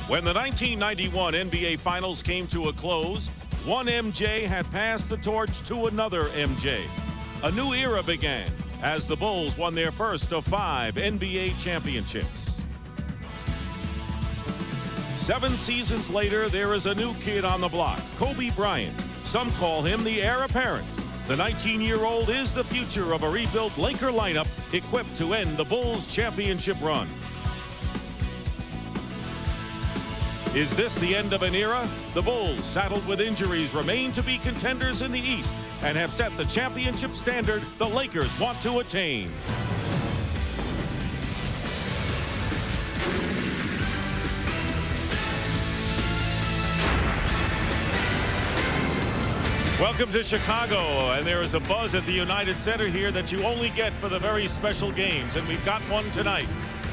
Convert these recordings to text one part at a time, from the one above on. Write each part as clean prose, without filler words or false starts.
When the 1991 NBA Finals came to a close, one MJ had passed the torch to another MJ. A new era began as the Bulls won their first of 5 NBA championships. 7 seasons later, there is a new kid on the block, Kobe Bryant. Some call him the heir apparent. The 19-year-old is the future of a rebuilt Laker lineup equipped to end the Bulls' championship run. Is this the end of an era? The Bulls, saddled with injuries, remain to be contenders in the East and have set the championship standard the Lakers want to attain. Welcome to Chicago, and there is a buzz at the United Center here that you only get for the very special games, and we've got one tonight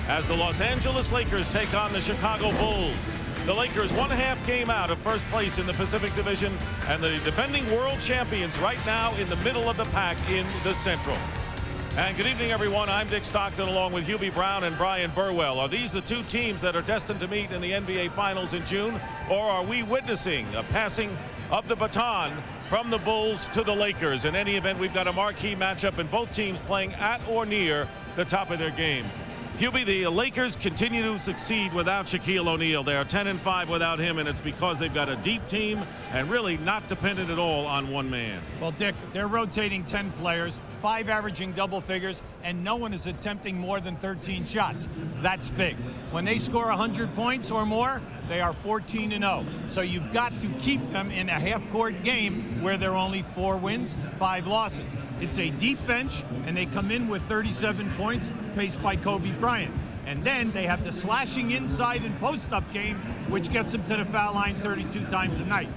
as the Los Angeles Lakers take on the Chicago Bulls. The Lakers 1.5 game out of first place in the Pacific Division, and the defending world champions right now in the middle of the pack in the Central. And good evening, everyone. I'm Dick Stockton along with Hubie Brown and Brian Burwell. Are these the two teams that are destined to meet in the NBA Finals in June, or are we witnessing a passing of the baton from the Bulls to the Lakers? In any event, we've got a marquee matchup and both teams playing at or near the top of their game. Hubie, the Lakers continue to succeed without Shaquille O'Neal. They are 10-5 without him, and it's because they've got a deep team and really not dependent at all on one man. Well, Dick, they're rotating 10 players, 5 averaging double figures, and no one is attempting more than 13 shots. That's big. When they score 100 points or more, they are 14-0. So you've got to keep them in a half-court game where they're only 4 wins, 5 losses. It's a deep bench, and they come in with 37 points, paced by Kobe Bryant. And then they have the slashing inside and post-up game, which gets them to the foul line 32 times a night.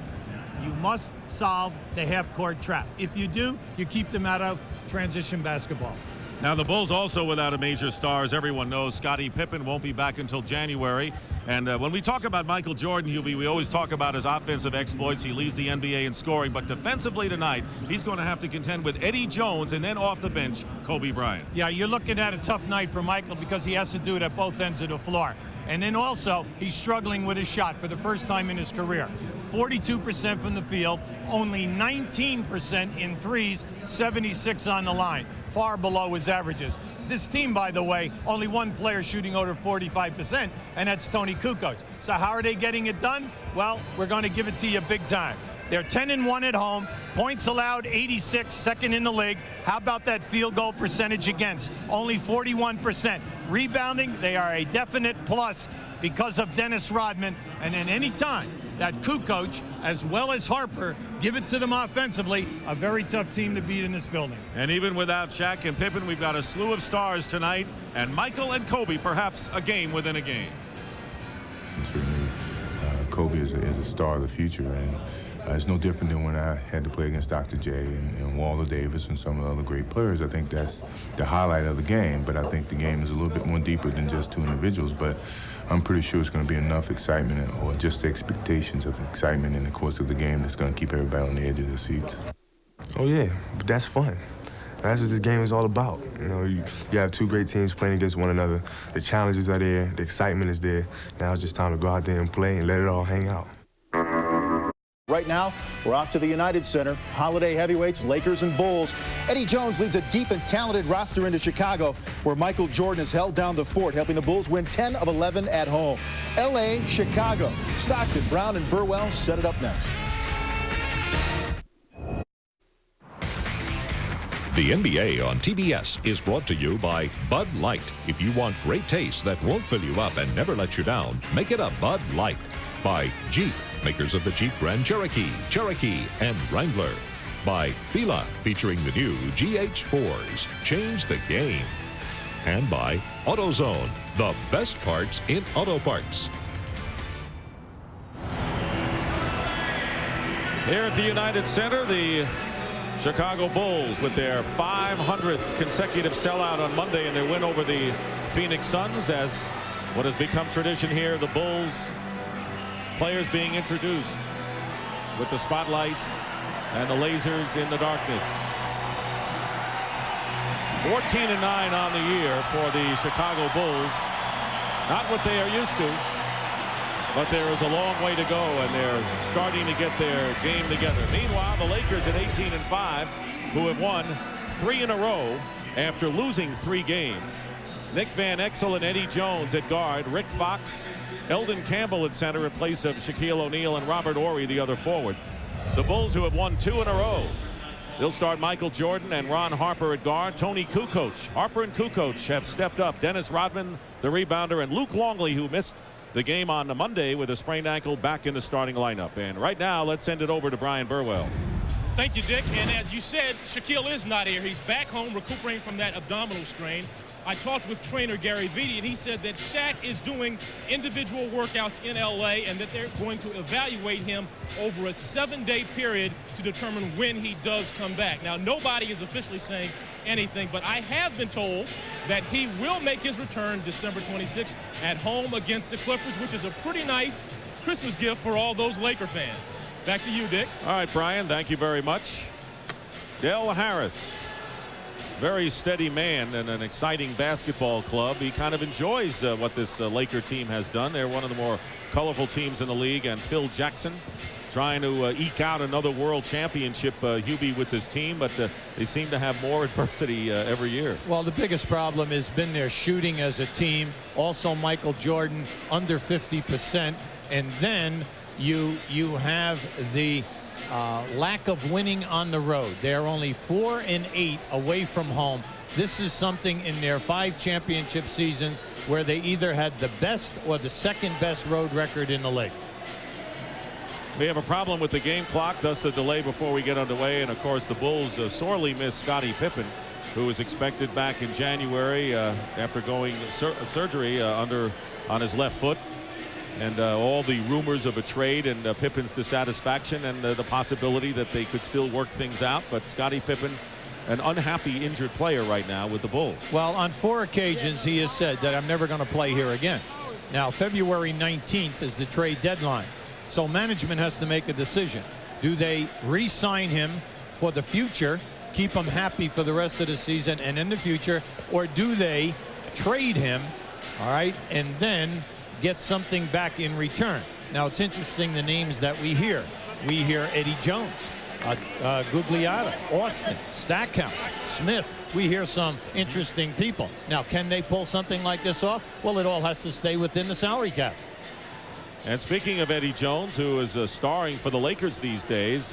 You must solve the half-court trap. If you do, you keep them out of transition basketball. Now, the Bulls also without a major star, as everyone knows. Scottie Pippen won't be back until January. And when we talk about Michael Jordan, Hubie, we always talk about his offensive exploits. He leads the NBA in scoring. But defensively tonight, he's going to have to contend with Eddie Jones and then off the bench, Kobe Bryant. Yeah, you're looking at a tough night for Michael because he has to do it at both ends of the floor. And then also, he's struggling with his shot for the first time in his career. 42% from the field, only 19% in threes, 76 on the line, far below his averages. This team, by the way, only one player shooting over 45%, and that's Tony Kukoc. So how are they getting it done? Well, we're going to give it to you big time. They're 10-1 at home, points allowed 86, second in the league. How about that field goal percentage against? Only 41%. Rebounding, they are a definite plus because of Dennis Rodman. And then any time that Kukoc, as well as Harper, give it to them offensively, a very tough team to beat in this building. And even without Shaq and Pippen, we've got a slew of stars tonight, and Michael and Kobe perhaps a game within a game. Certainly, Kobe is a star of the future, and it's no different than when I had to play against Dr. J and Walter Davis and some of the other great players. I think that's the highlight of the game, but I think the game is a little bit more deeper than just 2 individuals. But I'm pretty sure it's going to be enough excitement, or just the expectations of excitement in the course of the game, that's going to keep everybody on the edge of their seats. Oh yeah, but that's fun. That's what this game is all about. You know, you have 2 great teams playing against one another. The challenges are there, the excitement is there. Now it's just time to go out there and play and let it all hang out. Right now, we're off to the United Center. Holiday heavyweights, Lakers and Bulls. Eddie Jones leads a deep and talented roster into Chicago, where Michael Jordan has held down the fort, helping the Bulls win 10 of 11 at home. L.A., Chicago. Stockton, Brown, and Burwell set it up next. The NBA on TBS is brought to you by Bud Light. If you want great taste that won't fill you up and never let you down, make it a Bud Light. By Jeep, makers of the Jeep Grand Cherokee, Cherokee, and Wrangler. By Fila, featuring the new GH4s. Change the game. And by AutoZone, the best parts in auto parts. Here at the United Center, the Chicago Bulls with their 500th consecutive sellout on Monday in their win over the Phoenix Suns. As what has become tradition here, the Bulls players being introduced with the spotlights and the lasers in the darkness. 14-9 on the year for the Chicago Bulls. Not what they are used to. But there is a long way to go, and they're starting to get their game together. Meanwhile, the Lakers at 18-5, who have won 3 in a row after losing 3 games. Nick Van Exel and Eddie Jones at guard. Rick Fox, Eldon Campbell at center in place of Shaquille O'Neal and Robert Horry, the other forward. The Bulls, who have won 2 in a row. They'll start Michael Jordan and Ron Harper at guard. Tony Kukoc. Harper and Kukoc have stepped up. Dennis Rodman, the rebounder, and Luke Longley, who missed the game on the Monday with a sprained ankle, back in the starting lineup. And right now, let's send it over to Brian Burwell. Thank you, Dick. And as you said, Shaquille is not here. He's back home recuperating from that abdominal strain. I talked with trainer Gary Vitti, and he said that Shaq is doing individual workouts in L.A. and that they're going to evaluate him over a 7-day period to determine when he does come back. Now, nobody is officially saying anything, but I have been told that he will make his return December 26th at home against the Clippers, which is a pretty nice Christmas gift for all those Laker fans. Back to you, Dick. All right, Brian, thank you very much. Del Harris, very steady man and an exciting basketball club. He kind of enjoys what this Laker team has done. They're one of the more colorful teams in the league, and Phil Jackson trying to eke out another world championship, Hubie, with this team, but they seem to have more adversity every year. Well, the biggest problem has been their shooting as a team. Also, Michael Jordan under 50%, and then you have the lack of winning on the road. They're only 4-8 away from home. This is something in their 5 championship seasons where they either had the best or the second best road record in the league. We have a problem with the game clock, thus the delay before we get underway. And of course, the Bulls sorely miss Scottie Pippen, who was expected back in January after going surgery on his left foot. And all the rumors of a trade and Pippen's dissatisfaction and the possibility that they could still work things out. But Scottie Pippen, an unhappy injured player right now with the Bulls. Well, on 4 occasions he has said that I'm never going to play here again. Now, February 19th is the trade deadline. So management has to make a decision. Do they re-sign him for the future, keep him happy for the rest of the season and in the future, or do they trade him, all right, and then get something back in return? Now, it's interesting the names that we hear. We hear Eddie Jones, Gugliotta, Austin, Stackhouse, Smith. We hear some interesting people. Now, can they pull something like this off? Well, it all has to stay within the salary cap. And speaking of Eddie Jones, who is starring for the Lakers these days,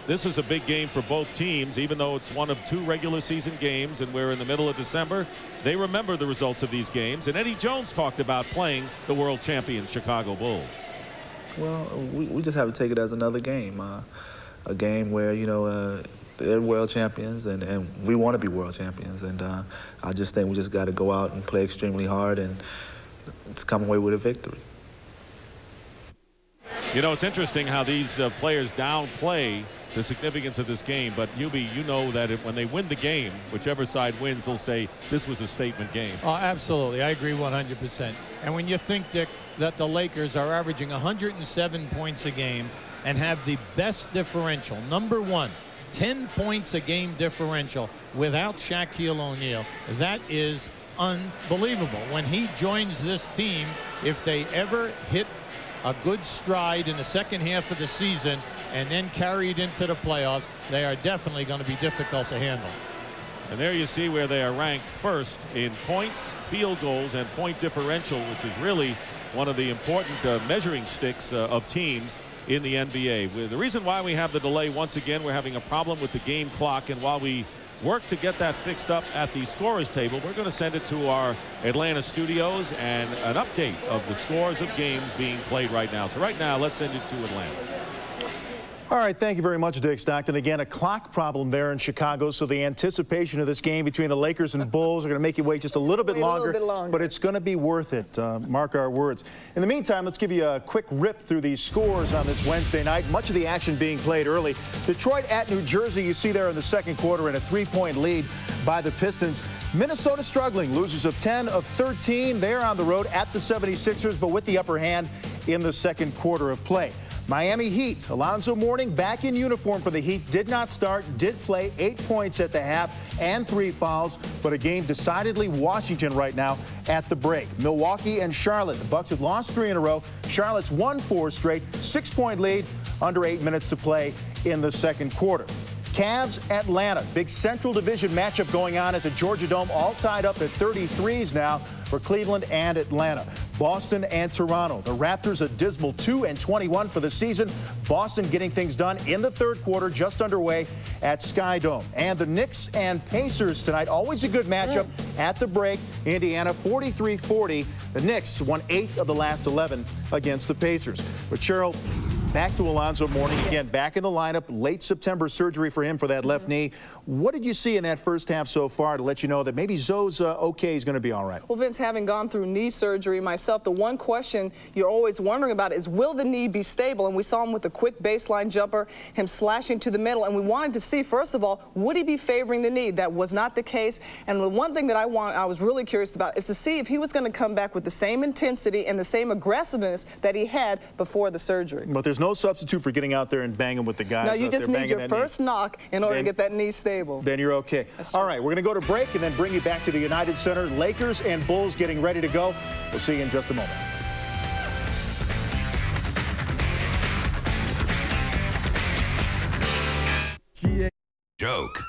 this is a big game for both teams. Even though it's one of 2 regular season games and we're in the middle of December, they remember the results of these games. And Eddie Jones talked about playing the world champion Chicago Bulls. Well, we just have to take it as another game, a game where, you know, they're world champions and we want to be world champions. And I just think we just got to go out and play extremely hard and just come away with a victory. You know, it's interesting how these players downplay the significance of this game. But, Hubie, you know that when they win the game, whichever side wins, they'll say this was a statement game. Oh, absolutely. I agree 100%. And when you think, Dick, that the Lakers are averaging 107 points a game and have the best differential, number 1, 10 points a game differential without Shaquille O'Neal, that is unbelievable. When he joins this team, if they ever hit a good stride in the second half of the season and then carried into the playoffs, they are definitely going to be difficult to handle. And there you see where they are ranked first in points, field goals, and point differential, which is really one of the important measuring sticks of teams in the NBA. The reason why we have the delay, once again, we're having a problem with the game clock, and while we work to get that fixed up at the scorers table, we're going to send it to our Atlanta studios and an update of the scores of games being played right now. So right now, let's send it to Atlanta. All right, thank you very much, Dick Stockton. Again, a clock problem there in Chicago, so the anticipation of this game between the Lakers and Bulls are going to make you wait just a little bit longer, but it's going to be worth it. Mark our words. In the meantime, let's give you a quick rip through these scores on this Wednesday night. Much of the action being played early. Detroit at New Jersey, you see there in the second quarter, in a 3-point lead by the Pistons. Minnesota struggling, losers of 10 of 13. They're on the road at the 76ers, but with the upper hand in the second quarter of play. Miami Heat, Alonzo Mourning back in uniform for the Heat, did not start, did play, 8 points at the half and 3 fouls, but a game decidedly Washington right now at the break. Milwaukee and Charlotte, the Bucks have lost 3 in a row. Charlotte's won 4 straight, 6-point lead, under 8 minutes to play in the second quarter. Cavs, Atlanta, big Central Division matchup going on at the Georgia Dome, all tied up at 33s now for Cleveland and Atlanta. Boston and Toronto. The Raptors a dismal 2-21 for the season. Boston getting things done in the third quarter, just underway at Sky Dome. And the Knicks and Pacers tonight, always a good matchup at the break. Indiana 43-40. The Knicks won 8 of the last 11 against the Pacers. But Cheryl, back to Alonzo Mourning again, back in the lineup. Late September surgery for him for that left knee. What did you see in that first half so far to let you know that maybe Zoe's okay, he's going to be all right? Well, Vince, having gone through knee surgery myself, the one question you're always wondering about is, will the knee be stable? And we saw him with a quick baseline jumper, him slashing to the middle, and we wanted to see, first of all, would he be favoring the knee? That was not the case. And the one thing that I was really curious about is to see if he was going to come back with the same intensity and the same aggressiveness that he had before the surgery. But there's no substitute for getting out there and banging with the guys. No, you just need your first knock in order to get that knee stable. Then you're okay. All right, we're going to go to break and then bring you back to the United Center. Lakers and Bulls getting ready to go. We'll see you in just a moment. Joke.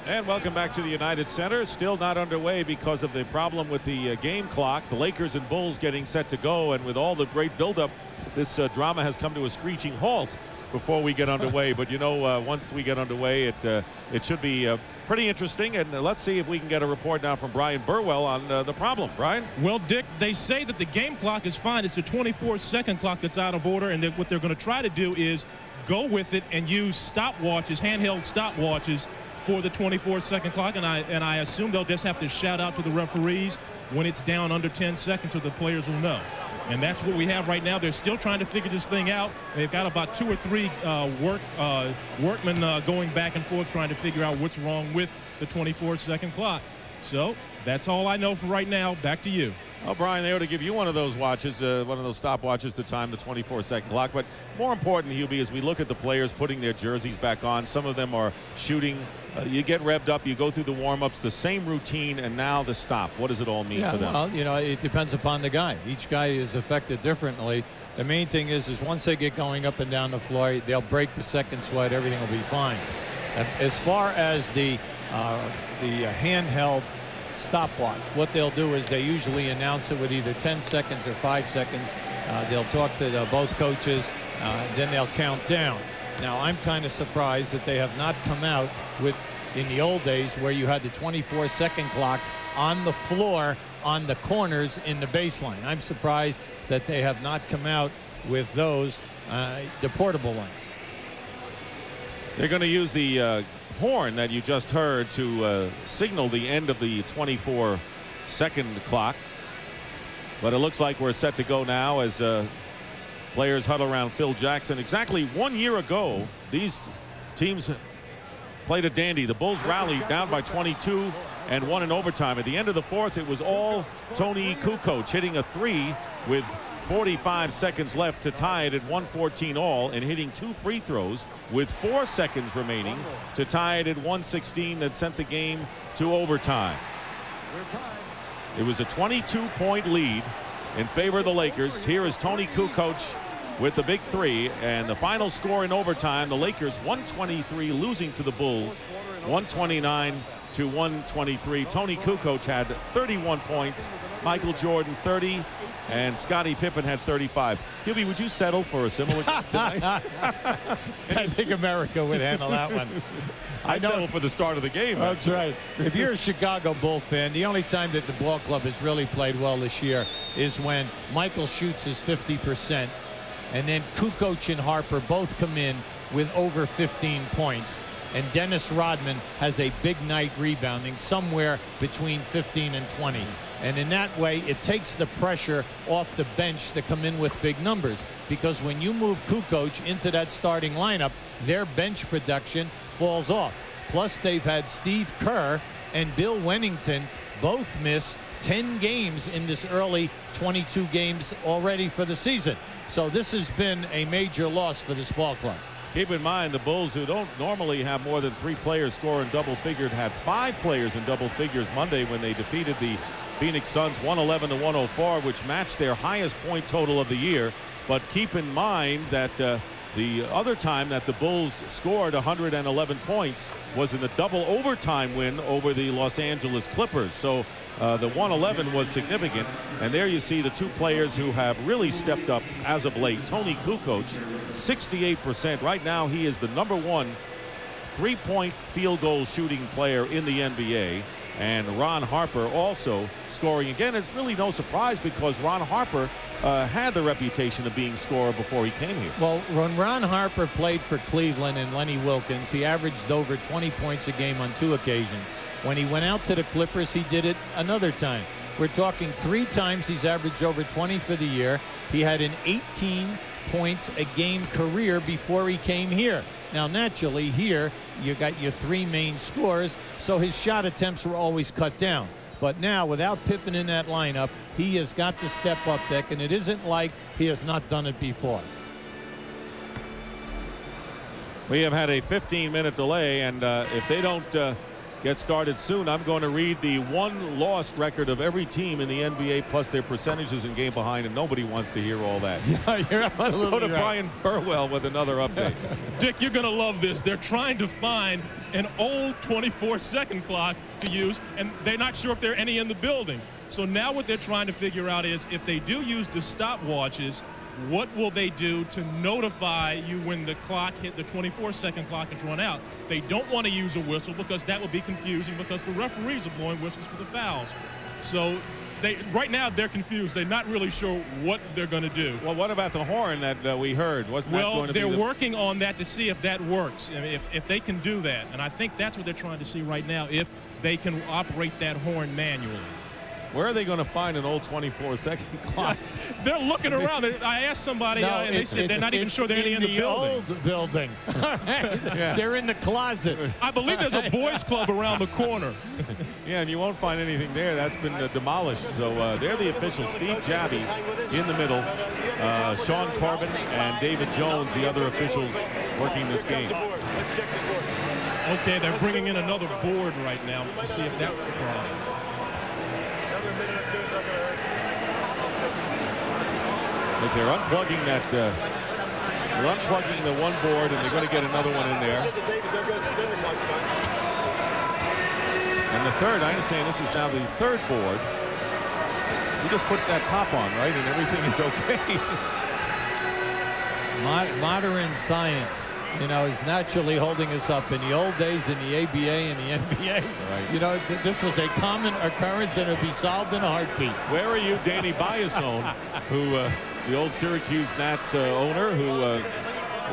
And welcome back to the United Center. Still not underway because of the problem with the game clock. The Lakers and Bulls getting set to go, and with all the great buildup, this drama has come to a screeching halt before we get underway. But you know, once we get underway, it should be pretty interesting. And let's see if we can get a report now from Brian Burwell on the problem. Brian? Well, Dick, they say that the game clock is fine. It's the 24-second clock that's out of order, and that what they're going to try to do is go with it and use stopwatches, handheld stopwatches, for the 24-second clock, and I assume they'll just have to shout out to the referees when it's down under 10 seconds so the players will know. And that's what we have right now. They're still trying to figure this thing out. They've got about 2 or 3 workmen going back and forth trying to figure out what's wrong with the 24-second clock. So that's all I know for right now. Back to you. Well, Brian, they ought to give you one of those watches, one of those stopwatches to time the 24-second clock. But more important, Hubie, as we look at the players putting their jerseys back on, some of them are shooting. You get revved up, you go through the warm-ups, the same routine, and now the stop. What does it all mean for them? Well, you know, it depends upon the guy. Each guy is affected differently. The main thing is once they get going up and down the floor, they'll break the second sweat. Everything will be fine. And as far as the handheld stopwatch, what they'll do is they usually announce it with either 10 seconds or 5 seconds. They'll talk to both coaches, then they'll count down. Now, I'm kind of surprised that they have not come out with, in the old days, where you had the 24-second clocks on the floor on the corners in the baseline. I'm surprised that they have not come out with those, the portable ones. They're going to use the horn that you just heard to signal the end of the 24-second clock. But it looks like we're set to go now as players huddle around Phil Jackson. Exactly 1 year ago, these teams played a dandy. The Bulls rallied down by 22 and won in overtime. At the end of the fourth, it was all Tony Kukoc hitting a 3 with 45 seconds left to tie it at 114 all, and hitting 2 free throws with 4 seconds remaining to tie it at 116 that sent the game to overtime. It was a 22-point lead in favor of the Lakers. Here is Tony Kukoc with the big 3, and the final score in overtime, the Lakers 123 losing to the Bulls 129 to 123. Tony Kukoc had 31 points, Michael Jordan 30, and Scottie Pippen had 35. Hubie, would you settle for a similar game tonight? I think America would handle that one. I'd settle for the start of the game. That's right. If you're a Chicago Bull fan, the only time that the ball club has really played well this year is when Michael shoots his 50%, and then Kukoc and Harper both come in with over 15 points. And Dennis Rodman has a big night rebounding somewhere between 15 and 20. And in that way, it takes the pressure off the bench to come in with big numbers. Because when you move Kukoc into that starting lineup, their bench production falls off. Plus, they've had Steve Kerr and Bill Wennington both miss 10 games in this early 22 games already for the season. So this has been a major loss for this ball club. Keep in mind, the Bulls, who don't normally have more than 3 players score in double figures, had 5 players in double figures Monday when they defeated the Phoenix Suns 111-104, which matched their highest point total of the year. But keep in mind that the other time that the Bulls scored 111 points was in the double overtime win over the Los Angeles Clippers. So the 111 was significant. And there you see the 2 players who have really stepped up as of late. Tony Kukoc, 68%. Right now he is the #1 3-point field goal shooting player in the NBA. And Ron Harper also scoring again. It's really no surprise because Ron Harper had the reputation of being scorer before he came here. Well, when Ron Harper played for Cleveland and Lenny Wilkins, he averaged over 20 points a game on 2 occasions. When he went out to the Clippers, he did it another time. We're talking 3 times he's averaged over 20 for the year. He had an 18 points a game career before he came here. Now, naturally, here you got your 3 main scorers, so his shot attempts were always cut down. But now, without Pippen in that lineup, he has got to step up, Dick, and it isn't like he has not done it before. We have had a 15-minute delay, and if they don't get started soon, I'm going to read the 1 lost record of every team in the NBA plus their percentages in game behind, and nobody wants to hear all that. Yeah, you're Let's go to right. Brian Burwell with another update. Dick, you're going to love this. They're trying to find an old 24-second clock to use, and they're not sure if there are any in the building. So now what they're trying to figure out is if they do use the stopwatches, what will they do to notify you when the clock hit, the 24-second clock has run out? They don't want to use a whistle because that would be confusing because the referees are blowing whistles for the fouls. So right now they're confused. They're not really sure what they're going to do. Well, what about the horn that we heard? Wasn't that going to be they're working on that to see if that works. I mean, if they can do that. And I think that's what they're trying to see right now, if they can operate that horn manually. Where are they going to find an old 24-second clock? They're looking around. I asked somebody, and they said they're not even sure they're in the building. Old building. Yeah. They're in the closet. I believe there's a boys' club around the corner. Yeah, and you won't find anything there. That's been demolished. So they're the officials. Steve Jabby in the middle. Sean Corbin and David Jones, the other officials working this game. Okay, they're bringing in another board right now to see if that's the problem. But they're unplugging that. They're unplugging the one board, and they're going to get another one in there. And the third, I understand this is now the 3rd board. You just put that top on, right, and everything is okay. Modern science, you know, is naturally holding us up. In the old days, in the ABA and the NBA, right. You know, this was a common occurrence, and it would be solved in a heartbeat. Where are you, Danny Biasone, who the old Syracuse Nats owner, who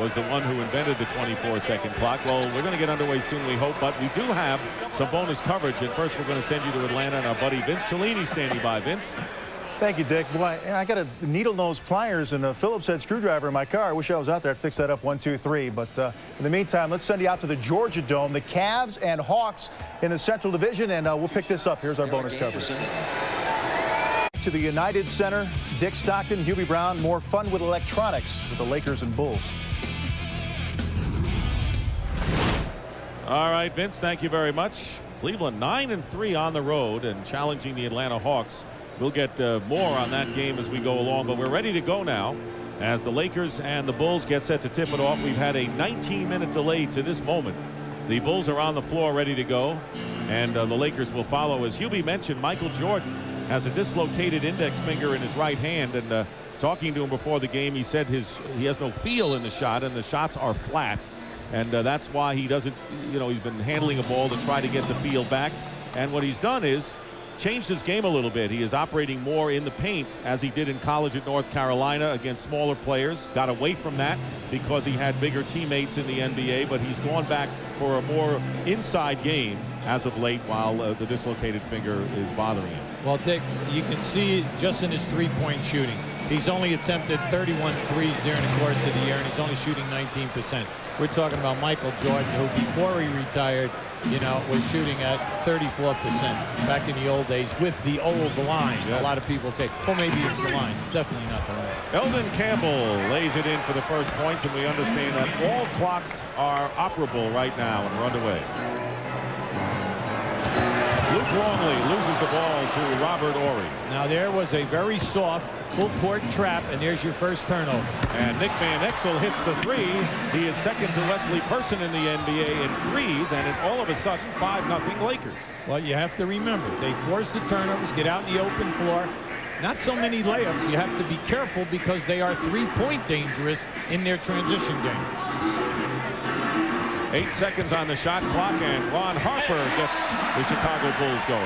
was the one who invented the 24-second clock? Well, we're going to get underway soon, we hope, but we do have some bonus coverage. And first, we're going to send you to Atlanta, and our buddy Vince Cellini standing by. Vince? Thank you, Dick. Boy, I got a needle nose pliers and a Phillips head screwdriver in my car. I wish I was out there. I'd fix that up 1, 2, 3. But in the meantime, let's send you out to the Georgia Dome. The Cavs and Hawks in the Central Division, and we'll pick this up. Here's our bonus coverage. To the United Center, Dick Stockton, Hubie Brown, more fun with electronics with the Lakers and Bulls. All right, Vince, thank you very much. Cleveland 9-3 on the road and challenging the Atlanta Hawks. We'll get more on that game as we go along, but we're ready to go now as the Lakers and the Bulls get set to tip it off. We've had a 19-minute delay to this moment. The Bulls are on the floor ready to go, and the Lakers will follow. As Hubie mentioned, Michael Jordan has a dislocated index finger in his right hand, and talking to him before the game, he said he has no feel in the shot, and the shots are flat. And that's why he doesn't, you know, he's been handling a ball to try to get the feel back. And what he's done is changed his game a little bit. He is operating more in the paint as he did in college at North Carolina against smaller players. Got away from that because he had bigger teammates in the NBA, but he's gone back for a more inside game as of late while the dislocated finger is bothering him. Well, Dick, you can see just in his 3-point shooting. He's only attempted 31 threes during the course of the year, and he's only shooting 19%. We're talking about Michael Jordan, who before he retired, you know, was shooting at 34% back in the old days with the old line. Yes. A lot of people say, well, maybe it's the line. It's definitely not the line. Eldon Campbell lays it in for the first points, and we understand that all clocks are operable right now and are underway. Luke Longley loses the ball to Robert Horry. Now there was a very soft full court trap, and there's your first turnover. And Nick Van Exel hits the three. He is second to Wesley Person in the NBA in threes, and it, all of a sudden 5-0 Lakers. Well, you have to remember, they force the turnovers, get out in the open floor. Not so many layups. You have to be careful because they are three-point dangerous in their transition game. 8 seconds on the shot clock, and Ron Harper gets the Chicago Bulls going.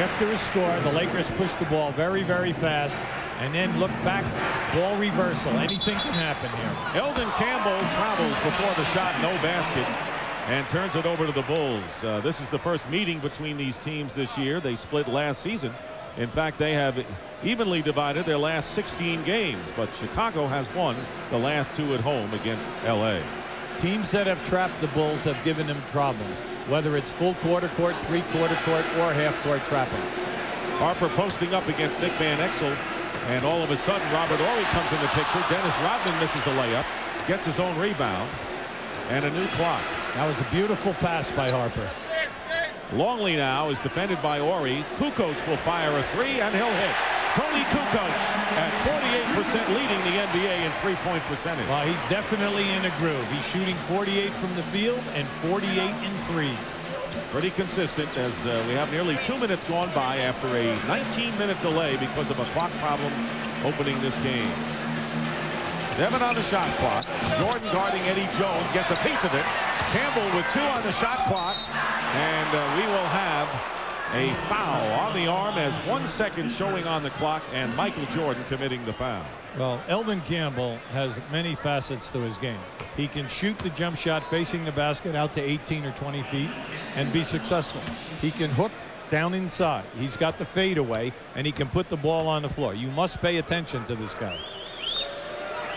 After a score, the Lakers push the ball very, very fast, and then look back, ball reversal. Anything can happen here. Eldon Campbell travels before the shot, no basket, and turns it over to the Bulls. This is the first meeting between these teams this year. They split last season. In fact, they have evenly divided their last 16 games, but Chicago has won the last 2 at home against L.A. Teams that have trapped the Bulls have given them problems, whether it's full quarter court, three-quarter court, or half-court trapping. Harper posting up against Nick Van Exel, and all of a sudden Robert Horry comes in the picture. Dennis Rodman misses a layup, gets his own rebound, and a new clock. That was a beautiful pass by Harper. Longley now is defended by Horry. Kukoc will fire a three, and he'll hit. Tony Kukoc at 48% leading the NBA in three-point percentage. Well, he's definitely in a groove. He's shooting 48 from the field and 48 in threes. Pretty consistent as we have nearly 2 minutes gone by after a 19-minute delay because of a clock problem opening this game. 7 on the shot clock. Jordan guarding Eddie Jones gets a piece of it. Campbell with 2 on the shot clock, and we will have a foul on the arm as 1 second showing on the clock, and Michael Jordan committing the foul. Well, Eldon Campbell has many facets to his game. He can shoot the jump shot facing the basket out to 18 or 20 feet and be successful. He can hook down inside. He's got the fadeaway, and he can put the ball on the floor. You must pay attention to this guy.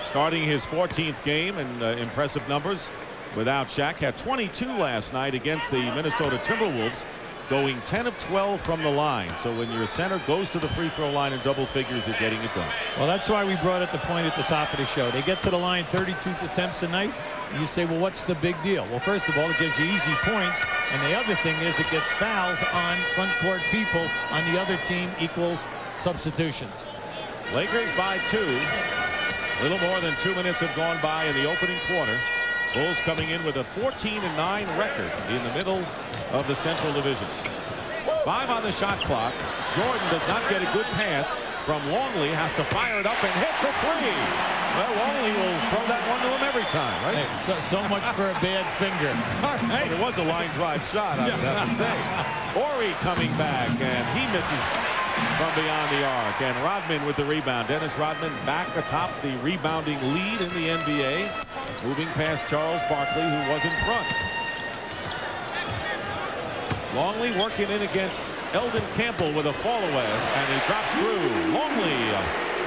Starting his 14th game, and impressive numbers without Shaq. Had 22 last night against the Minnesota Timberwolves, going 10 of 12 from the line. So when your center goes to the free throw line in double figures, you're getting it done. Well, that's why we brought up the point at the top of the show. They get to the line 32 attempts a night. You say, well, what's the big deal? Well, first of all, it gives you easy points. And the other thing is it gets fouls on front court people on the other team equals substitutions. Lakers by 2. A little more than 2 minutes have gone by in the opening quarter. Bulls coming in with a 14-9 record in the middle of the Central Division. 5 on the shot clock. Jordan does not get a good pass from Longley. Has to fire it up and hits a three. Well, Longley will throw that one to him every time, right? Hey, so much for a bad finger. Hey, it was a line drive shot, I would have to say. Horry coming back, and he misses from beyond the arc. And Rodman with the rebound. Dennis Rodman back atop the rebounding lead in the NBA. Moving past Charles Barkley, who was in front. Longley working in against Eldon Campbell with a fall away, and he drops through. Longley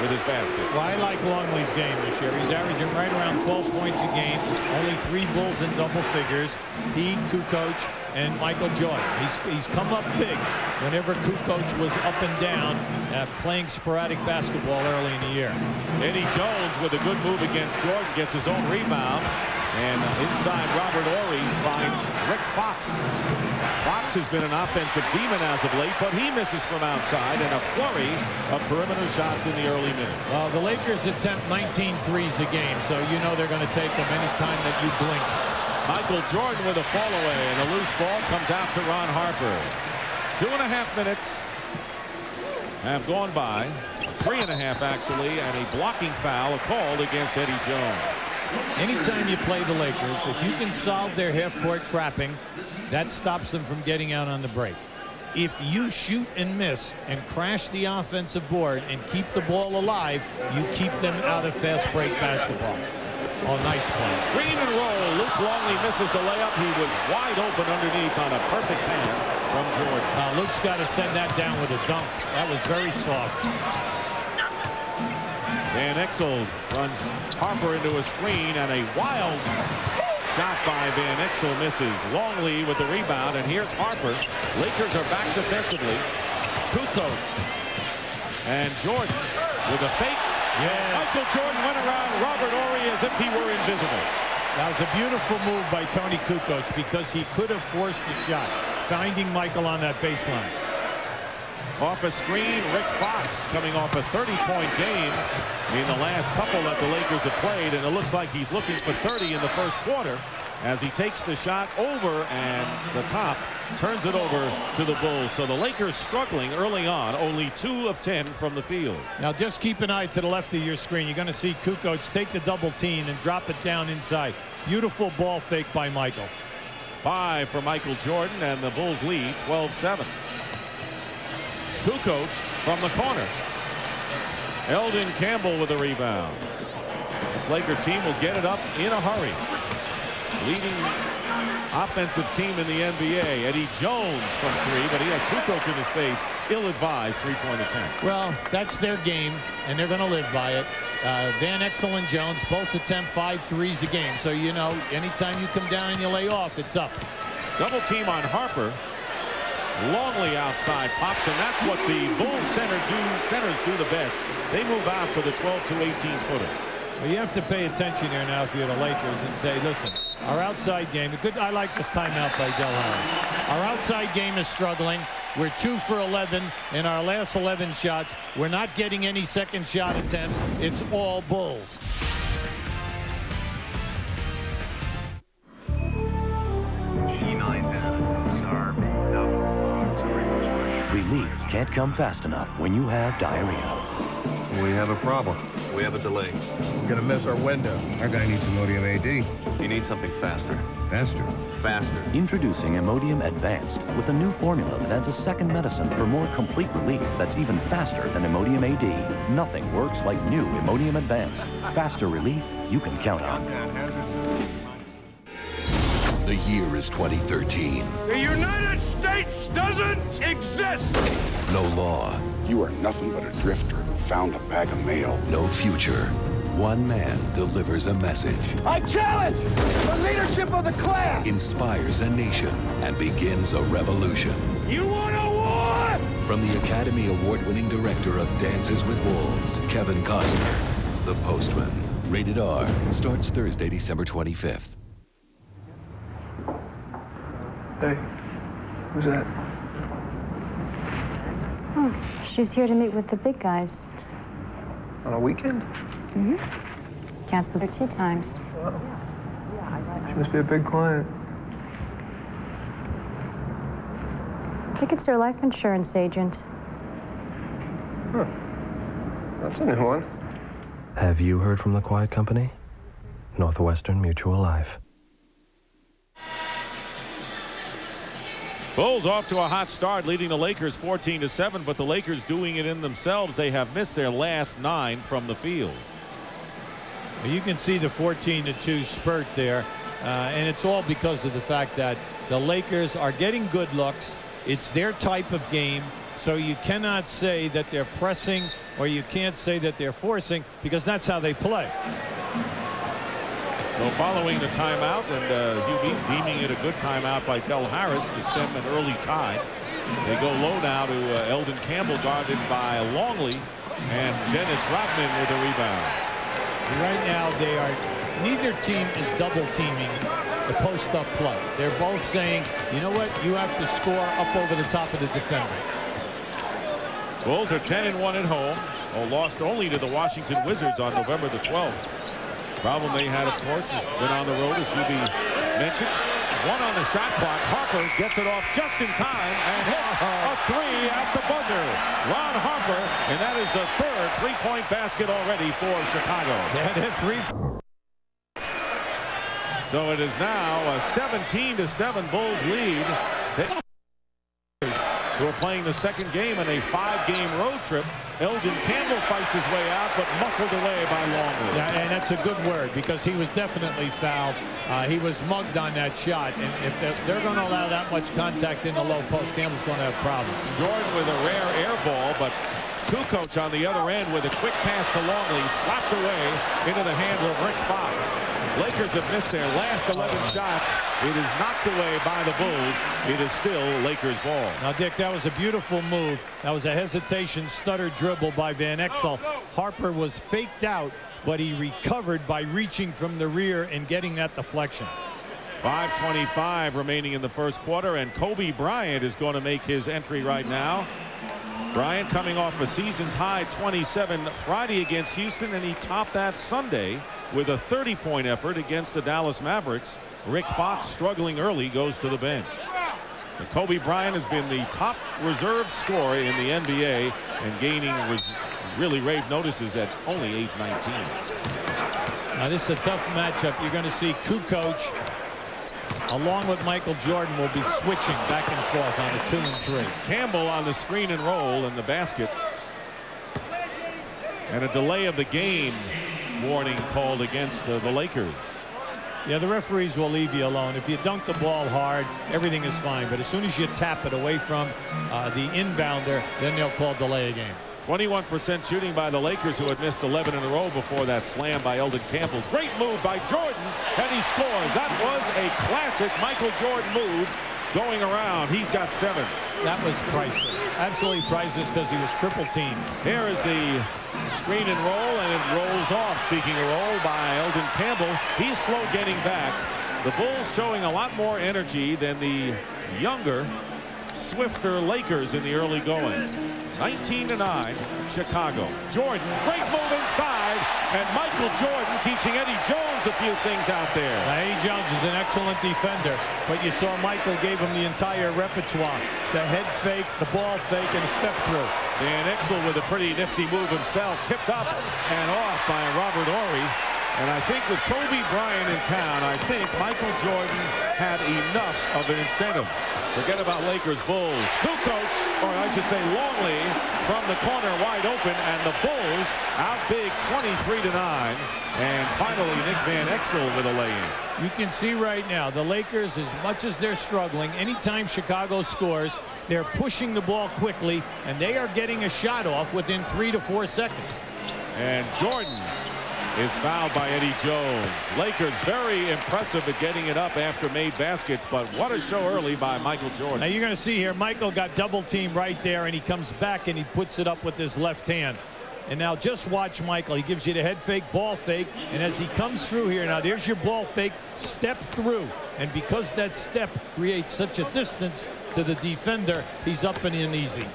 with his basket. Well, I like Longley's game this year. He's averaging right around 12 points a game. Only 3 Bulls in double figures. He, Kukoc, and Michael Jordan. He's come up big whenever Kukoc was up and down playing sporadic basketball early in the year. Eddie Jones with a good move against Jordan gets his own rebound. And inside Robert Horry finds Rick Fox. Fox has been an offensive demon as of late, but he misses from outside, and a flurry of perimeter shots in the early minutes. Well, the Lakers attempt 19 threes a game, so you know they're going to take them any time that you blink. Michael Jordan with a fall away, and a loose ball comes out to Ron Harper. 2.5 minutes have gone by. 3.5 actually, and a blocking foul called against Eddie Jones. Anytime you play the Lakers, if you can solve their half-court trapping, that stops them from getting out on the break. If you shoot and miss and crash the offensive board and keep the ball alive, you keep them out of fast break basketball. Oh, nice play. Screen and roll. Luke Longley misses the layup. He was wide open underneath on a perfect pass from Jordan. Luke's got to send that down with a dunk. That was very soft. Van Exel runs Harper into a screen, and a wild shot by Van Exel misses. Longley with the rebound, and here's Harper. Lakers are back defensively. Kukoc and Jordan with a fake. Yeah. Michael Jordan went around Robert Horry as if he were invisible. That was a beautiful move by Tony Kukoc because he could have forced the shot, finding Michael on that baseline. Off a screen, Rick Fox coming off a 30-point game in the last couple that the Lakers have played, and it looks like he's looking for 30 in the first quarter as he takes the shot over, and the top turns it over to the Bulls. So the Lakers struggling early on, only 2 of 10 from the field. Now just keep an eye to the left of your screen. You're going to see Kukoc take the double team and drop it down inside. Beautiful ball fake by Michael. 5 for Michael Jordan, and the Bulls lead 12-7. Kukoc from the corner. Eldon Campbell with a rebound. This Laker team will get it up in a hurry. Leading offensive team in the NBA. Eddie Jones from 3, but he has Kukoc in his face. Ill-advised three-point attempt. Well, that's their game, and they're going to live by it. Van Exel and Jones both attempt 5 threes a game. So, you know, anytime you come down and you lay off, it's up. Double team on Harper. Longley outside pops, and that's what the Bulls centers do the best. They move out for the 12 to 18-footer. Well, you have to pay attention here now if you're the Lakers and say, listen, our outside game, I like this timeout by Del Harris. Our outside game is struggling. We're 2 for 11 in our last 11 shots. We're not getting any second shot attempts. It's all Bulls. Relief can't come fast enough when you have diarrhea. We have a problem. We have a delay. We're gonna miss our window. Our guy needs Imodium AD. You need something faster. Faster? Faster. Introducing Imodium Advanced with a new formula that adds a second medicine for more complete relief that's even faster than Imodium AD. Nothing works like new Imodium Advanced. Faster relief you can count on. The year is 2013. The United States doesn't exist! No law. You are nothing but a drifter who found a bag of mail. No future. One man delivers a message. I challenge the leadership of the Klan! Inspires a nation and begins a revolution. You want a war? From the Academy Award-winning director of Dances with Wolves, Kevin Costner, The Postman. Rated R. Starts Thursday, December 25th. Hey, who's that? Oh, she's here to meet with the big guys. On a weekend? Mm-hmm. Canceled her 2 times. Wow. She must be a big client. I think it's her life insurance agent. Huh. That's a new one. Have you heard from the Quiet Company? Northwestern Mutual Life. Bulls off to a hot start, leading the Lakers 14-7, but the Lakers doing it in themselves. They have missed their last 9 from the field. You can see the 14-2 spurt there, and it's all because of the fact that the Lakers are getting good looks. It's their type of game, so you cannot say that they're pressing or you can't say that they're forcing, because that's how they play. So following the timeout, and Hugh deeming it a good timeout by Del Harris to stem an early tie. They go low now to Eldon Campbell, guarded by Longley, and Dennis Rodman with a rebound. Right now, neither team is double teaming the post-up play. They're both saying, you know what, you have to score up over the top of the defender. Bulls are 10-1 at home. Lost only to the Washington Wizards on November the 12th. Problem they had, of course, has been on the road, as Hubie mentioned. 1 on the shot clock. Harper gets it off just in time and hits a 3 at the buzzer. Ron Harper, and that is the 3rd three-point basket already for Chicago. That hit 3. So it is now a 17-7 Bulls lead. Who are playing the second game in a 5-game road trip. Eldon Campbell fights his way out, but muscled away by Longley. Yeah, and that's a good word, because he was definitely fouled. He was mugged on that shot, and if they're going to allow that much contact in the low post, Campbell's going to have problems. Jordan with a rare air ball, but Kukoc on the other end with a quick pass to Longley, slapped away into the hand of Rick Fox. Lakers have missed their last 11 shots. It is knocked away by the Bulls. It is still Lakers ball. Now, Dick, that was a beautiful move. That was a hesitation stutter dribble by Van Exel. Harper was faked out, but he recovered by reaching from the rear and getting that deflection. 5:25 remaining in the first quarter, and Kobe Bryant is going to make his entry right now. Bryant coming off a season's high 27 Friday against Houston, and he topped that Sunday with a 30-point effort against the Dallas Mavericks. Rick Fox, struggling early, goes to the bench. And Kobe Bryant has been the top reserve scorer in the NBA and gaining really rave notices at only age 19. Now, this is a tough matchup. You're going to see Kukoc, along with Michael Jordan, will be switching back and forth on a 2 and 3. Campbell on the screen and roll in the basket. And a delay of the game warning called against the Lakers. Yeah, the referees will leave you alone. If you dunk the ball hard, everything is fine. But as soon as you tap it away from the inbounder, then they'll call delay a game. 21% shooting by the Lakers, who had missed 11 in a row before that slam by Eldon Campbell. Great move by Jordan, and he scores. That was a classic Michael Jordan move going around. He's got 7. That was priceless. Absolutely priceless, because he was triple teamed. Here is the screen and roll, and it rolls off. Speaking of roll by Eldon Campbell, he's slow getting back. The Bulls showing a lot more energy than the younger, swifter Lakers in the early going. 19-9, Chicago. Jordan, great move inside, and Michael Jordan teaching Eddie Jones a few things out there. Now, Eddie Jones is an excellent defender, but you saw Michael gave him the entire repertoire. The head fake, the ball fake, and a step through. Van Exel with a pretty nifty move himself, tipped up and off by Robert Horry. And I think with Kobe Bryant in town, I think Michael Jordan had enough of an incentive. Forget about Lakers Bulls. Kukoc, or I should say Longley, from the corner wide open, and the Bulls out big 23-9. And finally, Nick Van Exel with a lay-in. You can see right now, the Lakers, as much as they're struggling, anytime Chicago scores, they're pushing the ball quickly, and they are getting a shot off within 3 to 4 seconds. And Jordan is fouled by Eddie Jones. Lakers very impressive at getting it up after made baskets, but what a show early by Michael Jordan. Now you're going to see here, Michael got double teamed right there, and he comes back and he puts it up with his left hand. And now just watch Michael. He gives you the head fake, ball fake, and as he comes through here, now there's your ball fake, step through. And because that step creates such a distance to the defender, he's up and in easy.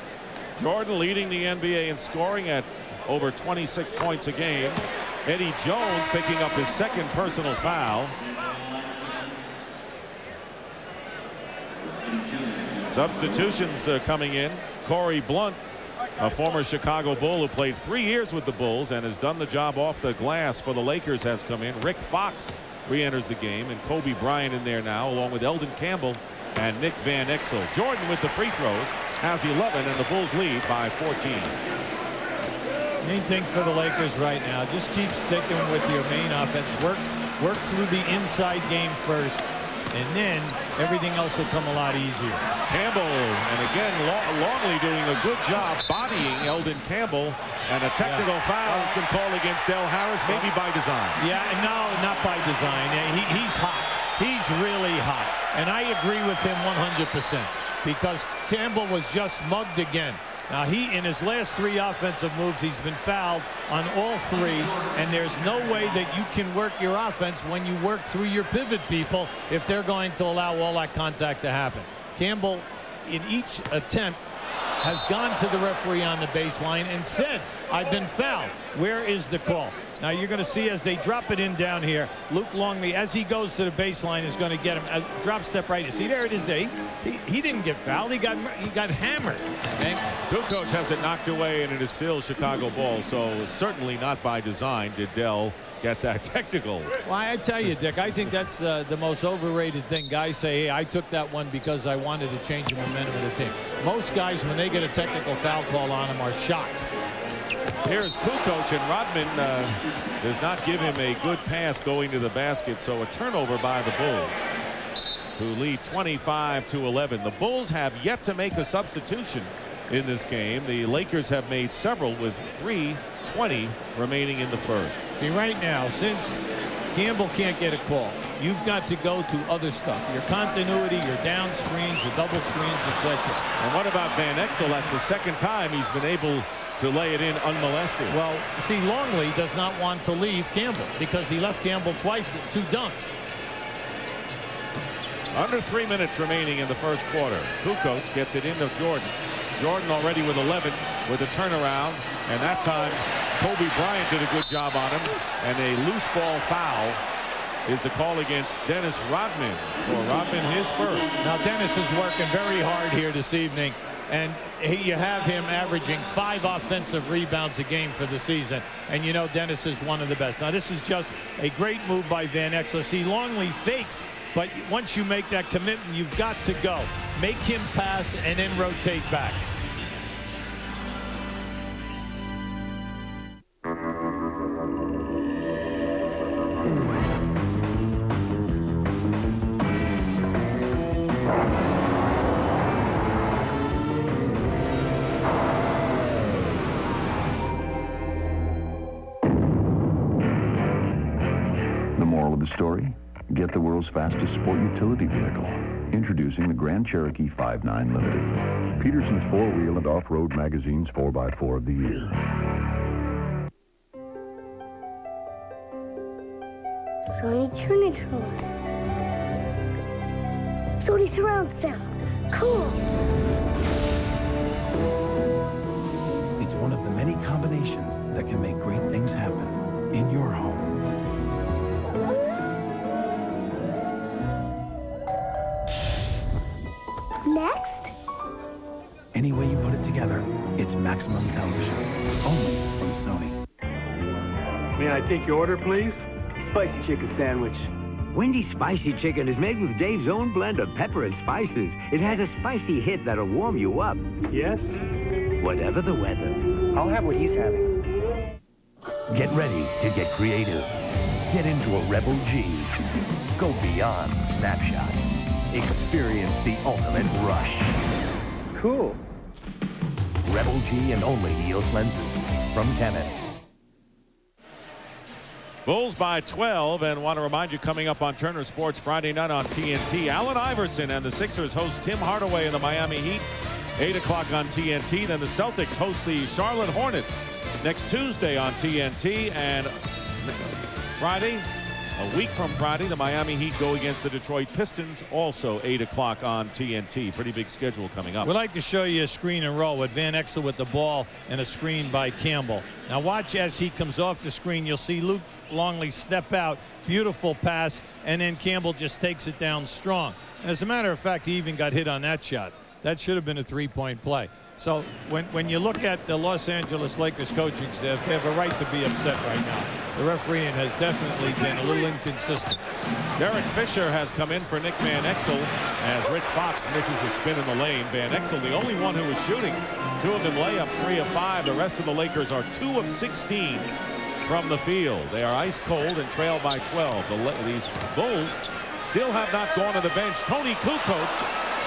Jordan leading the NBA in scoring at over 26 points a game. Eddie Jones picking up his second personal foul. Substitutions coming in. Corey Blunt, a former Chicago Bull who played 3 years with the Bulls and has done the job off the glass for the Lakers, has come in. Rick Fox re-enters the game, and Kobe Bryant in there now, along with Eldon Campbell and Nick Van Exel. Jordan with the free throws has 11, and the Bulls lead by 14. Main thing for the Lakers right now, just keep sticking with your main offense. Work through the inside game first, and then everything else will come a lot easier. Campbell, and again, Longley doing a good job bodying Eldon Campbell, and a technical foul has been called against Del Harris, maybe by design. Yeah, no, not by design. He's hot. He's really hot, and I agree with him 100%, because Campbell was just mugged again. Now, in his last 3 offensive moves, he's been fouled on all 3, and there's no way that you can work your offense when you work through your pivot people if they're going to allow all that contact to happen. Campbell, in each attempt, has gone to the referee on the baseline and said, I've been fouled. Where is the call? Now you're going to see as they drop it in down here, Luke Longley, as he goes to the baseline, is going to get him. Drop step right. See, there it is there. He didn't get fouled. He got hammered. And Kukoc has it knocked away, and it is still Chicago ball. So certainly not by design did Dell get that technical. Well, I tell you, Dick, I think that's the most overrated thing. Guys say, hey, I took that one because I wanted to change the momentum of the team. Most guys, when they get a technical foul call on them, are shocked. Here's Kukoc, and Rodman does not give him a good pass going to the basket, so a turnover by the Bulls, who lead 25-11. The Bulls have yet to make a substitution in this game. The Lakers have made several with 3:20 remaining in the first. See, right now, since Campbell can't get a call, you've got to go to other stuff. Your continuity, your down screens, your double screens, etc. And what about Van Exel? That's the second time he's been able to lay it in unmolested. Well, see, Longley does not want to leave Campbell because he left Campbell twice, 2 dunks. Under 3 minutes remaining in the first quarter. Kukoc gets it into Jordan. Jordan already with 11 with a turnaround, and that time Kobe Bryant did a good job on him, and a loose ball foul is the call against Dennis Rodman. For Rodman, his first. Now Dennis is working very hard here this evening, and you have him averaging 5 offensive rebounds a game for the season, and you know Dennis is one of the best. Now this is just a great move by Van Exel. See, Longley fakes, but once you make that commitment, you've got to go. Make him pass and then rotate back. The moral of the story? Get the world's fastest sport utility vehicle. Introducing the Grand Cherokee 5.9 Limited. Peterson's 4-wheel and off-road magazine's 4x4 of the year. Sony Trinitron. Sony Surround Sound. Cool. It's one of the many combinations that can make great things happen in your home. Next? Any way you put it together, it's maximum television. Only from Sony. May I take your order, please? Spicy chicken sandwich. Wendy's spicy chicken is made with Dave's own blend of pepper and spices. It has a spicy hit that'll warm you up. Yes? Whatever the weather. I'll have what he's having. Get ready to get creative. Get into a Rebel G. Go beyond snapshots. Experience the ultimate rush. Cool. Rebel G and only EOS lenses from Canon. Bulls by 12, and want to remind you, coming up on Turner Sports Friday night on TNT, Allen Iverson and the Sixers host Tim Hardaway and the Miami Heat, 8 o'clock on TNT. Then the Celtics host the Charlotte Hornets next Tuesday on TNT, and Friday, a week from Friday, the Miami Heat go against the Detroit Pistons, also 8 o'clock on TNT. Pretty big schedule coming up. We'd like to show you a screen and roll with Van Exel with the ball and a screen by Campbell. Now watch as he comes off the screen. You'll see Luke Longley step out. Beautiful pass, and then Campbell just takes it down strong. And as a matter of fact, he even got hit on that shot. That should have been a three-point play. So when you look at the Los Angeles Lakers coaching staff, they have a right to be upset right now. The refereeing has definitely been a little inconsistent. Derek Fisher has come in for Nick Van Exel as Rick Fox misses a spin in the lane. Van Exel, the only one who is shooting. 2 of them layups, 3 of 5. The rest of the Lakers are 2 of 16 from the field. They are ice cold and trail by 12. These Bulls still have not gone to the bench. Tony Kukoc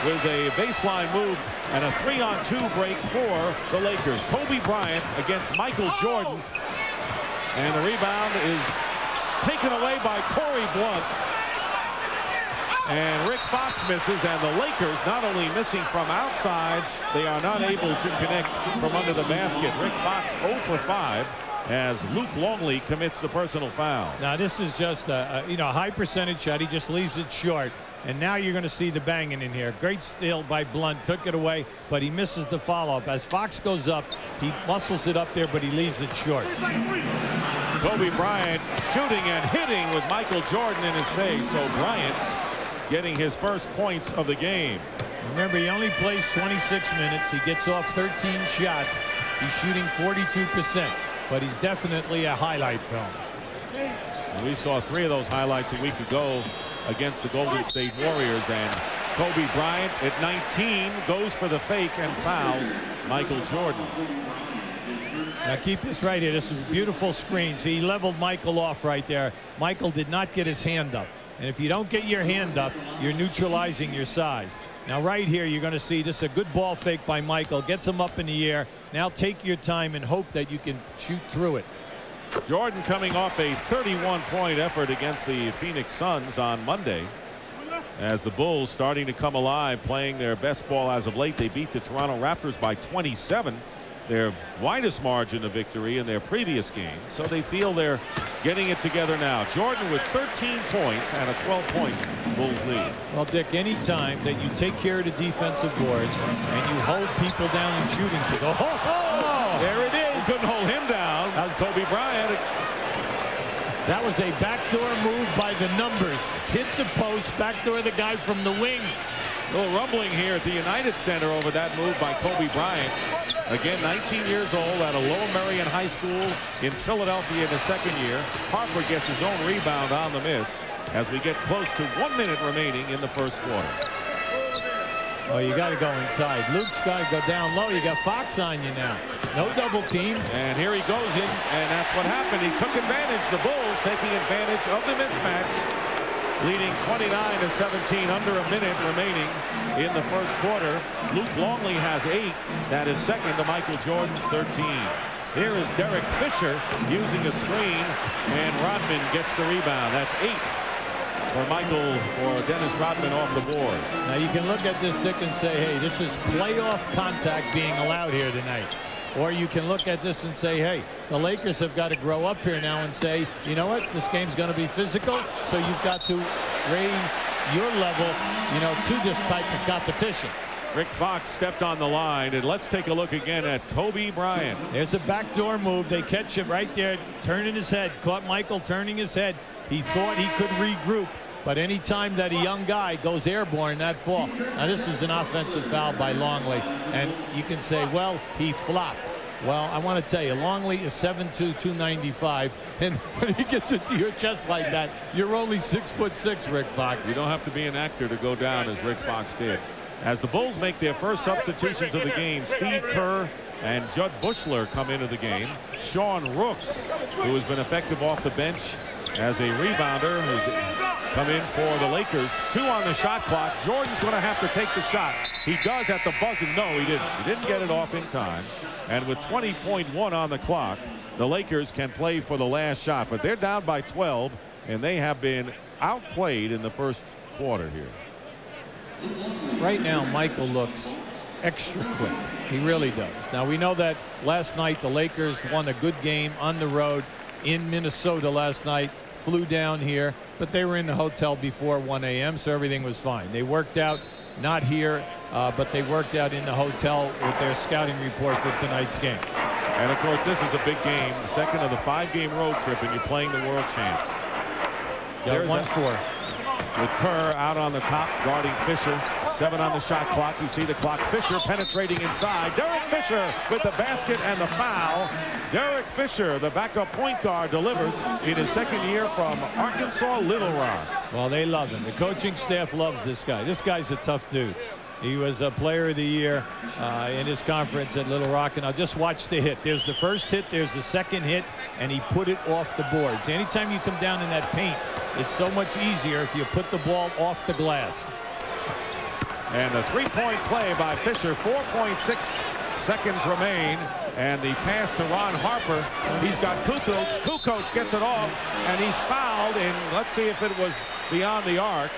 with a baseline move and a 3-on-2 break for the Lakers. Kobe Bryant against Michael Jordan. And the rebound is taken away by Corey Blunt. And Rick Fox misses, and the Lakers not only missing from outside, they are not able to connect from under the basket. Rick Fox 0 for 5 as Luke Longley commits the personal foul. Now this is just a high percentage shot. He just leaves it short. And now you're going to see the banging in here. Great steal by Blunt, took it away, but he misses the follow-up. As Fox goes up, he muscles it up there, but he leaves it short. Kobe Bryant shooting and hitting with Michael Jordan in his face. So Bryant getting his first points of the game. Remember, he only plays 26 minutes. He gets off 13 shots. He's shooting 42%, but he's definitely a highlight film. And we saw 3 of those highlights a week ago against the Golden State Warriors, and Kobe Bryant at 19 goes for the fake and fouls Michael Jordan. Now keep this right here. This is a beautiful screen. See, he leveled Michael off right there. Michael did not get his hand up. And if you don't get your hand up, you're neutralizing your size. Now right here, you're going to see this is a good ball fake by Michael. Gets him up in the air. Now take your time and hope that you can shoot through it. Jordan coming off a 31-point effort against the Phoenix Suns on Monday. As the Bulls starting to come alive, playing their best ball as of late. They beat the Toronto Raptors by 27. Their widest margin of victory in their previous game. So they feel they're getting it together now. Jordan with 13 points and a 12-point Bulls lead. Well, Dick, any time that you take care of the defensive boards and you hold people down in shooting to go, there it is. Couldn't hold him down. That's Kobe Bryant. That was a backdoor move by the numbers. Hit the post, backdoor the guy from the wing. A little rumbling here at the United Center over that move by Kobe Bryant. Again, 19 years old at a Lower Merion High School in Philadelphia in his second year. Harper gets his own rebound on the miss as we get close to 1 minute remaining in the first quarter. Oh, you got to go inside. Luke's got to go down low. You got Fox on you now. No double team. And here he goes in, and that's what happened. He took advantage. The Bulls taking advantage of the mismatch, leading 29-17, under a minute remaining in the first quarter. Luke Longley has 8. That is second to Michael Jordan's 13. Here is Derek Fisher using a screen, and Rodman gets the rebound. That's 8 for Dennis Rodman off the board. Now you can look at this, Dick, and say, hey, this is playoff contact being allowed here tonight. Or you can look at this and say, hey, the Lakers have got to grow up here now and say, you know what, this game's going to be physical, so you've got to raise your level, to this type of competition. Rick Fox stepped on the line, and let's take a look again at Kobe Bryant. There's a backdoor move. They catch him right there, turning his head. Caught Michael turning his head. He thought he could regroup. But any time that a young guy goes airborne, that fall. Now this is an offensive foul by Longley, and you can say, well, he flopped. Well, I want to tell you, Longley is 7'2", 295, and when he gets it to your chest like that, you're only 6'6", Rick Fox. You don't have to be an actor to go down as Rick Fox did. As the Bulls make their first substitutions of the game, Steve Kerr and Judd Bushler come into the game. Sean Rooks, who has been effective off the bench as a rebounder, who's come in for the Lakers. 2 on the shot clock. Jordan's going to have to take the shot. He does at the buzzer. No, he didn't. He didn't get it off in time. And with 20.1 on the clock, the Lakers can play for the last shot. But they're down by 12, and they have been outplayed in the first quarter here. Right now, Michael looks extra quick. He really does. Now, we know that last night the Lakers won a good game on the road in Minnesota last night. Flew down here, but they were in the hotel before 1 a.m., so everything was fine. They worked out, not here, but they worked out in the hotel with their scouting report for tonight's game. And, of course, this is a big game, the second of the 5-game road trip, and you're playing the world champs. Got 1-4. With Kerr out on the top, guarding Fisher. 7 on the shot clock. You see the clock. Fisher penetrating inside. Derek Fisher with the basket and the foul. Derek Fisher, the backup point guard, delivers in his second year from Arkansas Little Rock. Well, they love him. The coaching staff loves this guy. This guy's a tough dude. He was a player of the year in his conference at Little Rock. And I'll just watch the hit. There's the first hit. There's the second hit. And he put it off the boards. Anytime you come down in that paint, it's so much easier if you put the ball off the glass. And a 3-point play by Fisher. 4.6 seconds remain. And the pass to Ron Harper. He's got Kukoc. Kukoc gets it off. And he's fouled. And let's see if it was beyond the arc.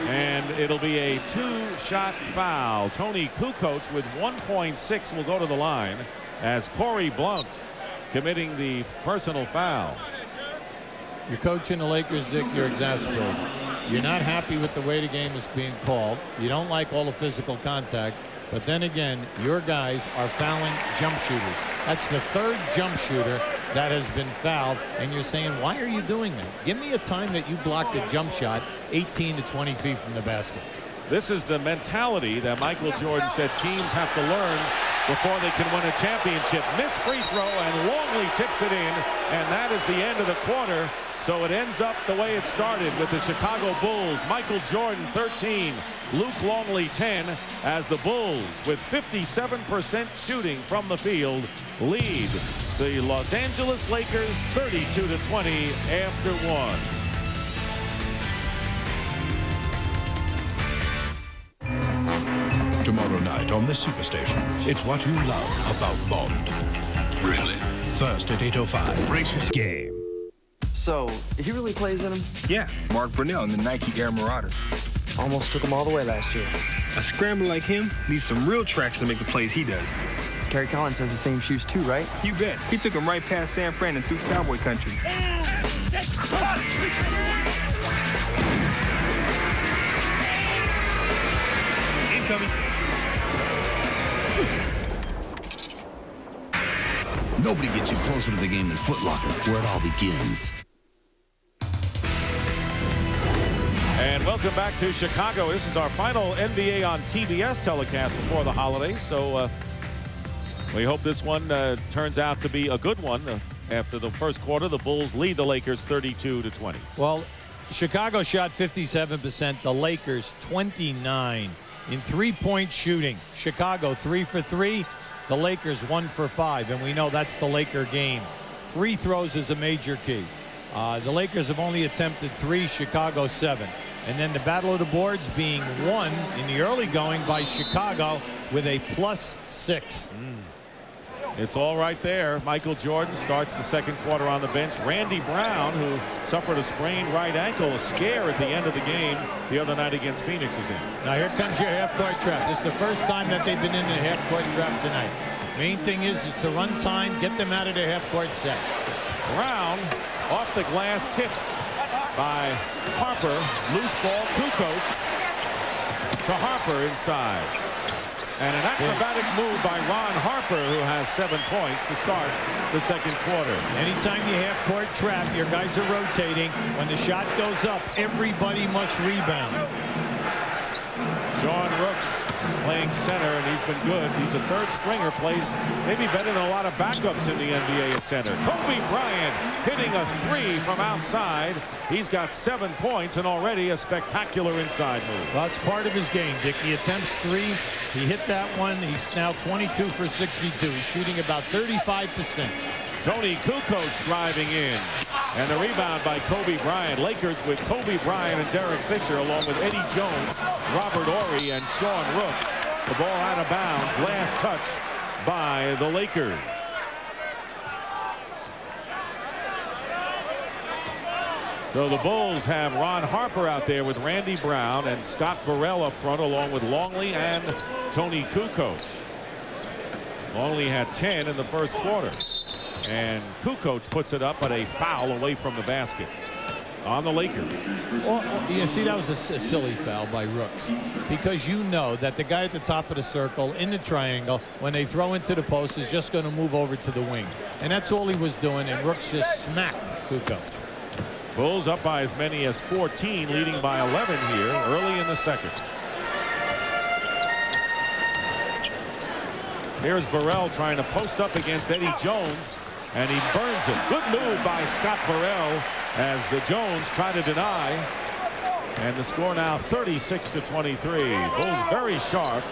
And it'll be a 2-shot foul. Tony Kukoc with 1.6 will go to the line as Corey Blount committing the personal foul. You're coaching the Lakers, Dick. You're exasperated. You're not happy with the way the game is being called. You don't like all the physical contact. But then again, your guys are fouling jump shooters. That's the 3rd jump shooter that has been fouled. And you're saying, why are you doing that? Give me a time that you blocked a jump shot 18 to 20 feet from the basket. This is the mentality that Michael Jordan said teams have to learn before they can win a championship. Missed free throw, and Longley tips it in, and that is the end of the quarter. So it ends up the way it started with the Chicago Bulls. Michael Jordan 13, Luke Longley 10, as the Bulls with 57% shooting from the field lead the Los Angeles Lakers 32-20 after 1. Tomorrow night on this superstation, it's what you love about Bond. Really? First at 8:05. Gracious game. So, he really plays in them? Yeah, Mark Brunell in the Nike Air Marauder. Almost took him all the way last year. A scrambler like him needs some real traction to make the plays he does. Kerry Collins has the same shoes too, right? You bet. He took him right past San Fran and through cowboy country. Incoming. Nobody gets you closer to the game than Foot Locker, where it all begins. And welcome back to Chicago. This is our final NBA on TBS telecast before the holidays. So we hope this one turns out to be a good one. After the first quarter, the Bulls lead the Lakers 32-20. Well, Chicago shot 57%, the Lakers 29. In three-point shooting, Chicago 3 for 3, the Lakers 1 for 5, and we know that's the Laker game. Free throws is a major key. The Lakers have only attempted 3, Chicago 7. And then the battle of the boards being won in the early going by Chicago with a +6. It's all right there. Michael Jordan starts the second quarter on the bench. Randy Brown, who suffered a sprained right ankle, a scare at the end of the game the other night against Phoenix, is in. Now here comes your half-court trap. This is the first time that they've been in the half-court trap tonight. Main thing is to run time, get them out of their half-court set. Brown off the glass, tip by Harper. Loose ball, Kukoc to Harper inside. And an acrobatic move by Ron Harper, who has 7 points to start the second quarter. Anytime you half-court trap, your guys are rotating. When the shot goes up, everybody must rebound. Sean Rooks playing center, and he's been good. He's a third stringer, plays maybe better than a lot of backups in the NBA at center. Kobe Bryant hitting a 3 from outside. He's got 7 points and already a spectacular inside move. Well, that's part of his game, Dick. He attempts 3. He hit that one. He's now 22 for 62. He's shooting about 35%. Tony Kukoc driving in. And the rebound by Kobe Bryant. Lakers with Kobe Bryant and Derek Fisher, along with Eddie Jones, Robert Horry, and Sean Rooks. The ball out of bounds. Last touch by the Lakers. So the Bulls have Ron Harper out there with Randy Brown and Scott Burrell up front, along with Longley and Tony Kukoc. Longley had 10 in the first quarter. And Kukoc puts it up, but a foul away from the basket on the Lakers. Well, you see, that was a silly foul by Rooks, because you know that the guy at the top of the circle in the triangle, when they throw into the post, is just going to move over to the wing. And that's all he was doing, and Rooks just smacked Kukoc. Bulls up by as many as 14, leading by 11 here early in the second. Here's Burrell trying to post up against Eddie Jones, and he burns it. Good move by Scott Burrell as Jones tried to deny. And the score now 36-23. Bulls very sharp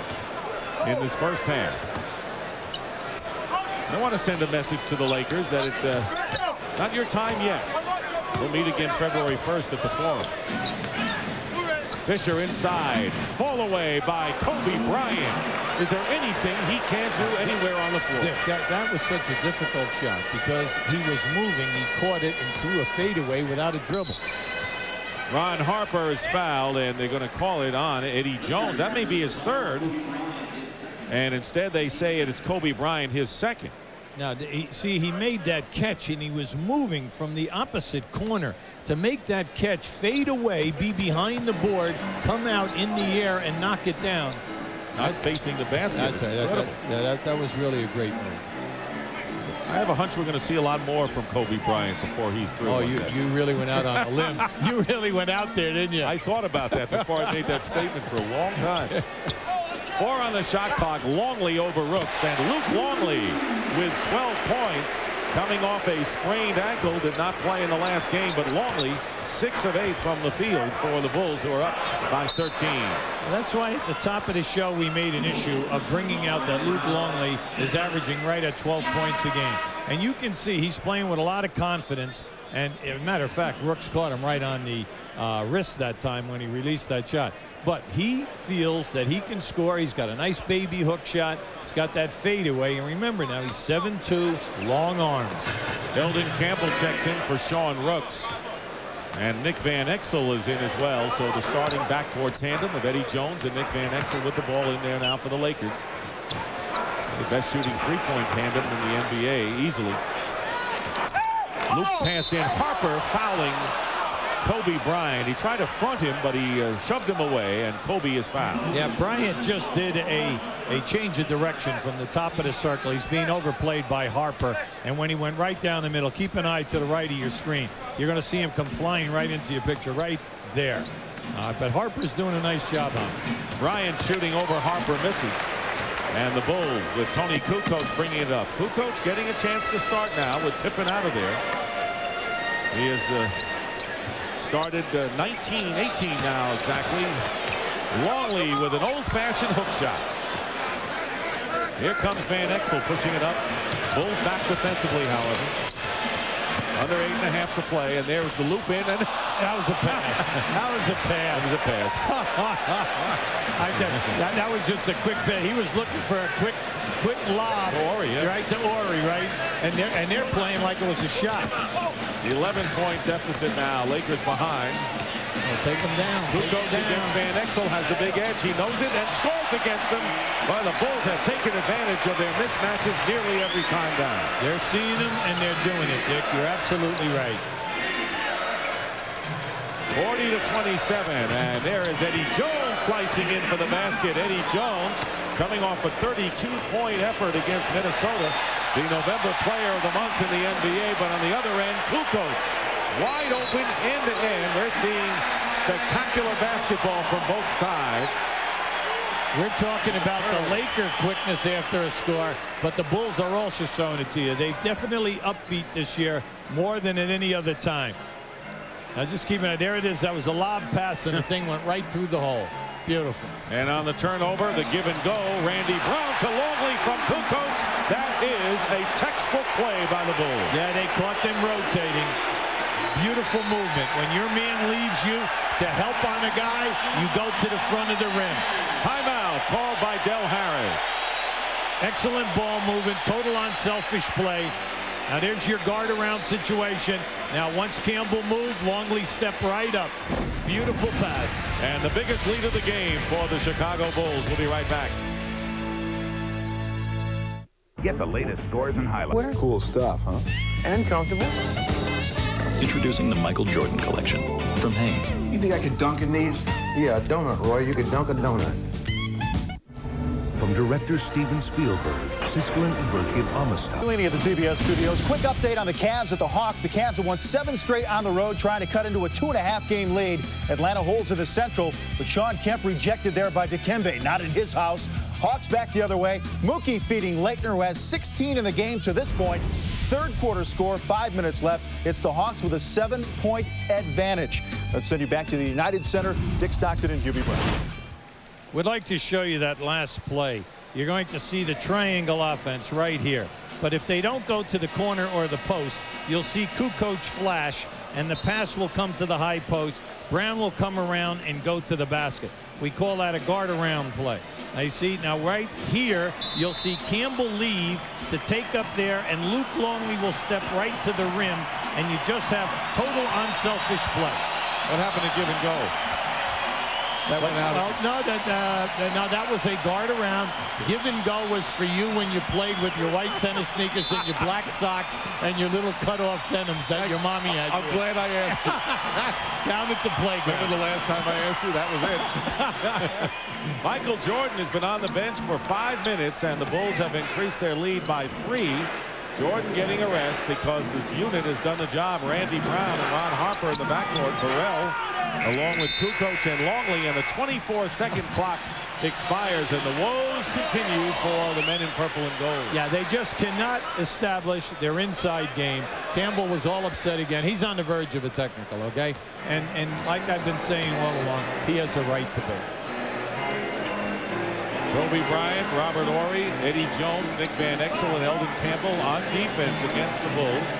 in this first half. I want to send a message to the Lakers that it's not your time yet. We'll meet again February 1st at the Forum. Fisher inside. Fall away by Kobe Bryant. Is there anything he can't do anywhere on the floor? Dick, that was such a difficult shot because he was moving. He caught it and threw a fadeaway without a dribble. Ron Harper is fouled, and they're going to call it on Eddie Jones. That may be his third. And instead they say it's Kobe Bryant, his second. Now, see, he made that catch, and he was moving from the opposite corner to make that catch, fade away, be behind the board, come out in the air, and knock it down. Not facing the basket. That's right. That was really a great move. I have a hunch we're going to see a lot more from Kobe Bryant before he's through. Oh, you really went out on a limb. You really went out there, didn't you? I thought about that before I made that statement for a long time. 4 on the shot clock. Longley over Rooks, and Luke Longley with 12 points, coming off a sprained ankle. Did not play in the last game, but Longley 6 of 8 from the field for the Bulls, who are up by 13. Well, that's why at the top of the show we made an issue of bringing out that Luke Longley is averaging right at 12 points a game. And you can see he's playing with a lot of confidence. And as a matter of fact, Rooks caught him right on the wrist that time when he released that shot. But he feels that he can score. He's got a nice baby hook shot. He's got that fadeaway. And remember now, he's 7'2", long arms. Eldon Campbell checks in for Sean Rooks. And Nick Van Exel is in as well. So the starting backcourt tandem of Eddie Jones and Nick Van Exel with the ball in there now for the Lakers. The best shooting three-point tandem in the NBA easily. Loop pass in. Harper fouling Kobe Bryant. He tried to front him, but he shoved him away, and Kobe is fouled. Yeah, Bryant just did a change of direction from the top of the circle. He's being overplayed by Harper, and when he went right down the middle, keep an eye to the right of your screen. You're going to see him come flying right into your picture right there. But Harper's doing a nice job on it. Bryant shooting over, Harper misses. And the Bulls with Tony Kukoc bringing it up. Kukoc getting a chance to start now with Pippen out of there. He has started 19-18 now exactly. Longley with an old-fashioned hook shot. Here comes Van Exel pushing it up. Bulls back defensively, however. Under 8.5 to play, and there's the loop in, and that was a pass. That was a pass. That was a pass. That was just a quick pass. He was looking for a quick lob. Ori, yeah. Right to Ori, right? And they're playing like it was a shot. 11-point deficit now. Lakers behind. Well, take them down. Kukoc against Van Exel has the big edge. He knows it and scores against them. Well, the Bulls have taken advantage of their mismatches nearly every time down. They're seeing them and they're doing it, Dick. You're absolutely right. 40-27, and there is Eddie Jones slicing in for the basket. Eddie Jones coming off a 32-point effort against Minnesota, the November Player of the Month in the NBA. But on the other end, Kukoc wide open end-to-end. We're seeing spectacular basketball from both sides. We're talking about the Laker quickness after a score, but the Bulls are also showing it to you. They've definitely upbeat this year more than at any other time. Now just keep it. There it is. That was a lob pass, and the thing went right through the hole. Beautiful. And on the turnover, the give and go, Randy Brown to Longley from Kukoc. That is a textbook play by the Bulls. Yeah, they caught them rotating. Beautiful movement. When your man leaves you to help on a guy, you go to the front of the rim. Timeout called by Del Harris. Excellent ball movement, total unselfish play. Now there's your guard around situation. Now once Campbell moved, Longley stepped right up. Beautiful pass. And the biggest lead of the game for the Chicago Bulls. We'll be right back. Get the latest scores and highlights. Cool stuff, huh? And comfortable. Introducing the Michael Jordan Collection from Hanes. You think I could dunk in these? Yeah, a donut, Roy. You could dunk a donut. From director Steven Spielberg, Siskel and Ebert give homage. Leaning at the TBS studios. Quick update on the Cavs at the Hawks. The Cavs have won 7 straight on the road, trying to cut into a 2.5-game lead. Atlanta holds in the Central, but Sean Kemp rejected there by Dikembe. Not in his house. Hawks back the other way. Mookie feeding Leitner, who has 16 in the game to this point. Third quarter score, 5 minutes left. It's the Hawks with a 7-point advantage. Let's send you back to the United Center. Dick Stockton and Hubie Brown. Would like to show you that last play. You're going to see the triangle offense right here. But if they don't go to the corner or the post, you'll see Kukoc flash, and the pass will come to the high post. Brown will come around and go to the basket. We call that a guard around play. Now you see, now right here, you'll see Campbell leave to take up there, and Luke Longley will step right to the rim, and you just have total unselfish play. What happened to give and go? That went out. No, that was a guard around. Give and go was for you when you played with your white tennis sneakers and your black socks and your little cut-off denims that your mommy had. I'm glad I asked you. Down at the playground. Remember the last time I asked you? That was it. Michael Jordan has been on the bench for 5 minutes, and the Bulls have increased their lead by 3. Jordan getting a rest because this unit has done the job. Randy Brown and Ron Harper in the backcourt. Burrell along with Kukoc and Longley, and the 24-second clock expires, and the woes continue for the men in purple and gold. Yeah, they just cannot establish their inside game. Campbell was all upset again. He's on the verge of a technical, okay? And like I've been saying all along, he has a right to be. Kobe Bryant, Robert Horry, Eddie Jones, Nick Van Exel, and Eldon Campbell on defense against the Bulls,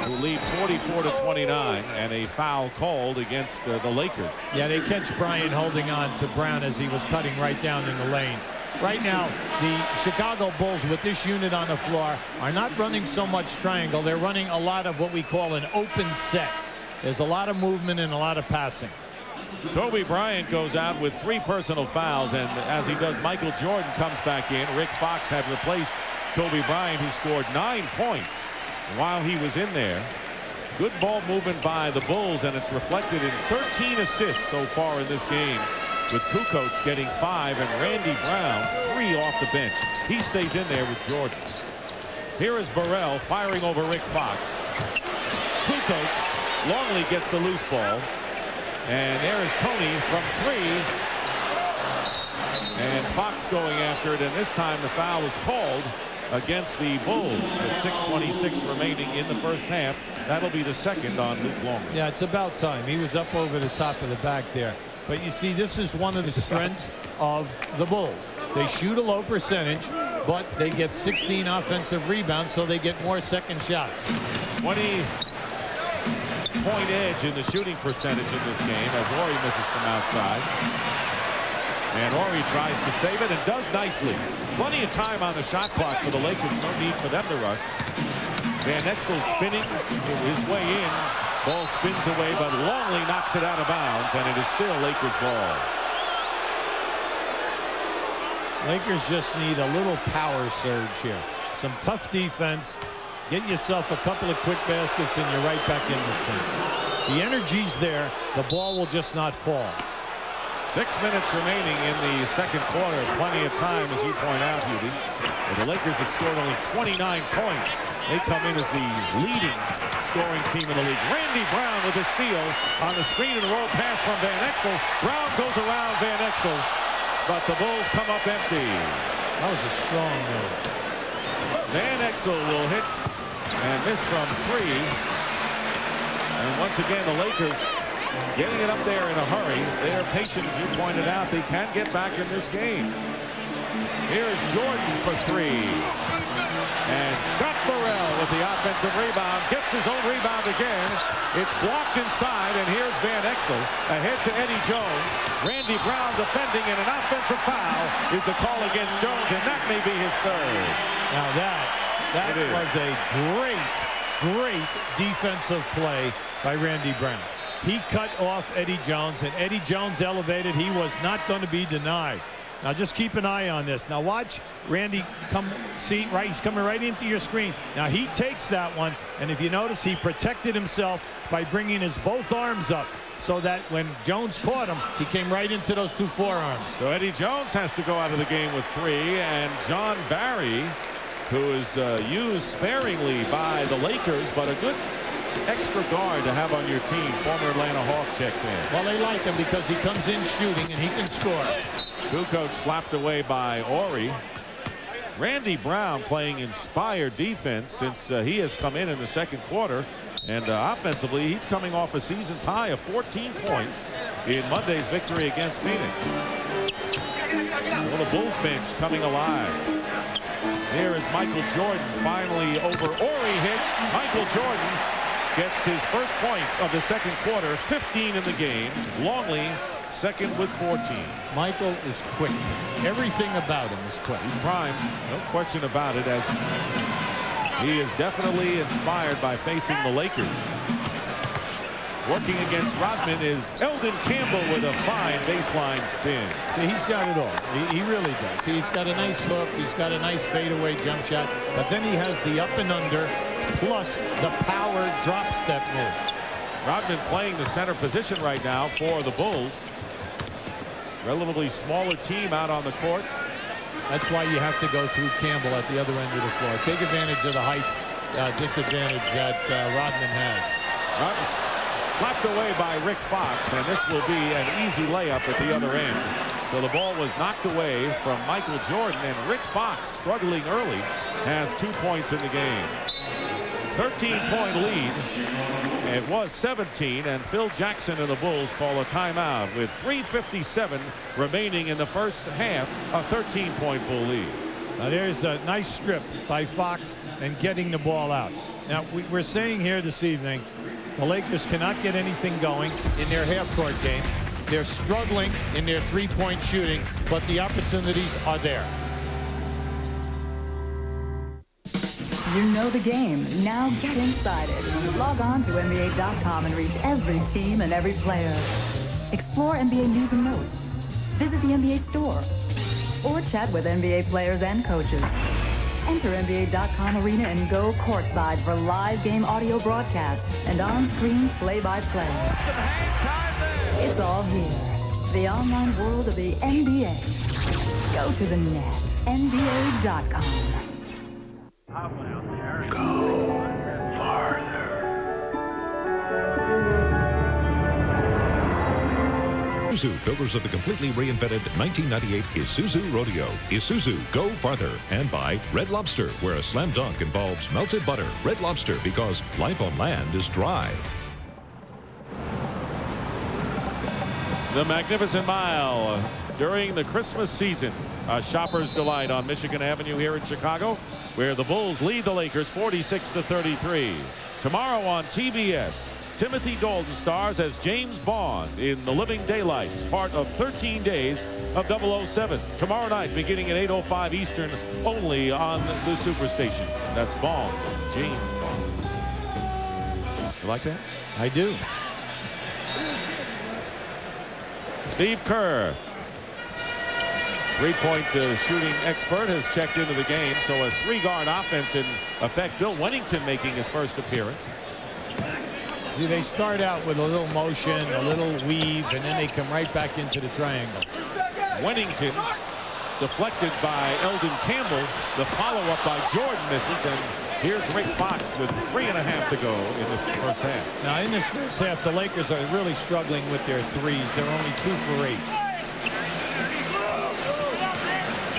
who lead 44-29, and a foul called against the Lakers. Yeah, they catch Bryant holding on to Brown as he was cutting right down in the lane. Right now, the Chicago Bulls with this unit on the floor are not running so much triangle. They're running a lot of what we call an open set. There's a lot of movement and a lot of passing. Kobe Bryant goes out with 3 personal fouls, and as he does, Michael Jordan comes back in. Rick Fox had replaced Kobe Bryant, who scored 9 points while he was in there. Good ball movement by the Bulls, and it's reflected in 13 assists so far in this game, with Kukoc getting 5 and Randy Brown 3 off the bench. He stays in there with Jordan. Here is Burrell firing over Rick Fox. Kukoc, Longley gets the loose ball. And there is Tony from 3. And Fox going after it, and this time the foul was called against the Bulls with 6:26 remaining in the first half. That'll be the second on Luke Longley. Yeah, it's about time. He was up over the top of the back there. But you see, this is one of the strengths of the Bulls. They shoot a low percentage, but they get 16 offensive rebounds, so they get more second shots. 20-point edge in the shooting percentage in this game as Horry misses from outside. And Horry tries to save it and does nicely. Plenty of time on the shot clock for the Lakers. No need for them to rush. Van Exel spinning his way in. Ball spins away, but Longley knocks it out of bounds, and it is still Lakers ball. Lakers just need a little power surge here. Some tough defense. Get yourself a couple of quick baskets, and you're right back in this thing. The energy's there. The ball will just not fall. 6 minutes remaining in the second quarter. Plenty of time, as you point out, Hubie. But the Lakers have scored only 29 points. They come in as the leading scoring team in the league. Randy Brown with a steal on the screen and roll pass from Van Exel. Brown goes around Van Exel, but the Bulls come up empty. That was a strong move. Van Exel will hit and miss from 3. And once again, the Lakers getting it up there in a hurry. They are patient, as you pointed out. They can get back in this game. Here's Jordan for 3. And Scott Burrell with the offensive rebound. Gets his own rebound again. It's blocked inside, and here's Van Exel ahead to Eddie Jones. Randy Brown defending, and an offensive foul is the call against Jones, and that may be his 3rd. Now that was a great defensive play by Randy Brown. He cut off Eddie Jones, and Eddie Jones elevated. He was not going to be denied. Now just keep an eye on this. Now watch Randy come. See, right, he's coming right into your screen. Now he takes that one, and if you notice, he protected himself by bringing his both arms up, so that when Jones caught him, he came right into those 2 forearms. So Eddie Jones has to go out of the game with 3, and John Barry, who is used sparingly by the Lakers, but a good extra guard to have on your team. Former Atlanta Hawk checks in. Well, they like him because he comes in shooting and he can score. Kukoc slapped away by Horry. Randy Brown playing inspired defense since he has come in the second quarter. And offensively, he's coming off a season's high of 14 points in Monday's victory against Phoenix. Well, the Bulls bench coming alive. Here is Michael Jordan finally over Horry hits. Michael Jordan gets his first points of the second quarter, 15 in the game. Longley second with 14. Michael is quick. Everything about him is quick. He's primed, no question about it, as he is definitely inspired by facing the Lakers. Working against Rodman is Eldon Campbell with a fine baseline spin. See, he's got it all. He really does. He's got a nice hook. He's got a nice fadeaway jump shot. But then he has the up and under, plus the power drop step move. Rodman playing the center position right now for the Bulls. Relatively smaller team out on the court. That's why you have to go through Campbell at the other end of the floor. Take advantage of the height disadvantage that Rodman has. Rodman's slapped away by Rick Fox, and this will be an easy layup at the other end. So the ball was knocked away from Michael Jordan, and Rick Fox, struggling early, has 2 points in the game. 13-point lead, It was 17, and Phil Jackson and the Bulls call a timeout with 3:57 remaining in the first half, a 13-point Bull lead. Now there's a nice strip by Fox and getting the ball out. Now we're saying here this evening, the Lakers cannot get anything going in their half-court game. They're struggling in their three-point shooting, but the opportunities are there. You know the game. Now get inside it. Log on to NBA.com and reach every team and every player. Explore NBA news and notes. Visit the NBA store. Or chat with NBA players and coaches. Enter NBA.com Arena and go courtside for live game audio broadcasts and on-screen play-by-play. It's all here. The online world of the NBA. Go to the net. NBA.com. Go farther. Isuzu, builders of the completely reinvented 1998 Isuzu Rodeo. Isuzu, go farther. And by Red Lobster, where a slam dunk involves melted butter. Red Lobster, because life on land is dry. The Magnificent Mile during the Christmas season. A shopper's delight on Michigan Avenue here in Chicago, where the Bulls lead the Lakers 46-33. Tomorrow on TBS, Timothy Dalton stars as James Bond in The Living Daylights, part of 13 Days of 007. Tomorrow night, beginning at 8:05 Eastern, only on the Superstation. That's Bond, James Bond. You like that? I do. Steve Kerr, three-point shooting expert, has checked into the game. So a three-guard offense in effect. Bill Wennington making his first appearance. See, they start out with a little motion, a little weave, and then they come right back into the triangle. Wennington deflected by Eldon Campbell. The follow-up by Jordan misses, and here's Rick Fox with 3.5 to go in the first half. Now, in this first half, the Lakers are really struggling with their threes. They're only 2 for 8.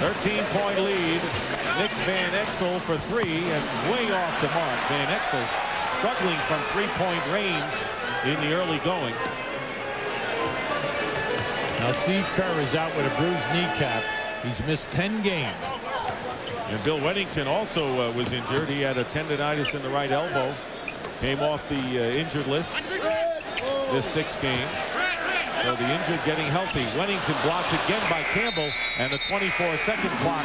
13-point lead. Nick Van Exel for 3, and way off the mark. Van Exel struggling from three-point range in the early going. Now Steve Kerr is out with a bruised kneecap. He's missed 10 games. And Bill Wennington also was injured. He had a tendonitis in the right elbow. Came off the injured list this 6 games. So the injured getting healthy. Wennington blocked again by Campbell, and the 24-second clock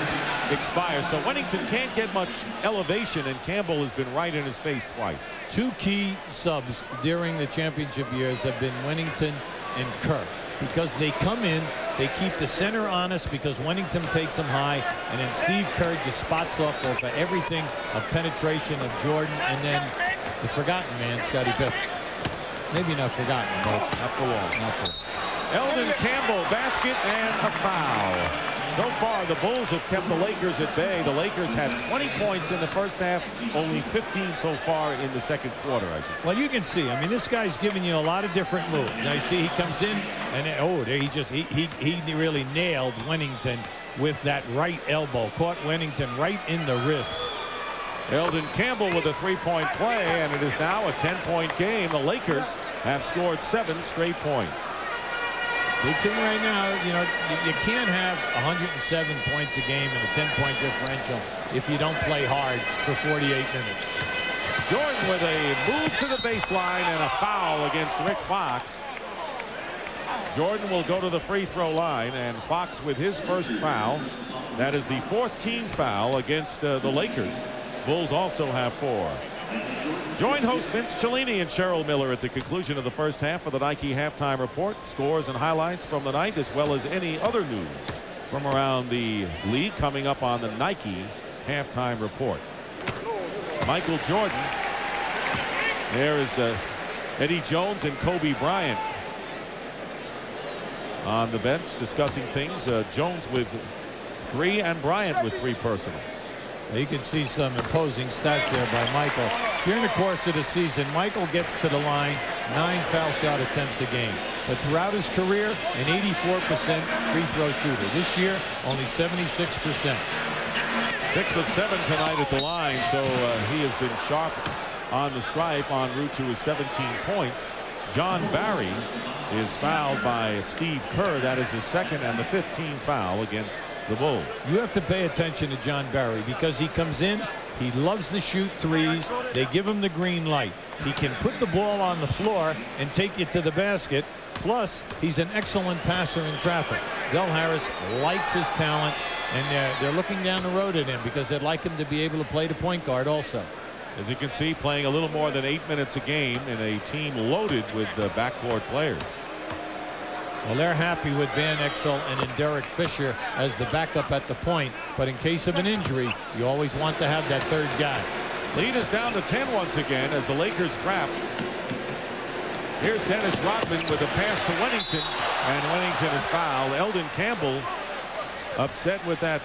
expires. So Wennington can't get much elevation, and Campbell has been right in his face twice. 2 key subs during the championship years have been Wennington and Kerr, because they come in, they keep the center honest because Wennington takes them high, and then Steve Kerr just spots off over everything of penetration of Jordan, and then the forgotten man, Scottie Pippen. Maybe not forgotten, but not for long. Not for long. Eldon Campbell, basket and a foul. So far, the Bulls have kept the Lakers at bay. The Lakers had 20 points in the first half, only 15 so far in the second quarter, I should say. Well, you can see, I mean, this guy's giving you a lot of different moves. Now you see he comes in, and he really nailed Wennington with that right elbow. Caught Wennington right in the ribs. Eldon Campbell with a 3-point play, and it is now a 10-point game. The Lakers have scored 7 straight points. Big thing right now, you know, you can't have 107 points a game and a 10-point differential if you don't play hard for 48 minutes. Jordan with a move to the baseline and a foul against Rick Fox. Jordan will go to the free throw line, and Fox with his first foul. That is the 4th team foul against the Lakers. Bulls also have 4. Join host Vince Cellini and Cheryl Miller at the conclusion of the first half for the Nike halftime report. Scores and highlights from the night, as well as any other news from around the league, coming up on the Nike halftime report. Michael Jordan. There is Eddie Jones and Kobe Bryant on the bench discussing things. Jones with 3 and Bryant with 3 personals. You can see some imposing stats there by Michael. During the course of the season, Michael gets to the line 9 foul shot attempts a game. But throughout his career, an 84% free throw shooter. This year, only 76%. 6 of 7 tonight at the line, so he has been sharp on the stripe en route to his 17 points. John Barry is fouled by Steve Kerr. That is his second and the 15th foul against the Bulls. You have to pay attention to John Barry because he comes in, he loves to shoot threes. They give him the green light. He can put the ball on the floor and take you to the basket. Plus, he's an excellent passer in traffic. Del Harris likes his talent, and they're looking down the road at him because they'd like him to be able to play the point guard also. As you can see, playing a little more than 8 minutes a game in a team loaded with backcourt players. Well, they're happy with Van Exel and in Derek Fisher as the backup at the point. But in case of an injury, you always want to have that third guy. Lead is down to 10 once again as the Lakers trap. Here's Dennis Rodman with a pass to Wennington, and Wennington is fouled. Eldon Campbell upset with that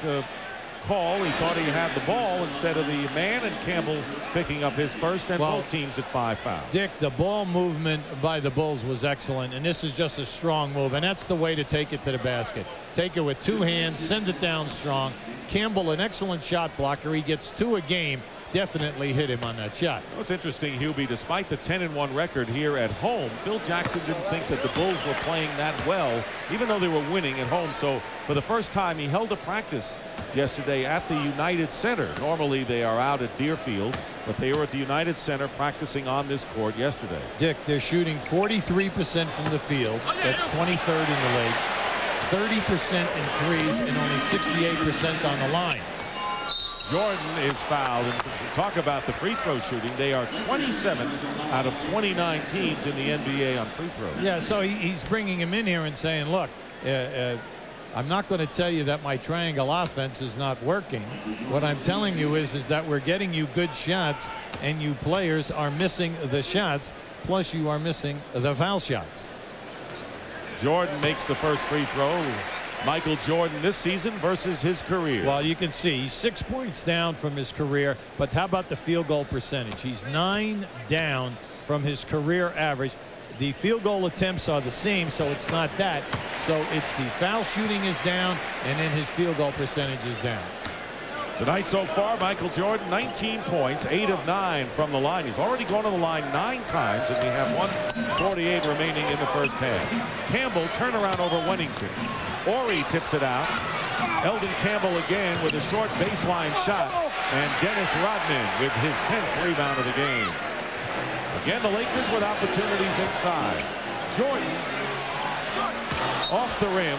call. He thought he had the ball instead of the man, and Campbell picking up his first, and both teams at 5 fouls. Dick, the ball movement by the Bulls was excellent, and this is just a strong move, and that's the way to take it to the basket. Take it with 2 hands, send it down strong. Campbell, an excellent shot blocker. He gets 2 a game. Definitely hit him on that shot. What's interesting, Hubie, despite the 10-1 record here at home, Phil Jackson didn't think that the Bulls were playing that well, even though they were winning at home. So for the first time, he held a practice yesterday at the United Center. Normally they are out at Deerfield, but they were at the United Center practicing on this court yesterday. Dick, they're shooting 43% from the field. That's 23rd in the league. 30% in threes and only 68% on the line. Jordan is fouled, and talk about the free throw shooting. They are 27th out of 29 teams in the NBA on free throws. Yeah, so he's bringing him in here and saying, look, I'm not going to tell you that my triangle offense is not working. What I'm telling you is that we're getting you good shots, and you players are missing the shots, plus you are missing the foul shots. Jordan makes the first free throw. Michael Jordan this season versus his career. Well, you can see he's 6 points down from his career, but how about the field goal percentage? He's 9 down from his career average. The field goal attempts are the same, so it's not that. So it's the foul shooting is down, and then his field goal percentage is down. Tonight so far, Michael Jordan, 19 points, 8 of 9 from the line. He's already gone to the line 9 times, and we have 1:48 remaining in the first half. Campbell, turnaround over Wennington. Ori tips it out. Eldon Campbell again with a short baseline shot, and Dennis Rodman with his 10th rebound of the game. Again, the Lakers with opportunities inside. Jordan off the rim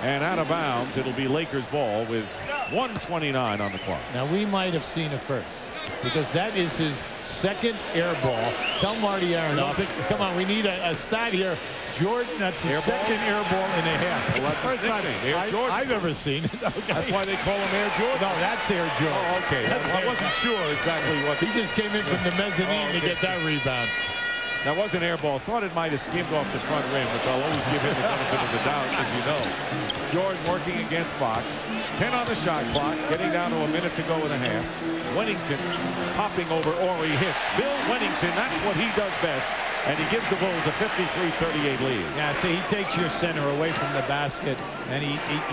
and out of bounds. It'll be Lakers ball with 1:29 on the clock. Now, we might have seen it first because that is his second air ball. Tell Marty Aronoff, come on, we need a stat here. Jordan, that's his second air ball and a half. Well, that's the first time I've ever seen it. Okay. That's why they call him Air Jordan? No, that's Air Jordan. Oh, okay. I wasn't sure exactly what. He just came in from the mezzanine to get that rebound. That was an air ball. Thought it might have skimmed off the front rim, which I'll always give him the benefit of the doubt, as you know. Jordan working against Fox. 10 on the shot clock, getting down to a minute to go and a half. Wennington hopping over Ori hits. Bill Wennington, that's what he does best. And he gives the Bulls a 53-38 lead. Yeah, see, he takes your center away from the basket, and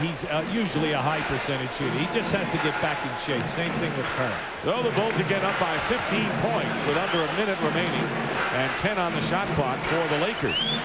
he's usually a high percentage shooter. He just has to get back in shape. Same thing with Kerr. Well, the Bulls again up by 15 points with under a minute remaining, and 10 on the shot clock for the Lakers.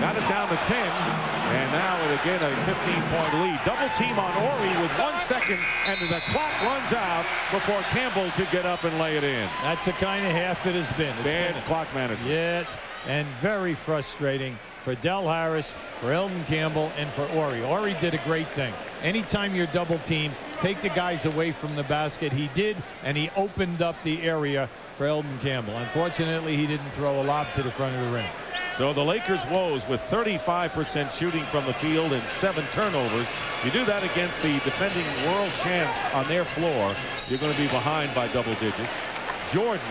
Got it down to 10, and now again a 15-point lead. Double team on Ori with 1 second, and the clock runs out before Campbell could get up and lay it in. That's the kind of half it has been. Bad clock management. Yes, and very frustrating for Del Harris, for Eldon Campbell, and for Ori. Ori did a great thing. Anytime you're double team, take the guys away from the basket. He did, and he opened up the area for Eldon Campbell. Unfortunately, he didn't throw a lob to the front of the rim. So the Lakers woes with 35% shooting from the field and 7 turnovers. You do that against the defending world champs on their floor, you're going to be behind by double digits. Jordan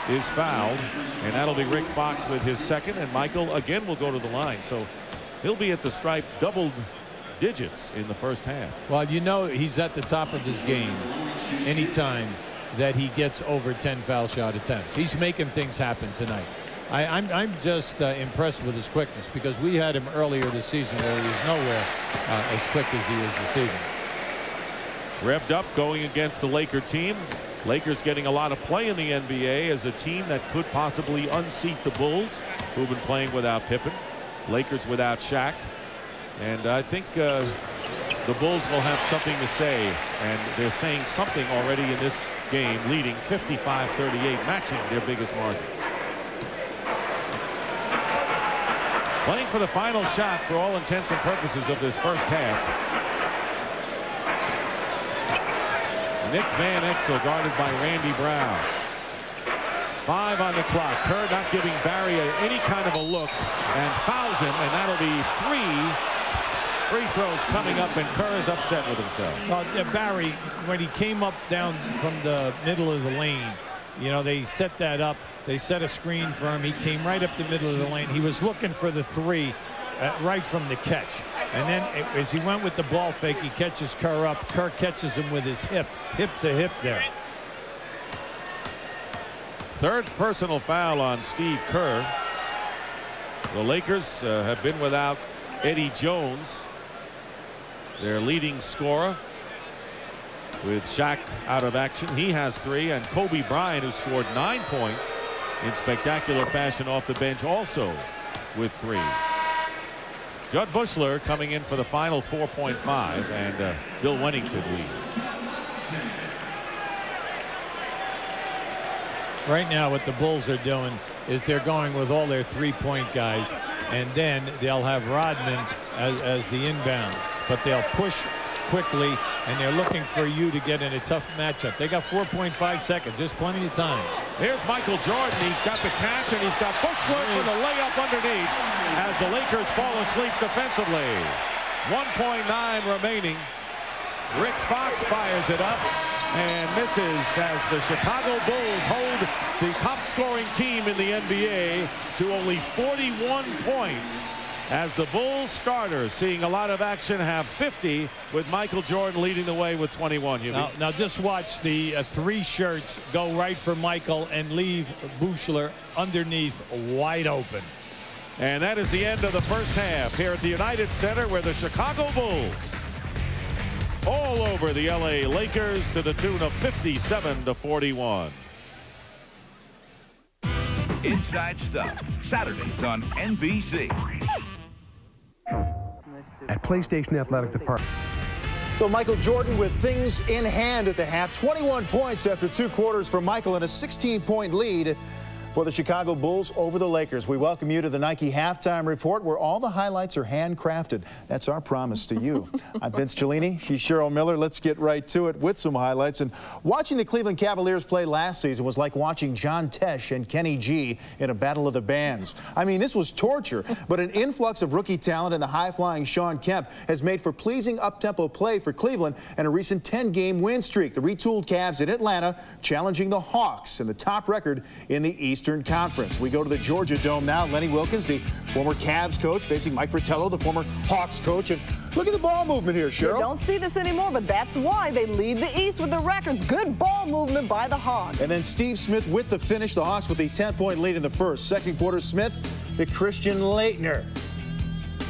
is fouled, and that'll be Rick Fox with his second, and Michael again will go to the line. So he'll be at the stripe double digits in the first half. Well, you know he's at the top of his game anytime that he gets over 10 foul shot attempts. He's making things happen tonight. I'm just impressed with his quickness because we had him earlier this season where he was nowhere as quick as he is this evening. Revved up going against the Laker team. Lakers getting a lot of play in the NBA as a team that could possibly unseat the Bulls, who've been playing without Pippen. Lakers without Shaq. And I think the Bulls will have something to say, and they're saying something already in this game, leading 55-38, matching their biggest margin. Playing for the final shot for all intents and purposes of this first half. Nick Van Exel guarded by Randy Brown. 5 on the clock. Kerr not giving Barry any kind of a look and fouls him, and that'll be 3 free throws coming up, and Kerr is upset with himself. Well, Barry, when he came up down from the middle of the lane, you know, they set that up. They set a screen for him. He came right up the middle of the lane. He was looking for the 3 right from the catch. And then as he went with the ball fake, he catches Kerr up. Kerr catches him with his hip to hip there. Third personal foul on Steve Kerr. The Lakers have been without Eddie Jones, their leading scorer, with Shaq out of action. He has 3, and Kobe Bryant, who scored 9 points in spectacular fashion off the bench, also with 3. Judd Bushler coming in for the final 4.5, and Bill Wennington leads. Right now what the Bulls are doing is they're going with all their 3-point guys, and then they'll have Rodman as the inbound, but they'll push quickly, and they're looking for you to get in a tough matchup. They got 4.5 seconds. There's plenty of time. Here's Michael Jordan. He's got the catch, and he's got Bushler for the layup underneath as the Lakers fall asleep defensively. 1.9 remaining. Rick Fox fires it up and misses as the Chicago Bulls hold the top scoring team in the NBA to only 41 points, as the Bulls starters, seeing a lot of action, have 50, with Michael Jordan leading the way with 21. Now just watch the 3 shirts go right for Michael and leave Bushler underneath wide open. And that is the end of the first half here at the United Center, where the Chicago Bulls all over the LA Lakers to the tune of 57-41. Inside Stuff, Saturdays on NBC. At PlayStation Athletic Department. So Michael Jordan with things in hand at the half. 21 points after 2 quarters for Michael, and a 16-point lead for the Chicago Bulls over the Lakers. We welcome you to the Nike Halftime Report, where all the highlights are handcrafted. That's our promise to you. I'm Vince Cellini. She's Cheryl Miller. Let's get right to it with some highlights. And watching the Cleveland Cavaliers play last season was like watching John Tesh and Kenny G in a battle of the bands. I mean, this was torture, but an influx of rookie talent and the high-flying Shawn Kemp has made for pleasing up-tempo play for Cleveland and a recent 10-game win streak. The retooled Cavs in Atlanta challenging the Hawks in the top record in the Eastern Conference. We go to the Georgia Dome now. Lenny Wilkins, the former Cavs coach, facing Mike Fratello, the former Hawks coach. And look at the ball movement here, Cheryl. You don't see this anymore, but that's why they lead the East with the records. Good ball movement by the Hawks. And then Steve Smith with the finish. The Hawks with a 10-point lead in the first. Second quarter, Smith to Christian Laettner.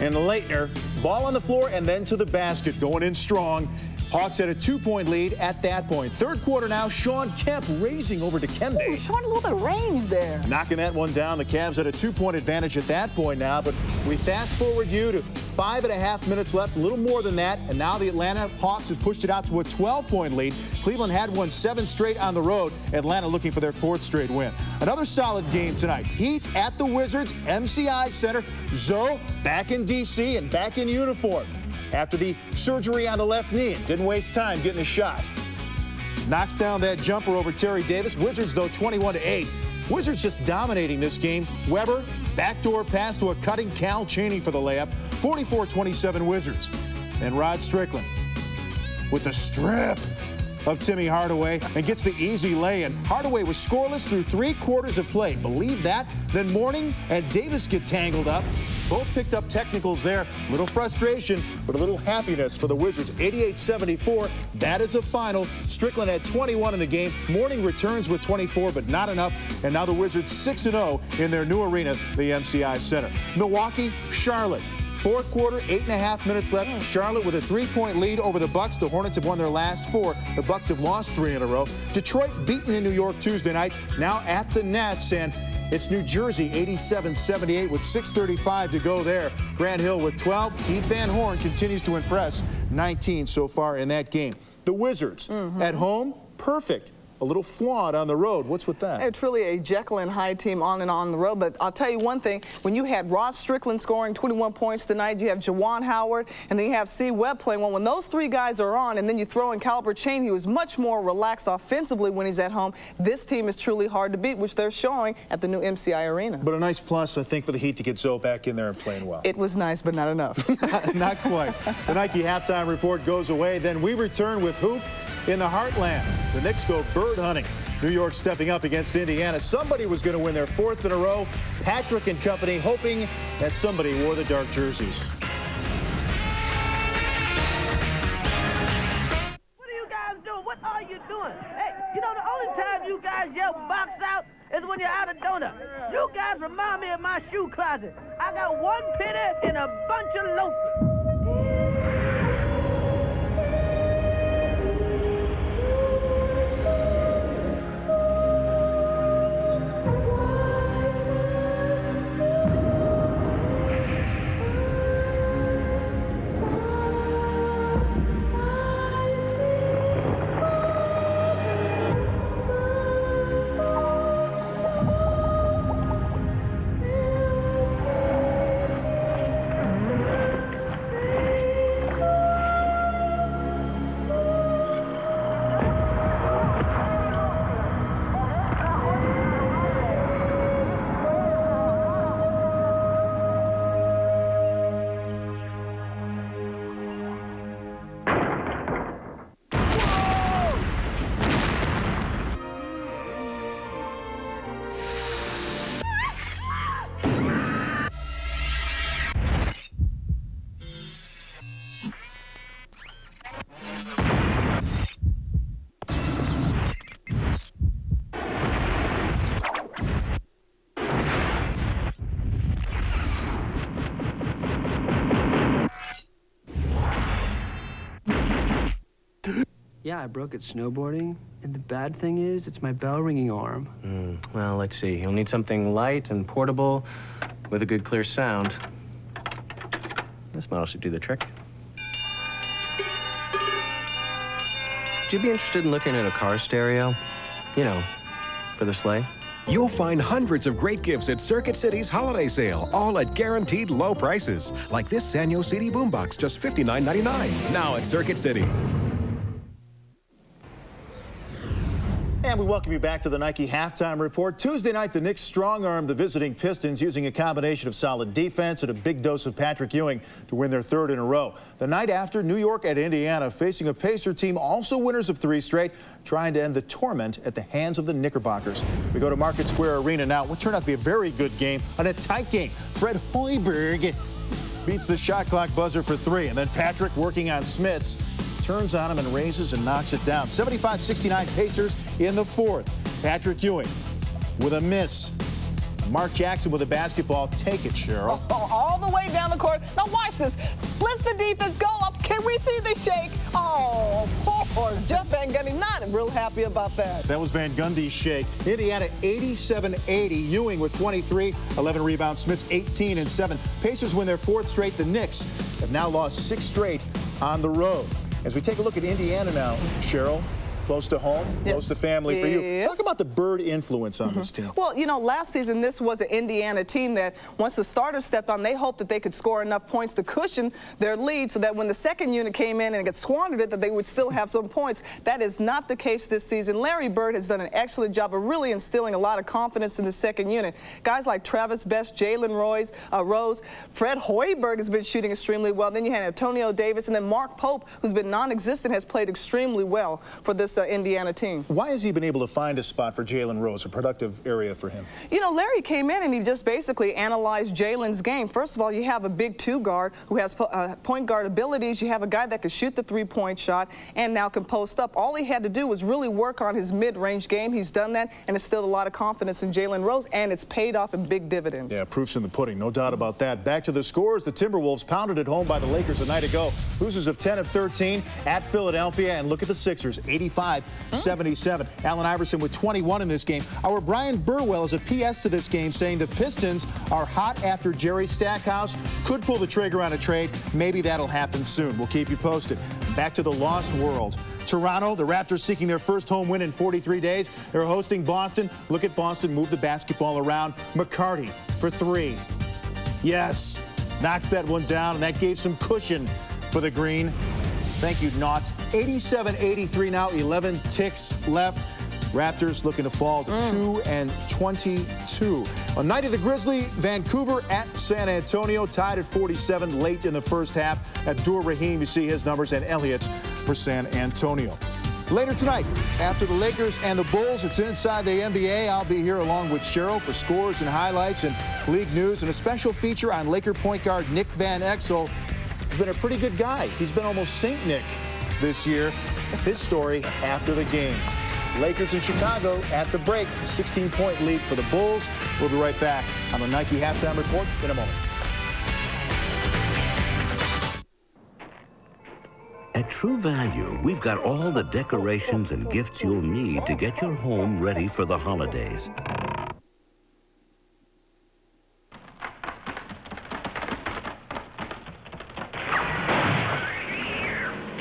And Laettner, ball on the floor and then to the basket, going in strong. Hawks had a 2-point lead at that point. Third quarter now, Shawn Kemp raising over Dikembe. Ooh, Shawn, a little bit of range there. Knocking that one down. The Cavs had a 2-point advantage at that point now, but we fast forward you to 5.5 minutes left, a little more than that, and now the Atlanta Hawks have pushed it out to a 12-point lead. Cleveland had won 7 straight on the road. Atlanta looking for their 4th straight win. Another solid game tonight. Heat at the Wizards, MCI Center. Zoe back in D.C. and back in uniform after the surgery on the left knee. Didn't waste time getting a shot. Knocks down that jumper over Terry Davis. Wizards, though, 21-8. Wizards just dominating this game. Weber, backdoor pass to a cutting Cal Chaney for the layup. 44-27 Wizards. And Rod Strickland with the strip of Timmy Hardaway and gets the easy lay-in. Hardaway was scoreless through 3 quarters of play. Believe that? Then Mourning and Davis get tangled up. Both picked up technicals there. Little frustration, but a little happiness for the Wizards. 88-74. That is the final. Strickland had 21 in the game. Mourning returns with 24, but not enough. And now the Wizards 6-0 in their new arena, the MCI Center. Milwaukee, Charlotte. Fourth quarter, 8.5 minutes left. Charlotte with a 3-point lead over the Bucks. The Hornets have won their last 4. The Bucks have lost 3 in a row. Detroit beaten in New York Tuesday night. Now at the Nets, and it's New Jersey 87-78 with 6:35 to go there. Grant Hill with 12. Keith Van Horn continues to impress. 19 so far in that game. The Wizards at home, perfect. A little flawed on the road. What's with that? It's really a Jekyll and Hyde team on and on the road. But I'll tell you one thing. When you had Ross Strickland scoring 21 points tonight, you have Jawan Howard, and then you have C. Webb playing well. When those 3 guys are on, and then you throw in Caliber Chain, who is much more relaxed offensively when he's at home, this team is truly hard to beat, which they're showing at the new MCI Arena. But a nice plus, I think, for the Heat to get Zoe back in there and playing well. It was nice, but not enough. Not quite. The Nike halftime report goes away. Then we return with Hoop in the Heartland. The Knicks go bird hunting. New York stepping up against Indiana. Somebody was going to win their 4th in a row. Patrick and company hoping that somebody wore the dark jerseys. What are you guys doing? What are you doing? Hey, you know the only time you guys yell box out is when you're out of donuts. You guys remind me of my shoe closet. I got 1 penny and a bunch of loafers. Yeah, I broke it snowboarding, and the bad thing is, it's my bell-ringing arm. Well, let's see. You'll need something light and portable with a good clear sound. This model should do the trick. Would you be interested in looking at a car stereo? You know, for the sleigh? You'll find hundreds of great gifts at Circuit City's holiday sale, all at guaranteed low prices. Like this Sanyo CD boombox, just $59.99. Now at Circuit City. And we welcome you back to the Nike halftime report. Tuesday night, the Knicks strong-armed the visiting Pistons using a combination of solid defense and a big dose of Patrick Ewing to win their 3rd in a row. The night after, New York at Indiana, facing a Pacer team also winners of 3 straight, trying to end the torment at the hands of the Knickerbockers. We go to Market Square Arena now. What turned out to be a very good game and a tight game. Fred Hoiberg beats the shot clock buzzer for 3, and then Patrick, working on Smits, turns on him and raises and knocks it down. 75-69 Pacers in the 4th. Patrick Ewing with a miss. Mark Jackson with a basketball. Take it, Cheryl. All the way down the court. Now watch this. Splits the defense. Go up. Can we see the shake? Oh, poor Jeff Van Gundy. Not real happy about that. That was Van Gundy's shake. Indiana 87-80. Ewing with 23, 11 rebounds. Smits 18 and 7. Pacers win their 4th straight. The Knicks have now lost 6 straight on the road. As we take a look at Indiana now, Cheryl, close to home, close to family for you. Talk about the Bird influence on this team. Well, you know, last season, this was an Indiana team that once the starters stepped on, they hoped that they could score enough points to cushion their lead so that when the second unit came in and it squandered it, that they would still have some points. That is not the case this season. Larry Bird has done an excellent job of really instilling a lot of confidence in the second unit. Guys like Travis Best, Jalen Rose, Fred Hoiberg has been shooting extremely well. Then you had Antonio Davis, and then Mark Pope, who's been non-existent, has played extremely well for this this Indiana team. Why has he been able to find a spot for Jalen Rose, a productive area for him? You know, Larry came in and he just basically analyzed Jalen's game. First of all, you have a big two guard who has point guard abilities. You have a guy that can shoot the three-point shot and now can post up. All he had to do was really work on his mid-range game. He's done that, and it's still a lot of confidence in Jalen Rose, and it's paid off in big dividends. Yeah, proof's in the pudding, no doubt about that. Back to the scores. The Timberwolves pounded at home by the Lakers a night ago. Losers of 10 of 13 at Philadelphia, and look at the Sixers, 85-77. Allen Iverson with 21 in this game. Our Brian Burwell is a PS to this game, saying the Pistons are hot after Jerry Stackhouse could pull the trigger on a trade. Maybe that'll happen soon. We'll keep you posted. Back to the lost world. Toronto, the Raptors seeking their first home win in 43 days. They're hosting Boston. Look at Boston move the basketball around. McCarty for three. Yes, knocks that one down, and that gave some cushion for the Green. Thank you, Knott. 87-83 now, 11 ticks left. Raptors looking to fall to 2-22. On night of the Grizzly, Vancouver at San Antonio, tied at 47 late in the first half. Abdur Rahim, you see his numbers, and Elliott for San Antonio. Later tonight, after the Lakers and the Bulls, it's Inside the NBA. I'll be here along with Cheryl for scores and highlights and league news, and a special feature on Laker point guard Nick Van Exel. He's been a pretty good guy. He's been almost Saint Nick this year. His story after the game. Lakers in Chicago at the break. 16-point lead for the Bulls. We'll be right back on the Nike Halftime Report in a moment. At True Value, we've got all the decorations and gifts you'll need to get your home ready for the holidays.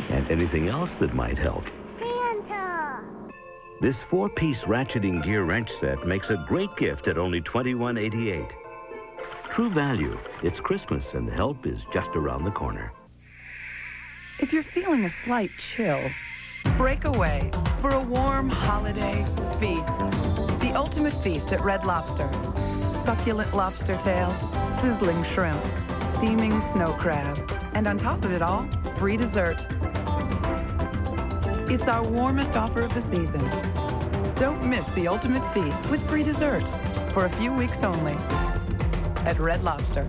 And anything else that might help. This 4-piece ratcheting gear wrench set makes a great gift at only $21.88. True Value. It's Christmas and help is just around the corner. If you're feeling a slight chill, break away for a warm holiday feast. The ultimate feast at Red Lobster. Succulent lobster tail, sizzling shrimp, steaming snow crab, and on top of it all, free dessert. It's our warmest offer of the season. Don't miss the ultimate feast with free dessert for a few weeks only at Red Lobster.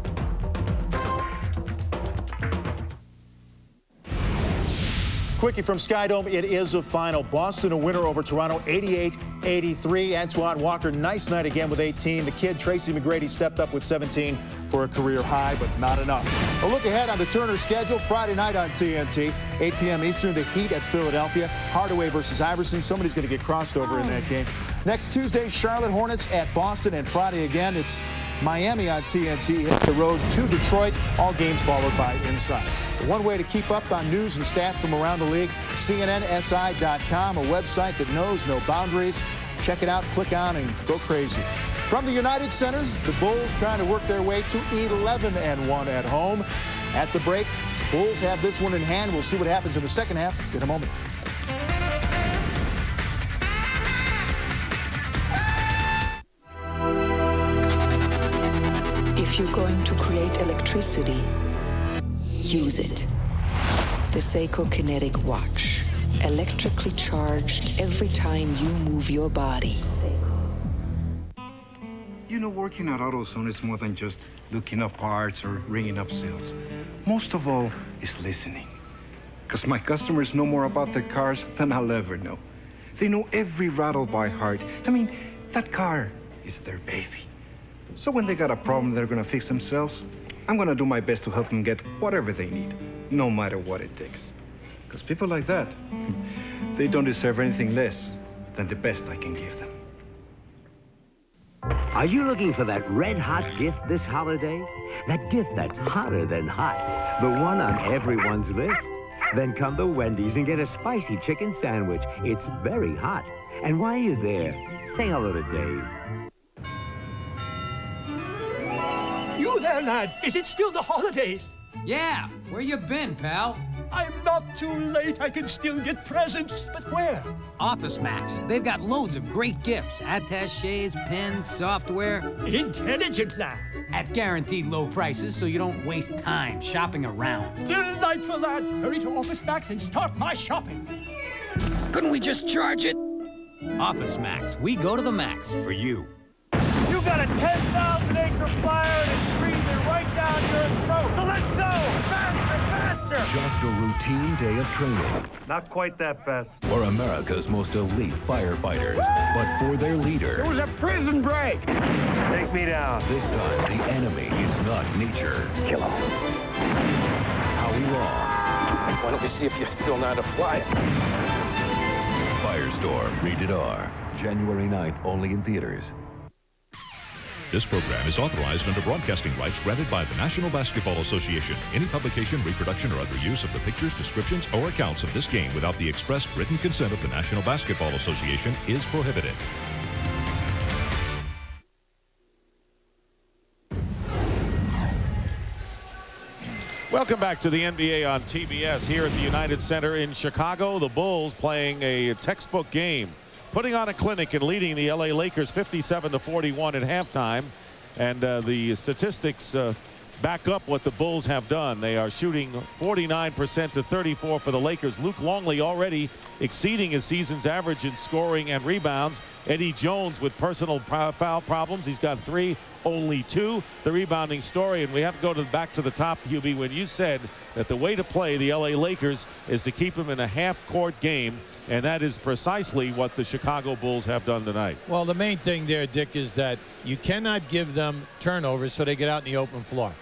Quickie from Skydome, it is a final. Boston a winner over Toronto, 88-83. Antoine Walker, nice night again with 18. The kid, Tracy McGrady, stepped up with 17 for a career high, but not enough. A look ahead on the Turner schedule, Friday night on TNT, 8 p.m. Eastern, the Heat at Philadelphia. Hardaway versus Iverson. Somebody's going to get crossed over in that game. Next Tuesday, Charlotte Hornets at Boston, and Friday again, it's Miami on TNT. Hit the road to Detroit. All games followed by Inside. One way to keep up on news and stats from around the league, CNNSI.com, a website that knows no boundaries. Check it out, click on, and go crazy. From the United Center, the Bulls trying to work their way to 11-1 at home. At the break, Bulls have this one in hand. We'll see what happens in the second half in a moment. If you're going to create electricity, use it. The Seiko Kinetic Watch. Electrically charged every time you move your body. You know, working at AutoZone is more than just looking up parts or ringing up sales. Most of all is listening. Because my customers know more about their cars than I'll ever know. They know every rattle by heart. I mean, that car is their baby. So when they got a problem they're gonna fix themselves, I'm gonna do my best to help them get whatever they need, no matter what it takes. Because people like that, they don't deserve anything less than the best I can give them. Are you looking for that red-hot gift this holiday? That gift that's hotter than hot. The one on everyone's list? Then come to Wendy's and get a spicy chicken sandwich. It's very hot. And while you're there, say hello to Dave. You there, lad. Is it still the holidays? Yeah. Where you been, pal? I'm not too late. I can still get presents. But where? Office Max. They've got loads of great gifts. Attachés, pens, software. Intelligent, lad. At guaranteed low prices, so you don't waste time shopping around. Delightful, lad. Hurry to Office Max and start my shopping. Couldn't we just charge it? Office Max. We go to the max for you. You got a 10,000-acre fire and it's breathing right down your throat. So let's go! Faster, faster! Just a routine day of training. Not quite that fast. For America's most elite firefighters, but for their leader. It was a prison break! Take me down. This time, the enemy is not nature. Kill him. Howie Long. Why don't we see if you still know how to fly it? Firestorm, rated R. January 9th, only in theaters. This program is authorized under broadcasting rights granted by the National Basketball Association. Any publication, reproduction, or other use of the pictures, descriptions, or accounts of this game without the express written consent of the National Basketball Association is prohibited. Welcome back to the NBA on TBS here at the United Center in Chicago. The Bulls playing a textbook game, putting on a clinic and leading the LA Lakers 57-41 at halftime. And the statistics back up what the Bulls have done. They are shooting 49% to 34 for the Lakers. Luke Longley already exceeding his season's average in scoring and rebounds. Eddie Jones with personal foul problems. He's got 3, only 2. The rebounding story, and we have to go back to the top, Hubie, when you said that the way to play the LA Lakers is to keep them in a half-court game, and that is precisely what the Chicago Bulls have done tonight. Well, the main thing there, Dick, is that you cannot give them turnovers so they get out in the open floor.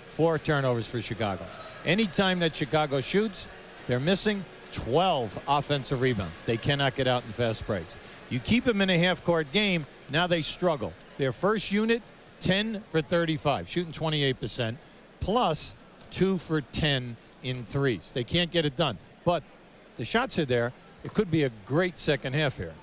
4 turnovers for Chicago. Anytime that Chicago shoots, they're missing 12 offensive rebounds. They cannot get out in fast breaks. You keep them in a half-court game, now they struggle. Their first unit, 10 for 35, shooting 28%, plus 2 for 10 in threes. They can't get it done. But the shots are there. It could be a great second half here.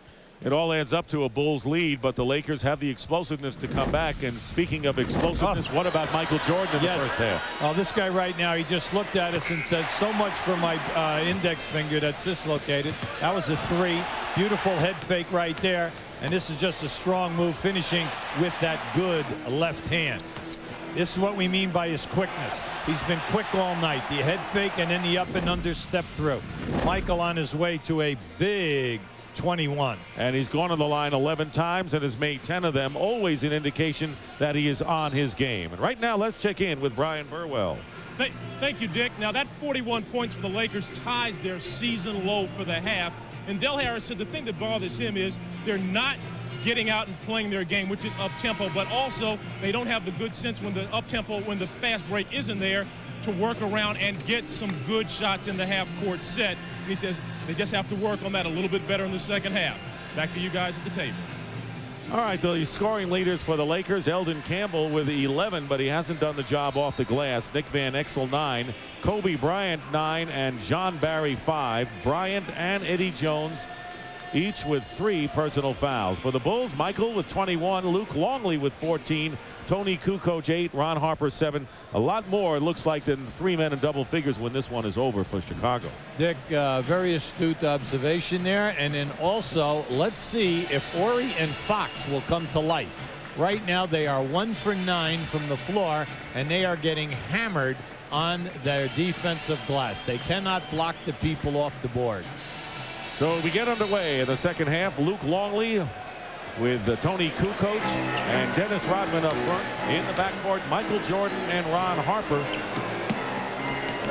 It all adds up to a Bulls lead, but the Lakers have the explosiveness to come back. And speaking of explosiveness, what about Michael Jordan in the first half? Well, this guy right now, he just looked at us and said, so much for my index finger that's dislocated. That was a 3. Beautiful head fake right there. And this is just a strong move, finishing with that good left hand. This is what we mean by his quickness. He's been quick all night. The head fake and then the up and under step through. Michael on his way to a big 21. And he's gone to the line 11 times and has made 10 of them, always an indication that he is on his game. And right now, let's check in with Brian Burwell. Thank you, Dick. Now, that 41 points for the Lakers ties their season low for the half. And Del Harris said the thing that bothers him is they're not getting out and playing their game, which is up-tempo, but also they don't have the good sense when the up-tempo, when the fast break isn't there, to work around and get some good shots in the half-court set. And he says they just have to work on that a little bit better in the second half. Back to you guys at the table. All right, the scoring leaders for the Lakers, Eldon Campbell with 11, but he hasn't done the job off the glass. Nick Van Exel, 9. Kobe Bryant, 9, and John Barry, 5. Bryant and Eddie Jones, each with 3 personal fouls. For the Bulls, Michael with 21, Luke Longley with 14, Tony Kukoc 8, Ron Harper 7. A lot more, it looks like, than 3 men in double figures when this one is over for Chicago. Dick, very astute observation there. And then also, let's see if Horry and Fox will come to life. Right now, they are 1 for 9 from the floor, and they are getting hammered on their defensive glass. They cannot block the people off the board. So we get underway in the second half. Luke Longley with Tony Kukoc and Dennis Rodman up front. In the backcourt, Michael Jordan and Ron Harper.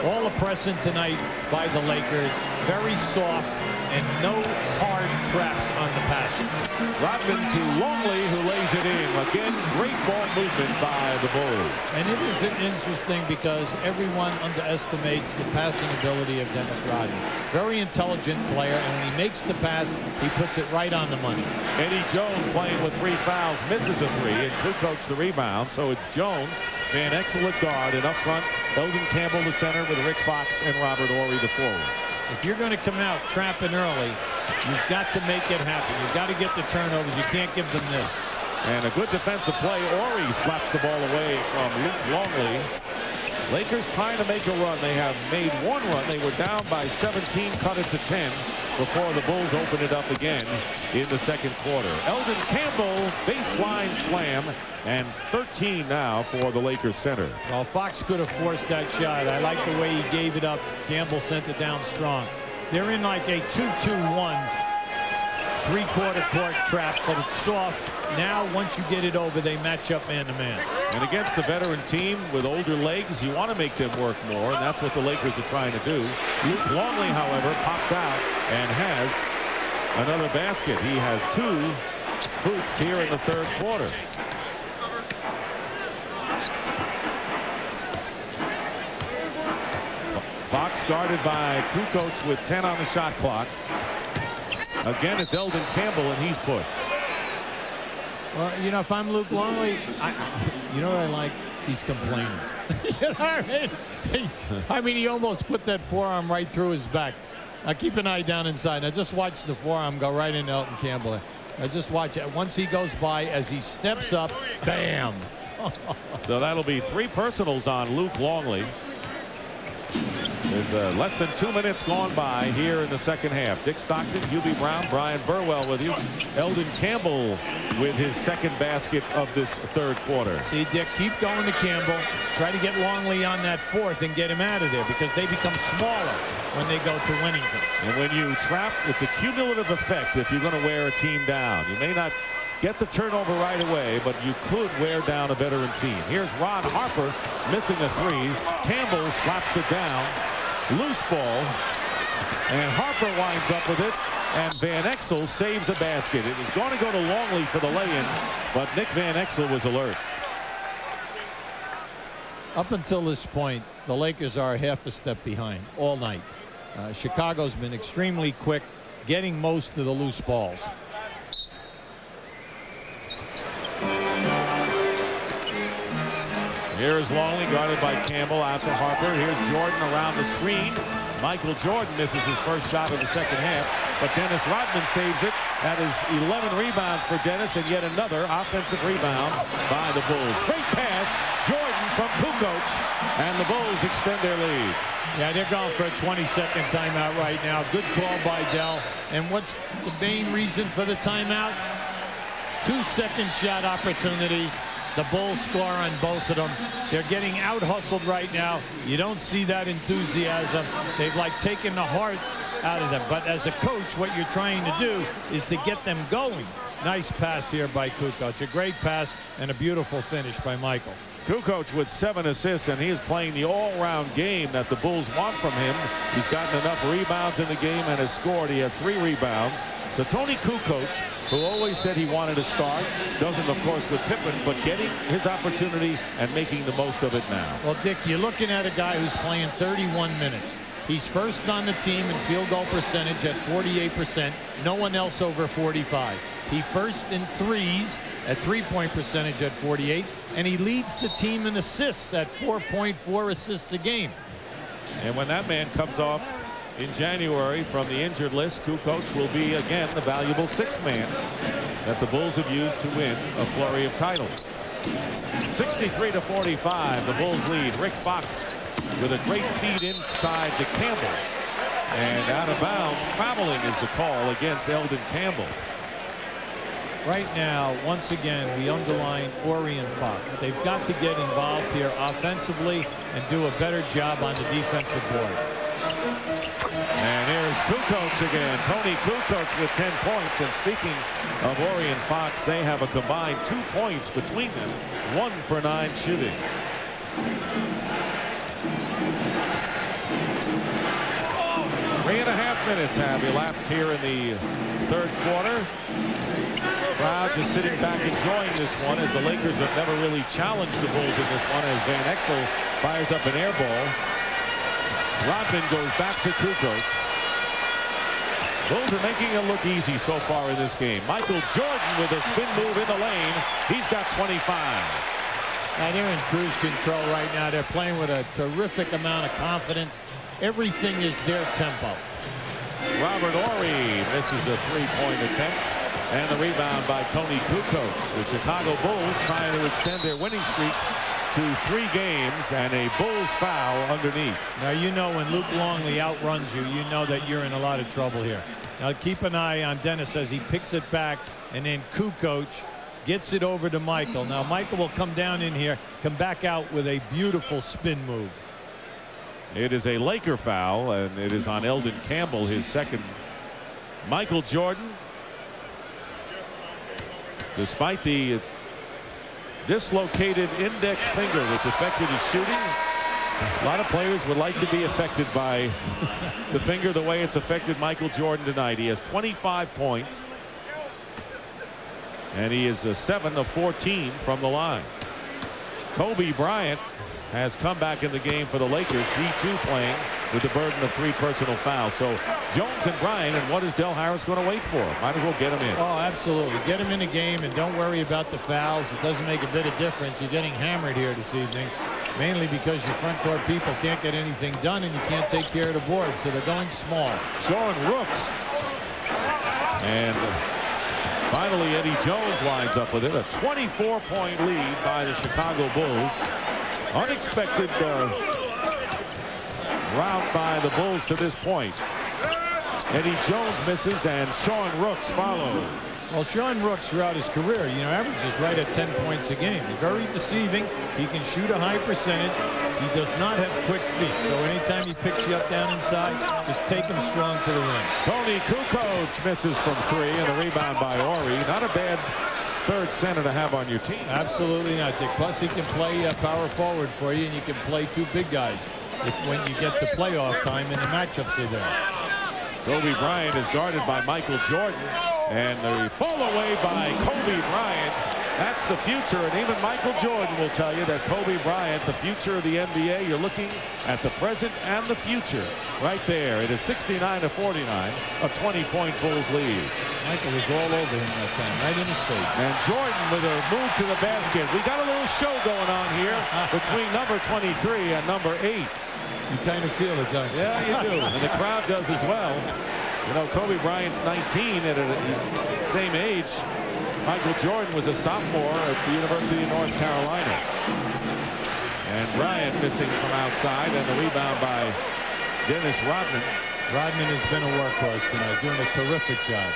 All the pressing tonight by the Lakers. Very soft and no hard traps on the pass. Rodman to Longley, who lays it in. Again, great ball movement by the Bulls. And it is interesting because everyone underestimates the passing ability of Dennis Rodman. Very intelligent player, and when he makes the pass, he puts it right on the money. Eddie Jones playing with 3 fouls, misses a 3, and Kukoc the rebound. So it's Jones, Van Exel at guard, and up front, Eldon Campbell the center with Rick Fox and Robert Horry the forward. If you're going to come out trapping early, you've got to make it happen. You've got to get the turnovers. You can't give them this. And a good defensive play. Horry slaps the ball away from Luke Longley. Lakers trying to make a run. They have made 1 run. They were down by 17, cut it to 10 before the Bulls open it up again in the second quarter. Eldon Campbell, baseline slam, and 13 now for the Lakers center. Well, Fox could have forced that shot. I like the way he gave it up. Campbell sent it down strong. They're in like a 2-2-1 three-quarter court trap, but it's soft. Now, once you get it over, they match up man-to-man. And against the veteran team with older legs, you want to make them work more, and that's what the Lakers are trying to do. Luke Longley, however, pops out and has another basket. He has 2 hoops here in the third quarter. Fox guarded by Kukoc with 10 on the shot clock. Again, it's Eldon Campbell, and he's pushed. Well, you know, if I'm Luke Longley, you know what I like? He's complaining. You know what I mean? I mean, he almost put that forearm right through his back. Now, keep an eye down inside. Now, just watch the forearm go right into Eldon Campbell. Now, just watch it. Once he goes by, as he steps up, bam. So that'll be 3 personals on Luke Longley. With less than 2 minutes gone by here in the second half. Dick Stockton, Hubie Brown, Brian Burwell with you. Eldon Campbell with his second basket of this third quarter. See, Dick, keep going to Campbell. Try to get Longley on that fourth and get him out of there, because they become smaller when they go to Winnington. And when you trap, it's a cumulative effect if you're going to wear a team down. You may not get the turnover right away, but you could wear down a veteran team. Here's Ron Harper missing a 3. Campbell slaps it down. Loose ball, and Harper winds up with it, and Van Exel saves a basket. It was going to go to Longley for the lay-in, but Nick Van Exel was alert. Up until this point, the Lakers are half a step behind all night. Chicago's been extremely quick, getting most of the loose balls. Here is Longley guarded by Campbell out to Harper. Here's Jordan around the screen. Michael Jordan misses his first shot of the second half, but Dennis Rodman saves it. That is 11 rebounds for Dennis, and yet another offensive rebound by the Bulls. Great pass, Jordan from Kukoc, and the Bulls extend their lead. Yeah, they're going for a 20-second timeout right now. Good call by Dell. And what's the main reason for the timeout? 2 second shot opportunities. The Bulls score on both of them. They're getting out-hustled right now. You don't see that enthusiasm. They've like taken the heart out of them. But as a coach, what you're trying to do is to get them going. Nice pass here by Kukoc. A great pass and a beautiful finish by Michael. Kukoc with 7 assists, and he is playing the all-round game that the Bulls want from him. He's gotten enough rebounds in the game and has scored. He has 3 rebounds. So Tony Kukoc, who always said he wanted to start, doesn't, of course, with Pippen, but getting his opportunity and making the most of it now. Well, Dick, you're looking at a guy who's playing 31 minutes. He's first on the team in field goal percentage at 48%. No one else over 45. He first in threes at 3-point percentage at 48, and he leads the team in assists at 4.4 assists a game. And when that man comes off in January from the injured list, Kukoc will be again the valuable 6th man that the Bulls have used to win a flurry of titles. 63-45, the Bulls lead. Rick Fox with a great feed inside to Campbell, and out of bounds. Traveling is the call against Eldon Campbell. Right now, once again, we underline Horry and Fox. They've got to get involved here offensively and do a better job on the defensive board. And here's Kukoc again. Tony Kukoc with 10 points. And speaking of Horry and Fox, they have a combined 2 points between them. 1 for 9 shooting. Three and a half minutes have elapsed here in the third quarter. Crowd just sitting back enjoying this one, as the Lakers have never really challenged the Bulls in this one, as Van Exel fires up an air ball. Rodman goes back to Kukoc. Bulls are making it look easy so far in this game. Michael Jordan with a spin move in the lane. He's got 25. And they're in cruise control right now. They're playing with a terrific amount of confidence. Everything is their tempo. Robert Horry misses a 3-point attempt. And the rebound by Tony Kukoc. The Chicago Bulls trying to extend their winning streak to 3 games, and a Bulls foul underneath. Now, you know, when Luke Longley outruns you, you know that you're in a lot of trouble here. Now, keep an eye on Dennis as he picks it back, and then Kukoc gets it over to Michael. Now, Michael will come down in here, come back out with a beautiful spin move. It is a Laker foul, and it is on Eldon Campbell, his second. Michael Jordan, despite the dislocated index finger which affected his shooting, a lot of players would like to be affected by the finger the way it's affected Michael Jordan tonight. He has 25 points, and he is 7 of 14 from the line. Kobe Bryant has come back in the game for the Lakers. He too playing with the burden of 3 personal fouls. So Jones and Bryant, and what is Del Harris going to wait for? Might as well get him in. Oh, absolutely. Get him in the game and don't worry about the fouls. It doesn't make a bit of difference. You're getting hammered here this evening, mainly because your front court people can't get anything done and you can't take care of the board. So they're going small. Sean Rooks. And finally, Eddie Jones winds up with it. A 24-point lead by the Chicago Bulls. Unexpected route by the Bulls to this point. Eddie Jones misses, and Sean Rooks follows. Well, Sean Rooks throughout his career, averages right at 10 points a game. He's very deceiving. He can shoot a high percentage. He does not have quick feet. So anytime he picks you up down inside, just take him strong to the rim. Tony Kukoc misses from 3, and the rebound by Horry. Not a bad third center to have on your team. Absolutely not, Dick. Plus, he can play power forward for you, and you can play 2 big guys when you get to playoff time and the matchups are there. Kobe Bryant is guarded by Michael Jordan, and the fall away by Kobe Bryant. That's the future, and even Michael Jordan will tell you that Kobe Bryant, the future of the NBA. You're looking at the present and the future right there. It is 69-49, a 20-point Bulls lead. Michael was all over him that time, right in his face. And Jordan with a move to the basket. We got a little show going on here between number 23 and number 8. You kind of feel it, don't you? Yeah, you do. And the crowd does as well. Kobe Bryant's 19 at the same age. Michael Jordan was a sophomore at the University of North Carolina. And Bryant missing from outside, and the rebound by Dennis Rodman. Rodman has been a workhorse tonight, doing a terrific job.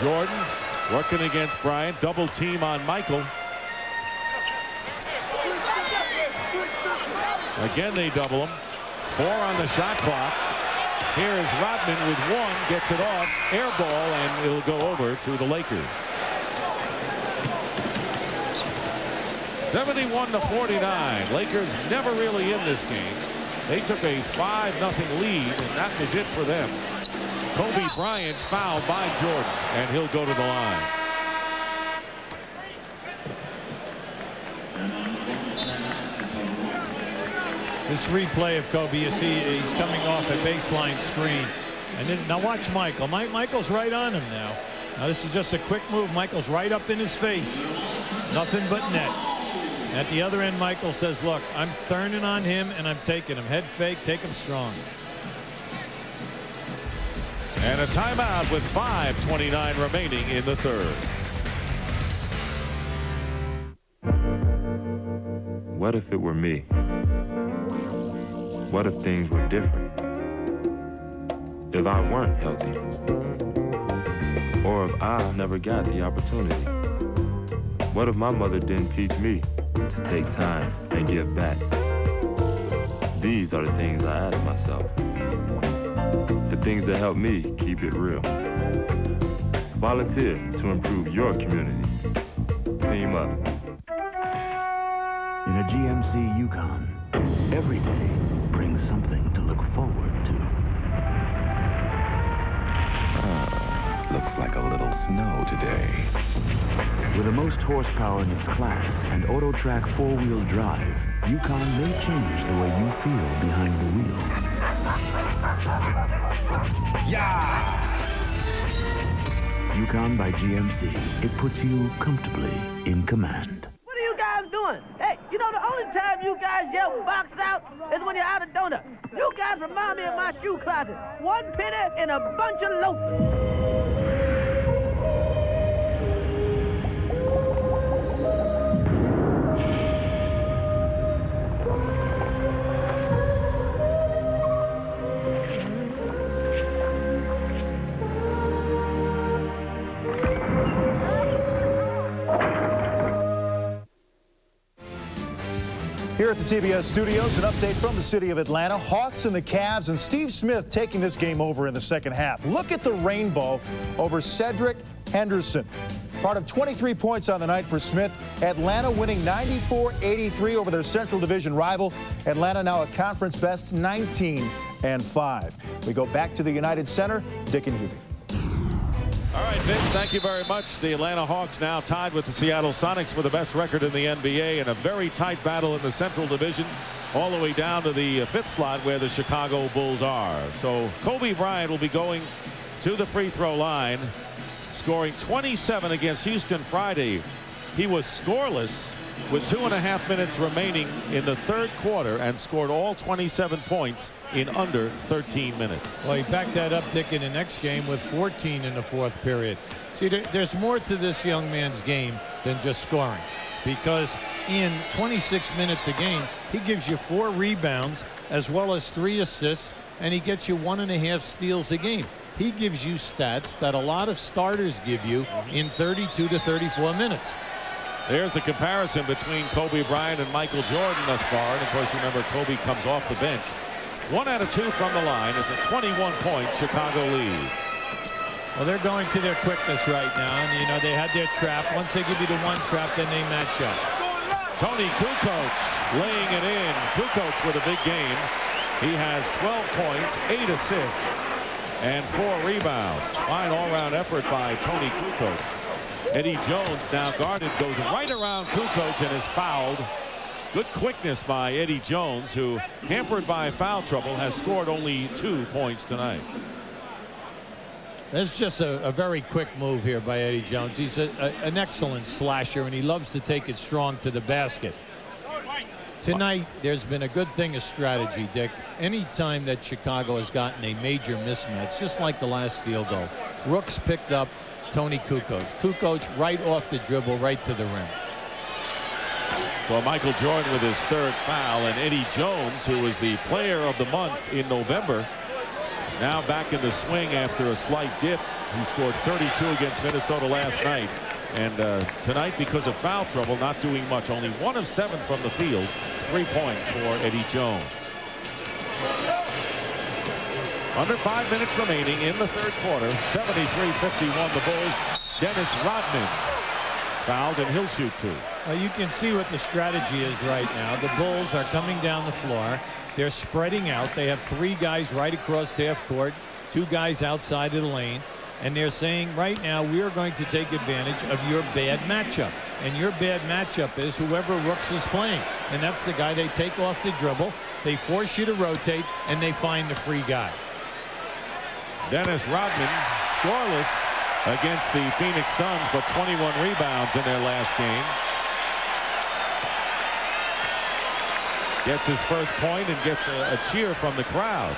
Jordan working against Bryant. Double team on Michael. Again, they double him. 4 on the shot clock. Here is Rodman with 1, gets it off, air ball, and it'll go over to the Lakers. 71-49. Lakers never really in this game. They took a 5-0 lead, and that was it for them. Kobe Bryant fouled by Jordan, and he'll go to the line. This replay of Kobe, you see he's coming off a baseline screen. And then, now watch Michael. Michael's right on him now. Now this is just a quick move. Michael's right up in his face. Nothing but net. At the other end, Michael says, look, I'm turning on him and I'm taking him. Head fake, take him strong. And a timeout with 5:29 remaining in the third. What if it were me? What if things were different? If I weren't healthy? Or if I never got the opportunity? What if my mother didn't teach me to take time and give back? These are the things I ask myself. The things that help me keep it real. Volunteer to improve your community. Team up. In a GMC Yukon, every day brings something to look forward to. Looks like a little snow today. With the most horsepower in its class and AutoTrack 4-wheel drive, Yukon may change the way you feel behind the wheel. Yeah! Yukon by GMC. It puts you comfortably in command. What are you guys doing? Hey, the only time you guys yell box out is when you're out of donuts. You guys remind me of my shoe closet. 1 penny and a bunch of loafers. Here at the TBS studios, an update from the city of Atlanta. Hawks and the Cavs, and Steve Smith taking this game over in the second half. Look at the rainbow over Cedric Henderson. Part of 23 points on the night for Smith. Atlanta winning 94-83 over their Central Division rival. Atlanta now a conference best 19-5. We go back to the United Center. Dick and Hubie. All right, Vince, thank you very much. The Atlanta Hawks now tied with the Seattle Sonics for the best record in the NBA, in a very tight battle in the Central Division, all the way down to the fifth slot where the Chicago Bulls are. So Kobe Bryant will be going to the free throw line, scoring 27 against Houston Friday. He was scoreless with 2.5 minutes remaining in the third quarter and scored all 27 points in under 13 minutes. Well, he backed that up, Dick, in the next game with 14 in the fourth period. See, there's more to this young man's game than just scoring, because in 26 minutes a game, he gives you 4 rebounds as well as 3 assists, and he gets you 1.5 steals a game. He gives you stats that a lot of starters give you in 32 to 34 minutes. There's the comparison between Kobe Bryant and Michael Jordan thus far. And of course, remember, Kobe comes off the bench. 1 out of 2 from the line. It's a 21-point Chicago lead. Well, they're going to their quickness right now. And, you know, they had their trap. Once they give you the one trap, then they match up. Tony Kukoc laying it in. Kukoc with a big game. He has 12 points, 8 assists, and 4 rebounds. Fine all-round effort by Tony Kukoc. Eddie Jones, now guarded, goes right around Kukoc and is fouled. Good quickness by Eddie Jones, who, hampered by foul trouble, has scored only 2 points tonight. That's just a very quick move here by Eddie Jones. He's an excellent slasher, and he loves to take it strong to the basket. Tonight, there's been a good thing of strategy, Dick. Anytime that Chicago has gotten a major mismatch, just like the last field goal, Rooks picked up Tony Kukoc. Kukoc right off the dribble, right to the rim. So Michael Jordan with his 3rd foul, and Eddie Jones, who was the player of the month in November, now back in the swing after a slight dip. He scored 32 against Minnesota last night. And tonight, because of foul trouble, not doing much. Only 1 of 7 from the field. 3 points for Eddie Jones. Under 5 minutes remaining in the third quarter. 73-51 the Bulls. Dennis Rodman fouled, and he'll shoot 2. Well, you can see what the strategy is right now. The Bulls are coming down the floor. They're spreading out. They have 3 guys right across half court, 2 guys outside of the lane. And they're saying right now, we are going to take advantage of your bad matchup. And your bad matchup is whoever Rooks is playing. And that's the guy they take off the dribble. They force you to rotate, and they find the free guy. Dennis Rodman scoreless against the Phoenix Suns, but 21 rebounds in their last game. Gets his first point and gets a cheer from the crowd.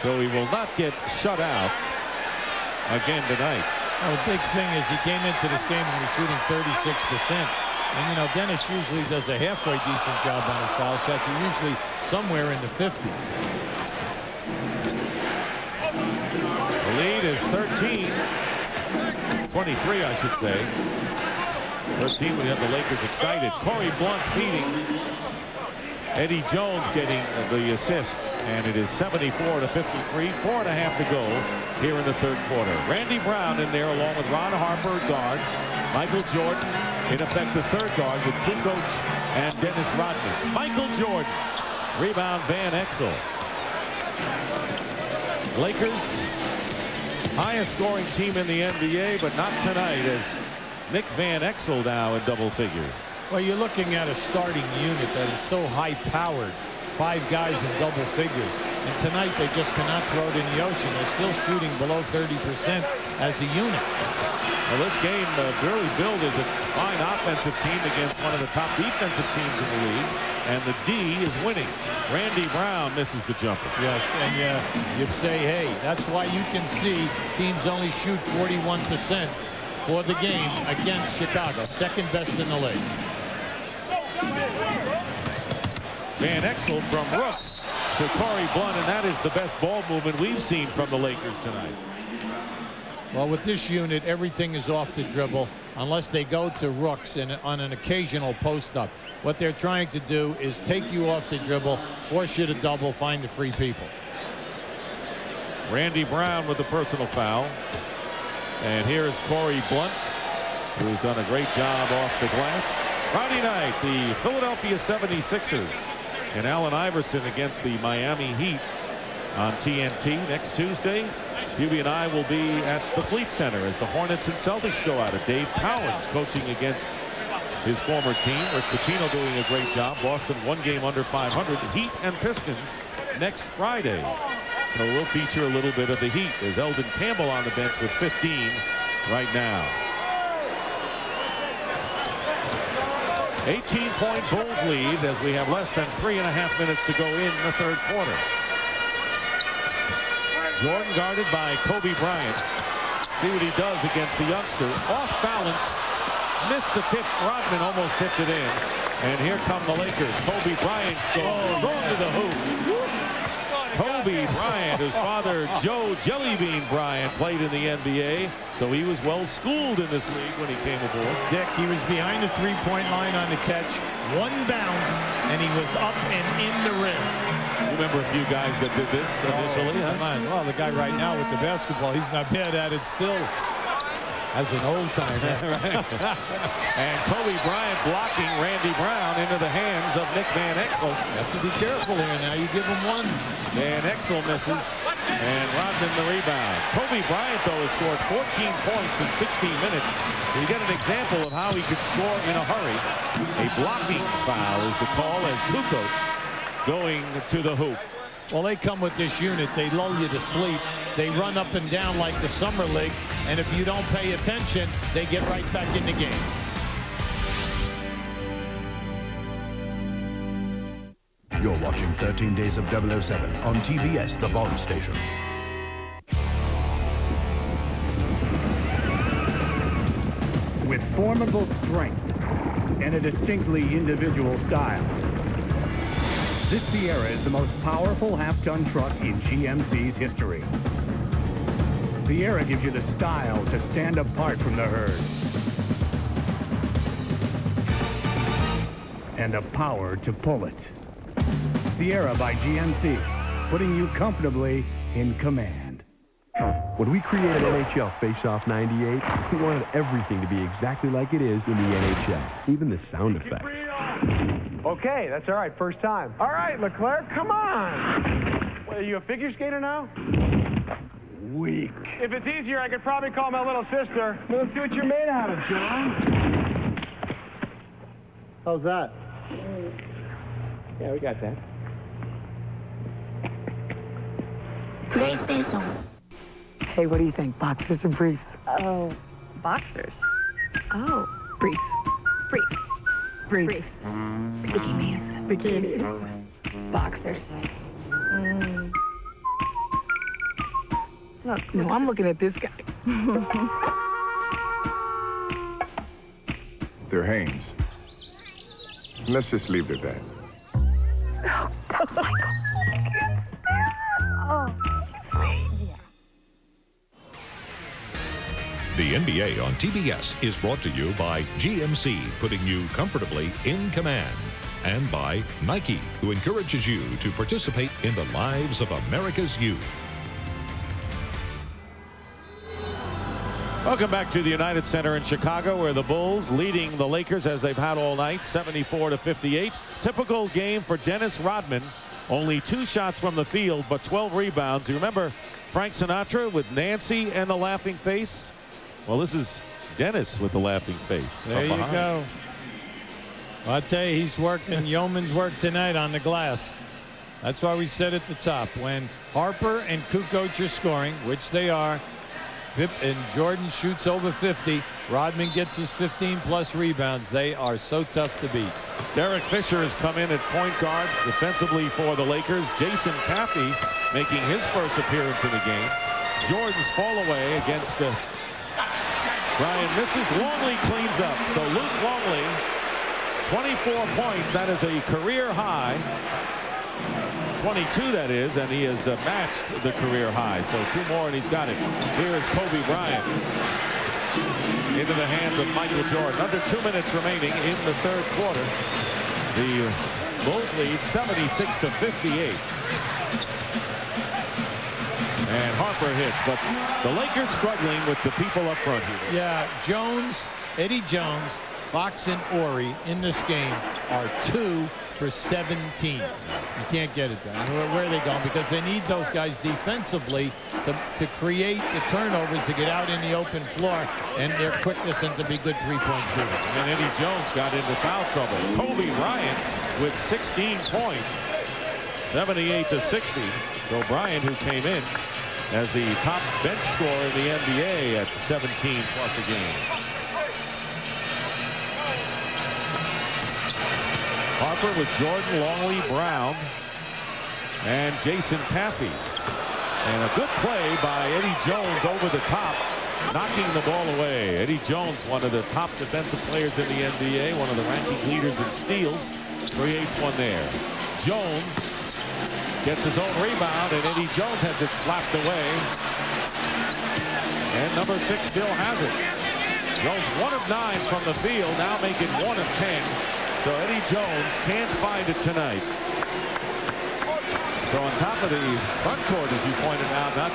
So he will not get shut out again tonight. Well, the big thing is he came into this game and was shooting 36%. And, you know, Dennis usually does a halfway decent job on his foul shots. He's usually somewhere in the 50s. The lead is 13. 23, I should say. 13 when you have the Lakers excited. Corey Blunt feeding. Eddie Jones getting the assist, and it is 74-53, 4.5 to go here in the third quarter. Randy Brown in there along with Ron Harper at guard. Michael Jordan, in effect, the third guard with Kukoc and Dennis Rodman. Michael Jordan, rebound Van Exel. Lakers, highest scoring team in the NBA, but not tonight, as Nick Van Exel now in double figures. Well, you're looking at a starting unit that is so high-powered. 5 guys in double figures. And tonight, they just cannot throw it in the ocean. They're still shooting below 30% as a unit. Well, this game really billed as a fine offensive team against one of the top defensive teams in the league. And the D is winning. Randy Brown misses the jumper. Yes, and you'd say, hey, that's why you can see teams only shoot 41% for the game against Chicago. Second best in the league. Van Exel from Rooks to Corey Blunt, and that is the best ball movement we've seen from the Lakers tonight. Well, with this unit, everything is off the dribble. unless they go to rooks on an occasional post-up. What they're trying to do is take you off the dribble, force you to double, find the free people. Randy Brown with the personal foul. And here is Corey Blunt, who's done a great job off the glass. Friday night, the Philadelphia 76ers and Allen Iverson against the Miami Heat on TNT. Next Tuesday, Hubie and I will be at the Fleet Center as the Hornets and Celtics go at it. Dave Cowens coaching against his former team. Rick Pitino doing a great job. Boston 1 game under 500. Heat and Pistons next Friday. So we'll feature a little bit of the Heat. There's Eldon Campbell on the bench with 15 right now. 18-point Bulls lead as we have less than 3.5 minutes to go in the third quarter. Jordan guarded by Kobe Bryant. See what he does against the youngster. Off balance. Missed the tip. Rodman almost tipped it in. And here come the Lakers. Kobe Bryant going to the hoop. Kobe Bryant, whose father Joe Jellybean Bryant played in the NBA, so he was well schooled in this league when he came aboard. Dick, he was behind the three-point line on the catch, one bounce, and he was up and in the rim. You remember a few guys that did this initially, huh? Come on. Well, the guy right now with the basketball, he's not bad at it still. As an old-timer. And Kobe Bryant blocking Randy Brown into the hands of Nick Van Exel. You have to be careful here now. You give him one. Van Exel misses, and Rodman the rebound. Kobe Bryant, though, has scored 14 points in 16 minutes. So you get an example of how he could score in a hurry. A blocking foul is the call as Kukoc going to the hoop. Well, they come with this unit. They lull you to sleep. They run up and down like the summer league. And if you don't pay attention, they get right back in the game. You're watching 13 Days of 007 on TBS, the Bond Station. With formidable strength and a distinctly individual style, this Sierra is the most powerful half-ton truck in GMC's history. Sierra gives you the style to stand apart from the herd. And the power to pull it. Sierra by GMC, putting you comfortably in command. When we created NHL Face-Off 98, we wanted everything to be exactly like it is in the NHL, even the sound effects. Okay, that's all right, first time. All right, Leclerc, come on. What, are you a figure skater now? Weak. If it's easier, I could probably call my little sister. Well, let's see what you're made out of, John. How's that? Yeah, we got that. PlayStation. Hey, what do you think? Boxers or briefs? Oh, boxers. Oh, briefs. Briefs. Briefs. Bikinis. Bikinis. Boxers. Look, no, I'm looking at this guy. They're Hanes. Let's just leave it at that. Oh, Michael. I can't stand it. Oh, you see? The NBA on TBS is brought to you by GMC, putting you comfortably in command, and by Nike, who encourages you to participate in the lives of America's youth. Welcome back to the United Center in Chicago, where the Bulls leading the Lakers as they've had all night, 74-58. Typical game for Dennis Rodman. Only 2 shots from the field, but 12 rebounds. You remember Frank Sinatra with Nancy and the laughing face? Well, this is Dennis with the laughing face. There you go. Well, I tell you, he's working yeoman's work tonight on the glass. That's why we said at the top, when Harper and Kukoc are scoring, which they are, and Jordan shoots over 50, Rodman gets his 15-plus rebounds. They are so tough to beat. Derek Fisher has come in at point guard defensively for the Lakers. Jason Caffey making his first appearance in the game. Jordan's fall away against Bryant misses. Longley cleans up. So Luke Longley, 24 points. That is a career high. 22, that is, and he has matched the career high. So 2 more and he's got it. Here is Kobe Bryant into the hands of Michael Jordan. Under 2 minutes remaining in the third quarter. The Bulls lead 76-58. And Harper hits, but the Lakers struggling with the people up front here. Yeah, Jones, Eddie Jones, Fox, and Ori in this game are 2 for 17. You can't get it done. Where are they going? Because they need those guys defensively to create the turnovers, to get out in the open floor, and their quickness and to be good three-point shooters. And Eddie Jones got into foul trouble. Kobe Bryant with 16 points, 78-60. So Bryant, who came in as the top bench scorer in the NBA at 17 plus a game. Harper with Jordan, Longley, Brown, and Jason Caffey. And a good play by Eddie Jones over the top, knocking the ball away. Eddie Jones, one of the top defensive players in the NBA, one of the ranking leaders in steals, creates one there. Jones gets his own rebound, and Eddie Jones has it slapped away. And number 6 still has it. Jones 1 of 9 from the field, now making 1 of 10. So Eddie Jones can't find it tonight. So on top of the front court, as you pointed out, not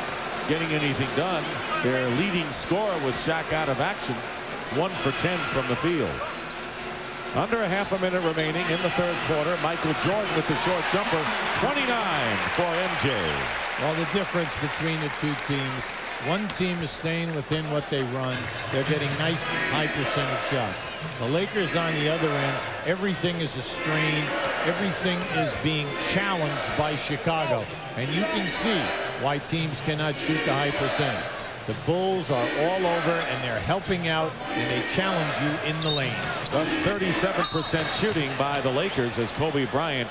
getting anything done. Their leading scorer with Shaq out of action, 1 for 10 from the field. Under a half a minute remaining in the third quarter. Michael Jordan with the short jumper, 29 for MJ. Well, the difference between the two teams, one team is staying within what they run. They're getting nice high percentage shots. The Lakers on the other end, everything is a strain. Everything is being challenged by Chicago. And you can see why teams cannot shoot the high percentage. The Bulls are all over, and they're helping out, and they challenge you in the lane. Thus 37% shooting by the Lakers as Kobe Bryant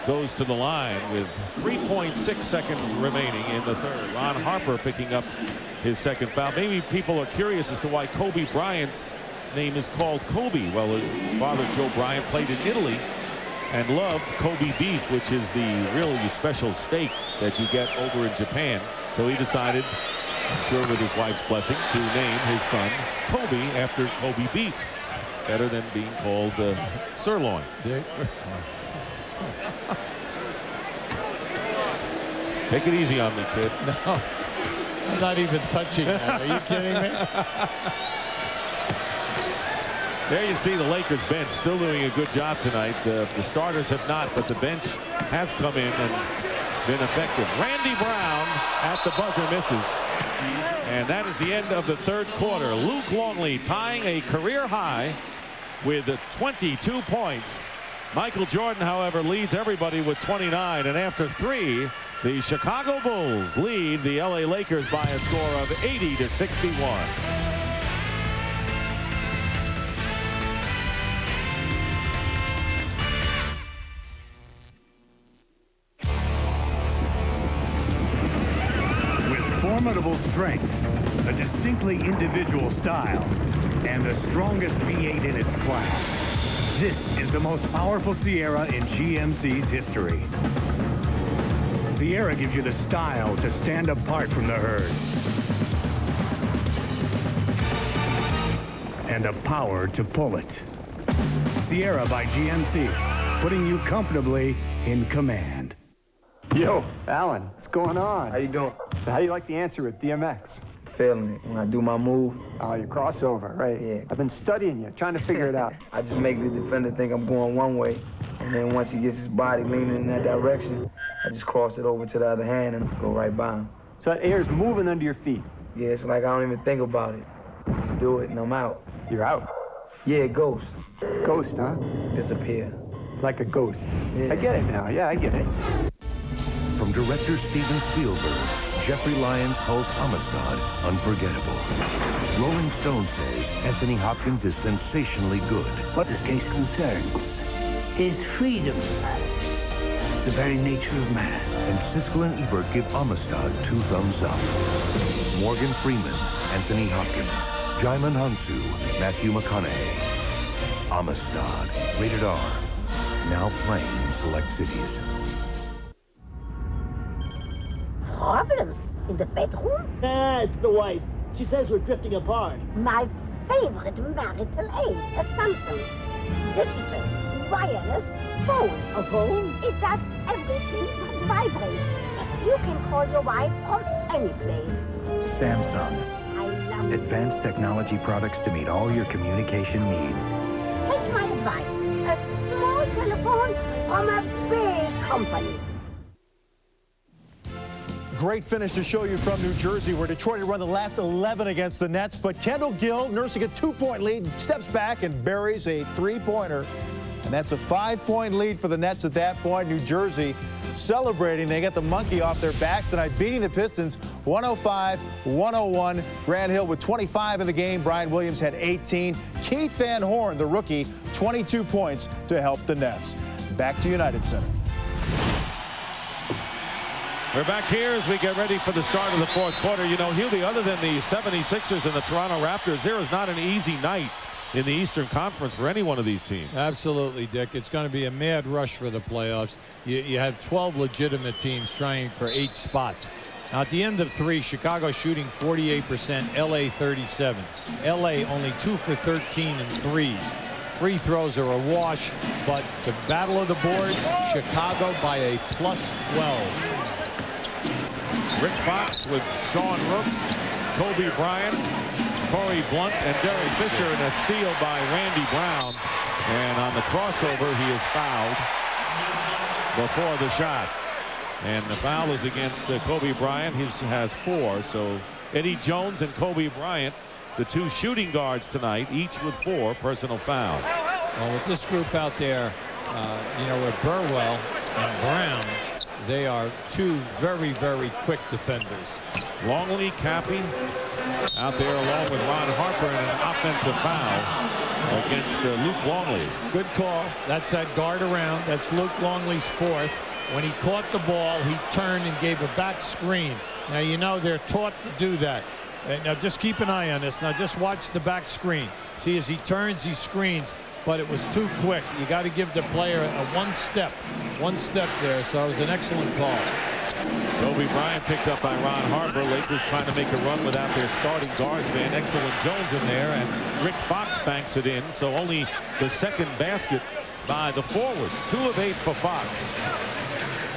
goes to the line with 3.6 seconds remaining in the third. Ron Harper picking up his second foul. Maybe people are curious as to why Kobe Bryant's name is called Kobe. Well, his father, Joe Bryant, played in Italy and loved Kobe beef, which is the really special steak that you get over in Japan. So he decided, I'm sure with his wife's blessing, to name his son Kobe after Kobe beef. Better than being called sirloin. Take it easy on me, kid. No, I'm not even touching that. Are you kidding me? There you see the Lakers bench still doing a good job tonight. The starters have not, but the bench has come in and been effective. Randy Brown at the buzzer misses. And that is the end of the third quarter. Luke Longley tying a career high with 22 points. Michael Jordan, however, leads everybody with 29. And after 3, the Chicago Bulls lead the LA Lakers by a score of 80-61. Formidable strength, a distinctly individual style, and the strongest V8 in its class. This is the most powerful Sierra in GMC's history. Sierra gives you the style to stand apart from the herd. And the power to pull it. Sierra by GMC, putting you comfortably in command. Yo, Alan, what's going on? How you doing? So how you like the answer with DMX? Feeling it when I do my move. Oh, your crossover, right? Yeah. I've been studying you, trying to figure it out. I just make the defender think I'm going one way, and then once he gets his body leaning in that direction, I just cross it over to the other hand and go right by him. So that air's moving under your feet? Yeah, it's like I don't even think about it. Just do it and I'm out. You're out? Yeah, ghost. Ghost, huh? Disappear. Like a ghost. Yeah. I get it now. Yeah, I get it. From director Steven Spielberg, Jeffrey Lyons calls Amistad unforgettable. Rolling Stone says Anthony Hopkins is sensationally good. What this case concerns is freedom, the very nature of man. And Siskel and Ebert give Amistad 2 thumbs up. Morgan Freeman, Anthony Hopkins, Jaimin Hansu, Matthew McConaughey. Amistad, rated R. Now playing in select cities. Problems in the bedroom? Nah, it's the wife. She says we're drifting apart. My favorite marital aid, a Samsung digital wireless phone. A phone? It does everything but vibrate. You can call your wife from any place. Samsung. I love it. Advanced technology products to meet all your communication needs. Take my advice. A small telephone from a big company. Great finish to show you from New Jersey, where Detroit had run the last 11 against the Nets. But Kendall Gill, nursing a 2-point lead, steps back and buries a 3-pointer. And that's a 5-point lead for the Nets at that point. New Jersey celebrating. They get the monkey off their backs tonight, beating the Pistons 105-101. Grant Hill with 25 in the game. Brian Williams had 18. Keith Van Horn, the rookie, 22 points to help the Nets. Back to United Center. We're back here as we get ready for the start of the fourth quarter. You know, Hubie, other than the 76ers and the Toronto Raptors, there is not an easy night in the Eastern Conference for any one of these teams. Absolutely, Dick. It's going to be a mad rush for the playoffs. You have 12 legitimate teams trying for 8 spots. Now, at the end of 3, Chicago shooting 48%, LA 37. LA only 2 for 13 in threes. Free throws are a wash, but the battle of the boards, Chicago by a +12. Rick Fox with Sean Rooks, Kobe Bryant, Corey Blunt, and Derek Fisher, and a steal by Randy Brown. And on the crossover, he is fouled before the shot. And the foul is against Kobe Bryant. He has 4. So Eddie Jones and Kobe Bryant, the 2 shooting guards tonight, each with 4 personal fouls. Well, with this group out there, you know, with Burwell and Brown, they are 2 very, very quick defenders. Longley, Cappy out there along with Ron Harper, and an offensive foul against Luke Longley. Good call. That's that guard around. That's Luke Longley's 4th. When he caught the ball, he turned and gave a back screen. Now, you know, they're taught to do that. Now, just keep an eye on this. Now, just watch the back screen. See, as he turns, he screens, but it was too quick. You got to give the player a one step there. So it was an excellent call. Kobe Bryant picked up by Ron Harper. Lakers trying to make a run without their starting guardsman. Excellent Jones in there, and Rick Fox banks it in. So only the second basket by the forwards. 2 of 8 for Fox.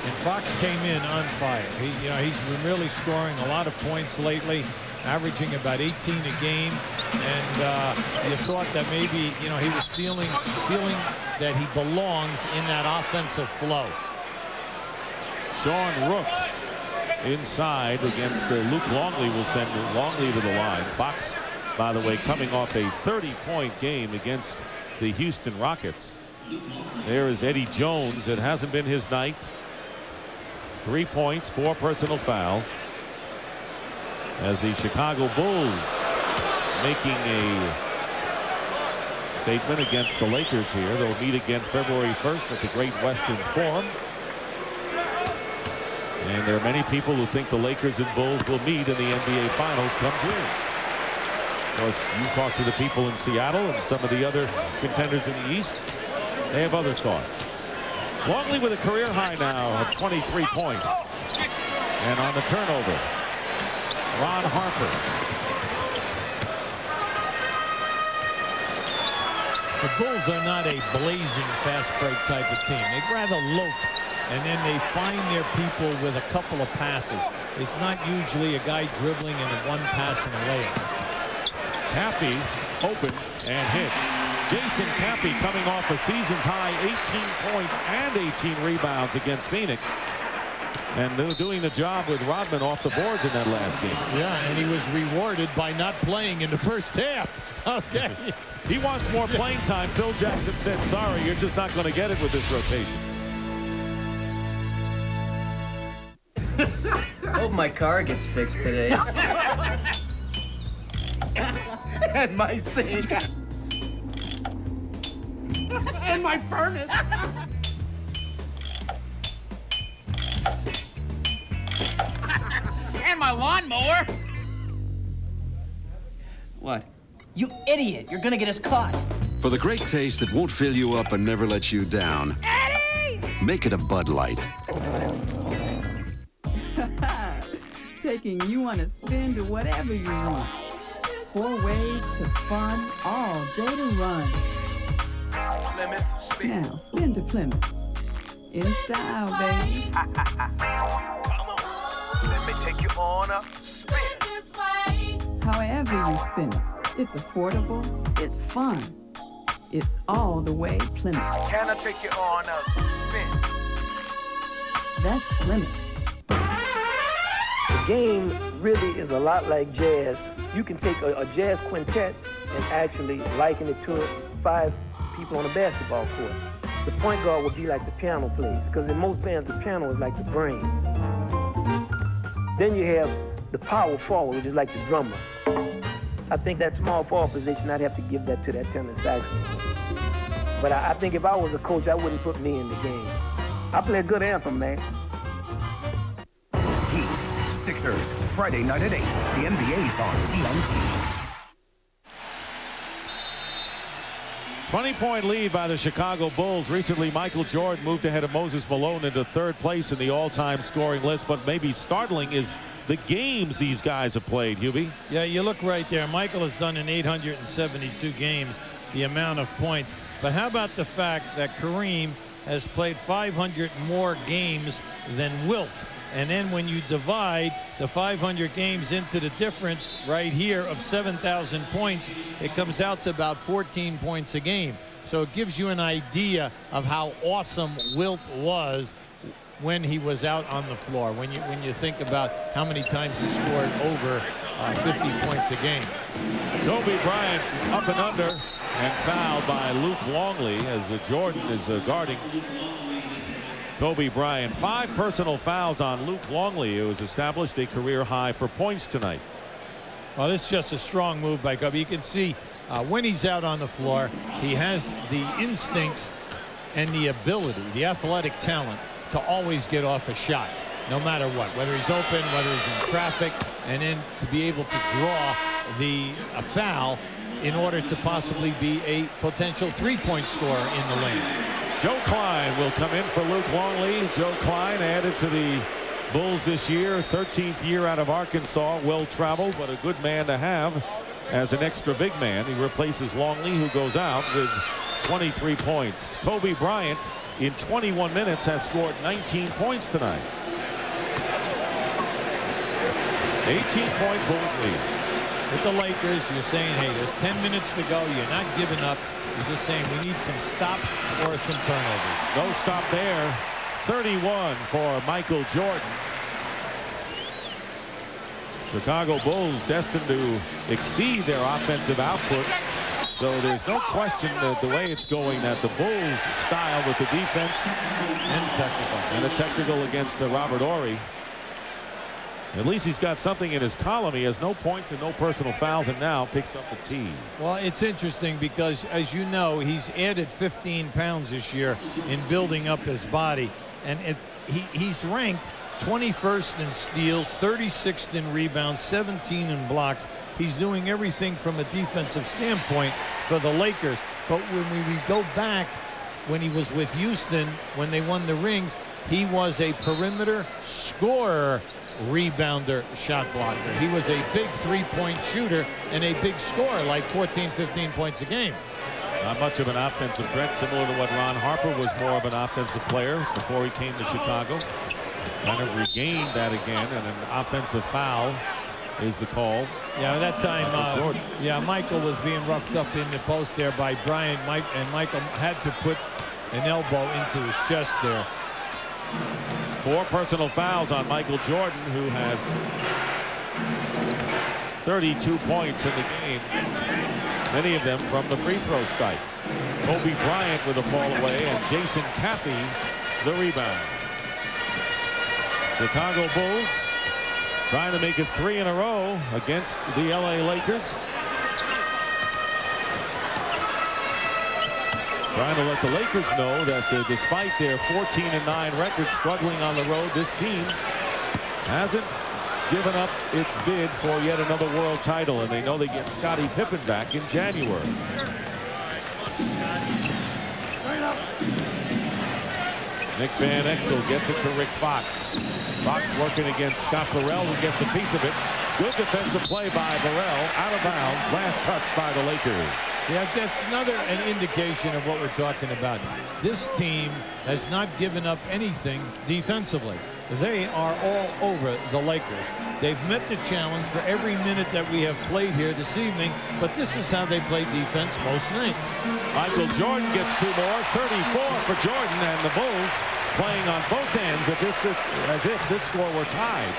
And Fox came in on fire. He's been really scoring a lot of points lately, averaging about 18 a game. And you thought that maybe, you know, he was feeling that he belongs in that offensive flow. Sean Rooks inside against Luke Longley will send Longley to the line. Fox, by the way, coming off a 30-point game against the Houston Rockets. There is Eddie Jones. It hasn't been his night. 3 points, 4 personal fouls. As the Chicago Bulls making a statement against the Lakers here. They'll meet again February 1st at the Great Western Forum. And there are many people who think the Lakers and Bulls will meet in the NBA Finals come June. Of course, you talk to the people in Seattle and some of the other contenders in the East. They have other thoughts. Longley with a career high now of 23 points. And on the turnover, Ron Harper. The Bulls are not a blazing fast break type of team. They'd rather lope, and then they find their people with a couple of passes. It's not usually a guy dribbling in a one pass and a layup. Cappy open and hits. Jason Cappy coming off a season's high 18 points and 18 rebounds against Phoenix. And they're doing the job with Rodman off the boards in that last game. Yeah, and he was rewarded by not playing in the first half. Okay. He wants more playing time. Phil Jackson said, sorry, you're just not going to get it with this rotation. Hope my car gets fixed today. And my sink. And my furnace. And my lawnmower. What? You idiot! You're gonna get us caught. For the great taste that won't fill you up and never let you down, Eddie! make it a Bud Light. Taking you on a spin to whatever you want. 4 ways to fun all day to run. Now, spin to Plymouth. In style, baby. Let me take you on a spin. However you spin it, it's affordable, it's fun. It's all the way Plymouth. Can I take you on a spin? That's Plymouth. The game really is a lot like jazz. You can take a jazz quintet and actually liken it to 5 people on a basketball court. The point guard would be like the piano player, because in most bands, the piano is like the brain. Then you have the power forward, which is like the drummer. I think that small forward position, I'd have to give that to that tenor saxophone. But I think if I was a coach, I wouldn't put me in the game. I play a good anthem, man. Heat, Sixers, Friday night at 8. The NBA's on TNT. 20-point lead by the Chicago Bulls. Recently, Michael Jordan moved ahead of Moses Malone into 3rd place in the all-time scoring list. But maybe startling is the games these guys have played, Hubie. Yeah, you look right there. Michael has done in 872 games the amount of points. But how about the fact that Kareem has played 500 more games than Wilt? And then when you divide the 500 games into the difference right here of 7,000 points, it comes out to about 14 points a game. So it gives you an idea of how awesome Wilt was when he was out on the floor. When you think about how many times he scored over 50 points a game. Kobe Bryant up and under and fouled by Luke Longley as Jordan is guarding Kobe Bryant. 5 personal fouls on Luke Longley, who has established a career high for points tonight. Well, this is just a strong move by Kobe. You can see when he's out on the floor, he has the instincts and the ability, the athletic talent to always get off a shot, no matter what, whether he's open, whether he's in traffic, and then to be able to draw a foul in order to possibly be a potential 3-point scorer in the lane. Joe Klein will come in for Luke Longley. Joe Klein added to the Bulls this year, 13th year out of Arkansas, well-traveled, but a good man to have as an extra big man. He replaces Longley, who goes out with 23 points. Kobe Bryant, in 21 minutes, has scored 19 points tonight. 18-point Bulls lead. With the Lakers, you're saying, hey, there's 10 minutes to go. You're not giving up. You're just saying we need some stops or some turnovers. No stop there. 31 for Michael Jordan. Chicago Bulls destined to exceed their offensive output. So there's no question that the way it's going, that the Bulls' style with the defense and a technical against Robert Horry. At least he's got something in his column. He has no points and no personal fouls, and now picks up the tee. Well, it's interesting because, as you know, he's added 15 pounds this year in building up his body. And he's ranked 21st in steals, 36th in rebounds, 17 in blocks. He's doing everything from a defensive standpoint for the Lakers. But when we go back, when he was with Houston, when they won the rings, he was a perimeter scorer, rebounder, shot blocker. He was a big 3-point shooter and a big scorer, like 14, 15 points a game. Not much of an offensive threat, similar to what Ron Harper was more of an offensive player before he came to Chicago. Kind of regained that again, and an offensive foul is the call. Yeah, at that time, Michael was being roughed up in the post there by Bryant, and Michael had to put an elbow into his chest there. 4 personal fouls on Michael Jordan, who has 32 points in the game, many of them from the free throw strike. Kobe Bryant with a fall away, and Jason Caffey the rebound. Chicago Bulls trying to make it 3 in a row against the LA Lakers. Trying to let the Lakers know that despite their 14-9 record struggling on the road, this team hasn't given up its bid for yet another world title, and they know they get Scottie Pippen back in January. Nick Van Exel gets it to Rick Fox. Fox working against Scott Burrell, who gets a piece of it. Good defensive play by Burrell. Out of bounds. Last touch by the Lakers. Yeah, that's an indication of what we're talking about. This team has not given up anything defensively. They are all over the Lakers. They've met the challenge for every minute that we have played here this evening, but this is how they play defense most nights. Michael Jordan gets 2 more. 34 for Jordan, and the Bulls playing on both ends as if this score were tied.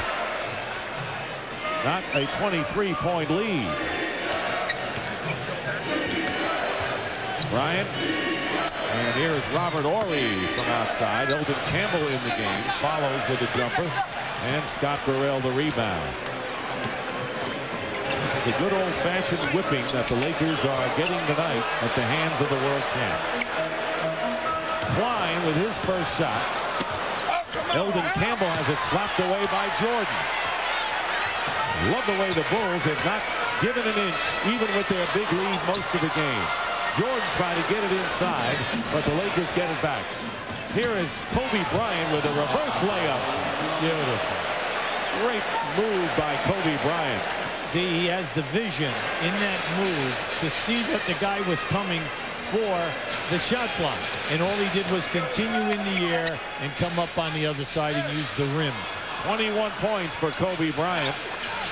Not a 23-point lead. Bryant. And here's Robert Horry from outside. Eldon Campbell in the game. Follows with a jumper. And Scott Burrell the rebound. This is a good old-fashioned whipping that the Lakers are getting tonight at the hands of the world champs. Klein with his first shot. Eldon Campbell has it slapped away by Jordan. Love the way the Bulls have not given an inch, even with their big lead most of the game. Jordan trying to get it inside, but the Lakers get it back. Here is Kobe Bryant with a reverse layup. Beautiful. Great move by Kobe Bryant. See, he has the vision in that move to see that the guy was coming for the shot block. And all he did was continue in the air and come up on the other side and use the rim. 21 points for Kobe Bryant.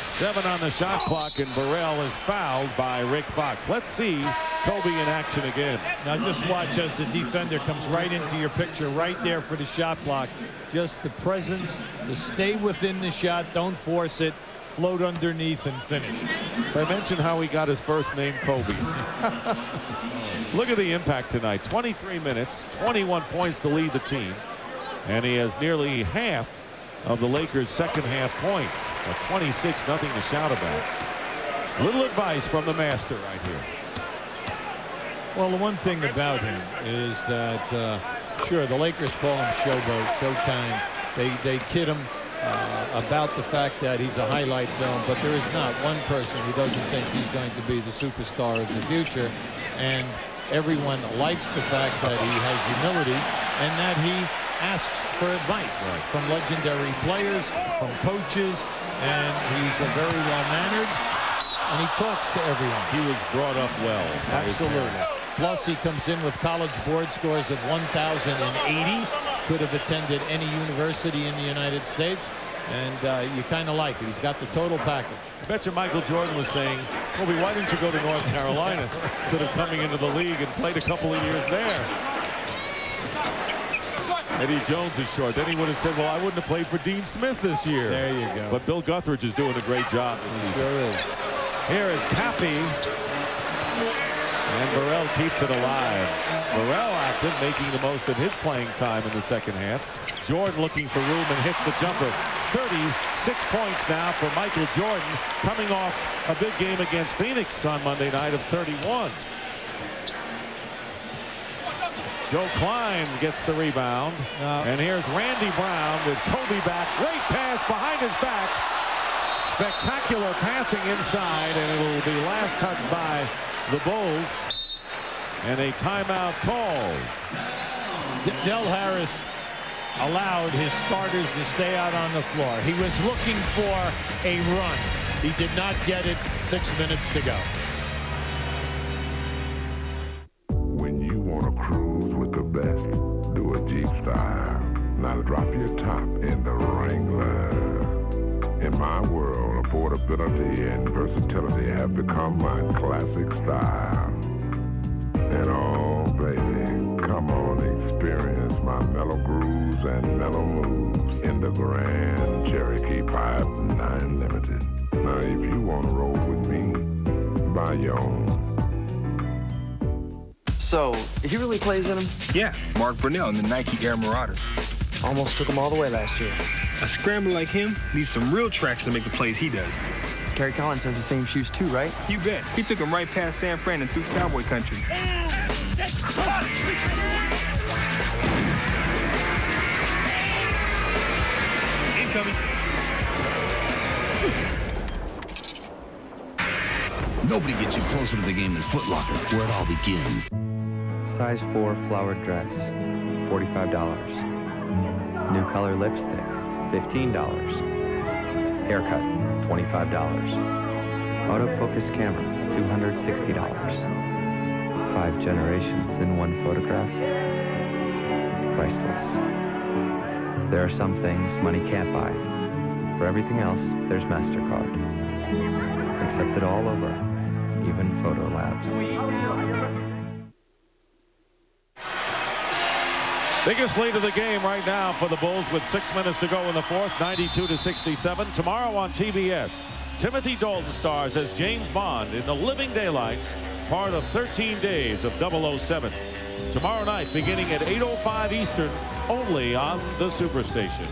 7 on the shot clock, and Burrell is fouled by Rick Fox. Let's see Kobe in action again. Now just watch as the defender comes right into your picture right there for the shot block. Just the presence to stay within the shot, don't force it, float underneath and finish. I mentioned how he got his first name Kobe. Look at the impact tonight. 23 minutes, 21 points to lead the team, and he has nearly half of the Lakers' second half points. A 26-0 to shout about. Little advice from the master right here. Well, the one thing about him is that, sure, the Lakers call him Showboat, Showtime. They kid him about the fact that he's a highlight film, but there is not one person who doesn't think he's going to be the superstar of the future. And everyone likes the fact that he has humility and that he asks for advice from legendary players, from coaches, and he's a very well-mannered, and he talks to everyone. He was brought up well. Absolutely. Plus, he comes in with college board scores of 1,080. Could have attended any university in the United States, and you kind of like it. He's got the total package. I bet you Michael Jordan was saying, Kobe, why didn't you go to North Carolina instead of coming into the league and played a couple of years there? Eddie Jones is short. Then he would have said, well, I wouldn't have played for Dean Smith this year. There you go. But Bill Guthridge is doing a great job this season. Sure is. Here is Cappy. And Burrell keeps it alive. Burrell active, making the most of his playing time in the second half. Jordan looking for room and hits the jumper. 36 points now for Michael Jordan, coming off a big game against Phoenix on Monday night of 31. Joe Klein gets the rebound. And here's Randy Brown with Kobe back. Great pass behind his back. Spectacular passing inside, and it will be last touch by the Bulls. And a timeout called. Del Harris allowed his starters to stay out on the floor. He was looking for a run. He did not get it. 6 minutes to go. When you want to cruise with the best, do a Jeep style. Now drop your top in the Wrangler. In my world, affordability and versatility have become my classic style. And oh, baby, come on, experience my mellow grooves and mellow moves in the Grand Cherokee Pipe 9 Limited. Now, if you want to roll with me, buy your own. So, he really plays in them? Yeah, Mark Brunell in the Nike Air Marauder. Almost took him all the way last year. A scrambler like him needs some real traction to make the plays he does. Gary Collins has the same shoes too, right? You bet. He took him right past San Fran and through cowboy country. Incoming. Nobody gets you closer to the game than Foot Locker, where it all begins. Size 4 flowered dress, $45. New color lipstick, $15. Haircut, $25. Autofocus camera, $260. 5 generations in one photograph. Priceless. There are some things money can't buy. For everything else, there's MasterCard. Accepted all over, even photo labs. Biggest lead of the game right now for the Bulls with 6 minutes to go in the fourth, 92-67. Tomorrow on TBS, Timothy Dalton stars as James Bond in The Living Daylights, part of 13 Days of 007. Tomorrow night, beginning at 8:05 Eastern, only on the Superstation.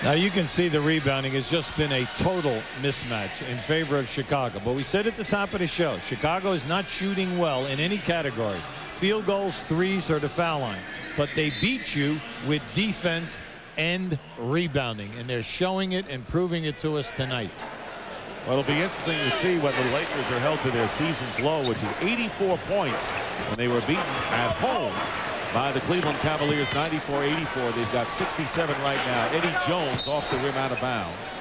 Now you can see the rebounding has just been a total mismatch in favor of Chicago. But we said at the top of the show, Chicago is not shooting well in any category. Field goals, threes, or the foul line. But they beat you with defense and rebounding. And they're showing it and proving it to us tonight. Well, it'll be interesting to see when the Lakers are held to their season's low, which is 84 points when they were beaten at home by the Cleveland Cavaliers, 94-84. They've got 67 right now. Eddie Jones off the rim out of bounds.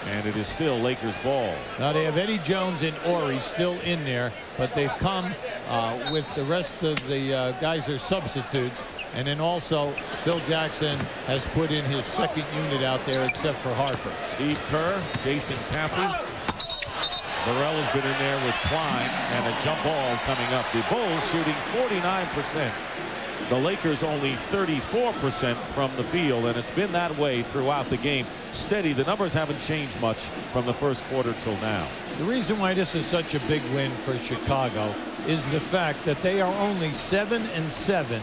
And it is still Lakers ball. Now they have Eddie Jones and Ori still in there, but they've come with the rest of the guys are substitutes. And then also Phil Jackson has put in his second unit out there except for Harper. Steve Kerr, Jason Caffey. Burrell has been in there with Klein, and a jump ball coming up. The Bulls shooting 49%. The Lakers only 34% from the field, and it's been that way throughout the game. Steady. The numbers haven't changed much from the first quarter till now. The reason why this is such a big win for Chicago is the fact that they are only 7-7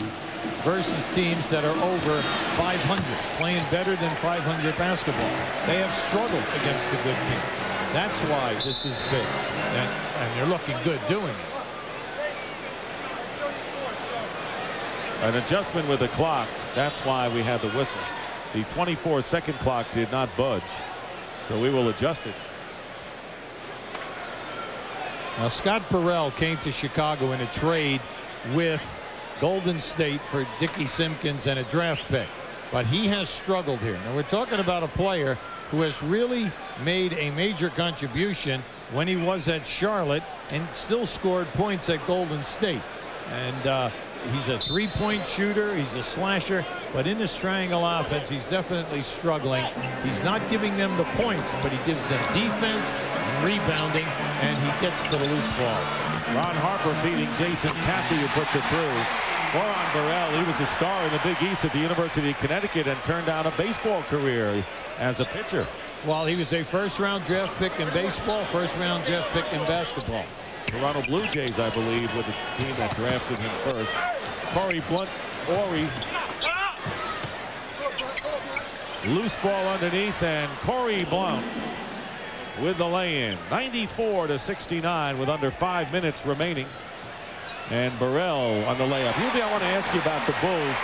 versus teams that are over 500, playing better than 500 basketball. They have struggled against the good teams. That's why this is big, and they're looking good doing it. An adjustment with the clock. That's why we had the whistle. The 24-second clock did not budge, so we will adjust it. Now Scott Burrell came to Chicago in a trade with Golden State for Dickie Simpkins and a draft pick, but he has struggled here. Now we're talking about a player who has really made a major contribution when he was at Charlotte and still scored points at Golden State. And he's a three-point shooter. He's a slasher. But in this triangle offense, he's definitely struggling. He's not giving them the points, but he gives them defense, rebounding, and he gets to the loose balls. Ron Harper feeding Jason Caffey, who puts it through. Oron Burrell, he was a star in the Big East at the University of Connecticut and turned down a baseball career as a pitcher. Well, he was a first-round draft pick in baseball, first-round draft pick in basketball. Toronto Blue Jays, I believe, were the team that drafted him first. Corey Blunt, Ori. Loose ball underneath, and Corey Blunt with the lay-in. 94-69 with under 5 minutes remaining. And Burrell on the layup. Hubie, I want to ask you about the Bulls.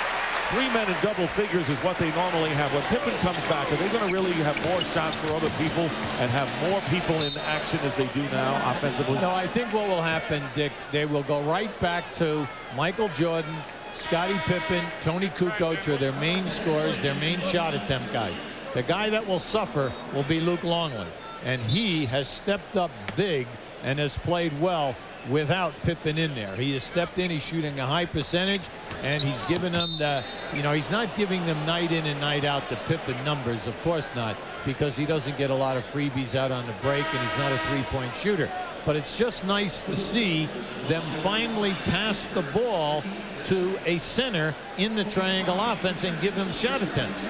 3 men in double figures is what they normally have. When Pippen comes back, are they going to really have more shots for other people and have more people in action as they do now offensively? No, I think what will happen, Dick, they will go right back to Michael Jordan, Scottie Pippen, Tony Kukoc are their main scorers, their main shot attempt guys. The guy that will suffer will be Luke Longley. And he has stepped up big and has played well without Pippen in there. He has stepped in, he's shooting a high percentage, and he's given them the, he's not giving them night in and night out the Pippen numbers, of course not, because he doesn't get a lot of freebies out on the break, and he's not a three-point shooter. But it's just nice to see them finally pass the ball to a center in the triangle offense and give him shot attempts.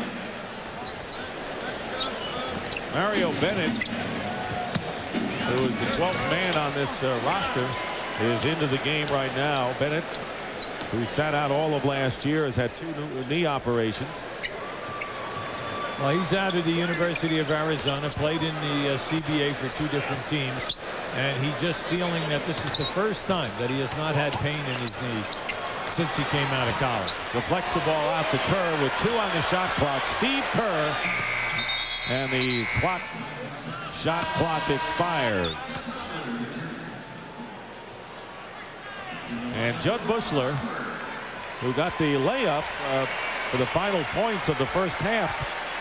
Mario Bennett, who is the 12th man on this roster, is into the game right now. Bennett, who sat out all of last year, has had 2 knee operations. Well, he's out of the University of Arizona, played in the CBA for 2 different teams, and he's just feeling that this is the first time that he has not had pain in his knees since he came out of college. Deflects the ball out to Kerr with 2 on the shot clock. Steve Kerr, and the shot clock expires. And Judd Bushler, who got the layup for the final points of the first half,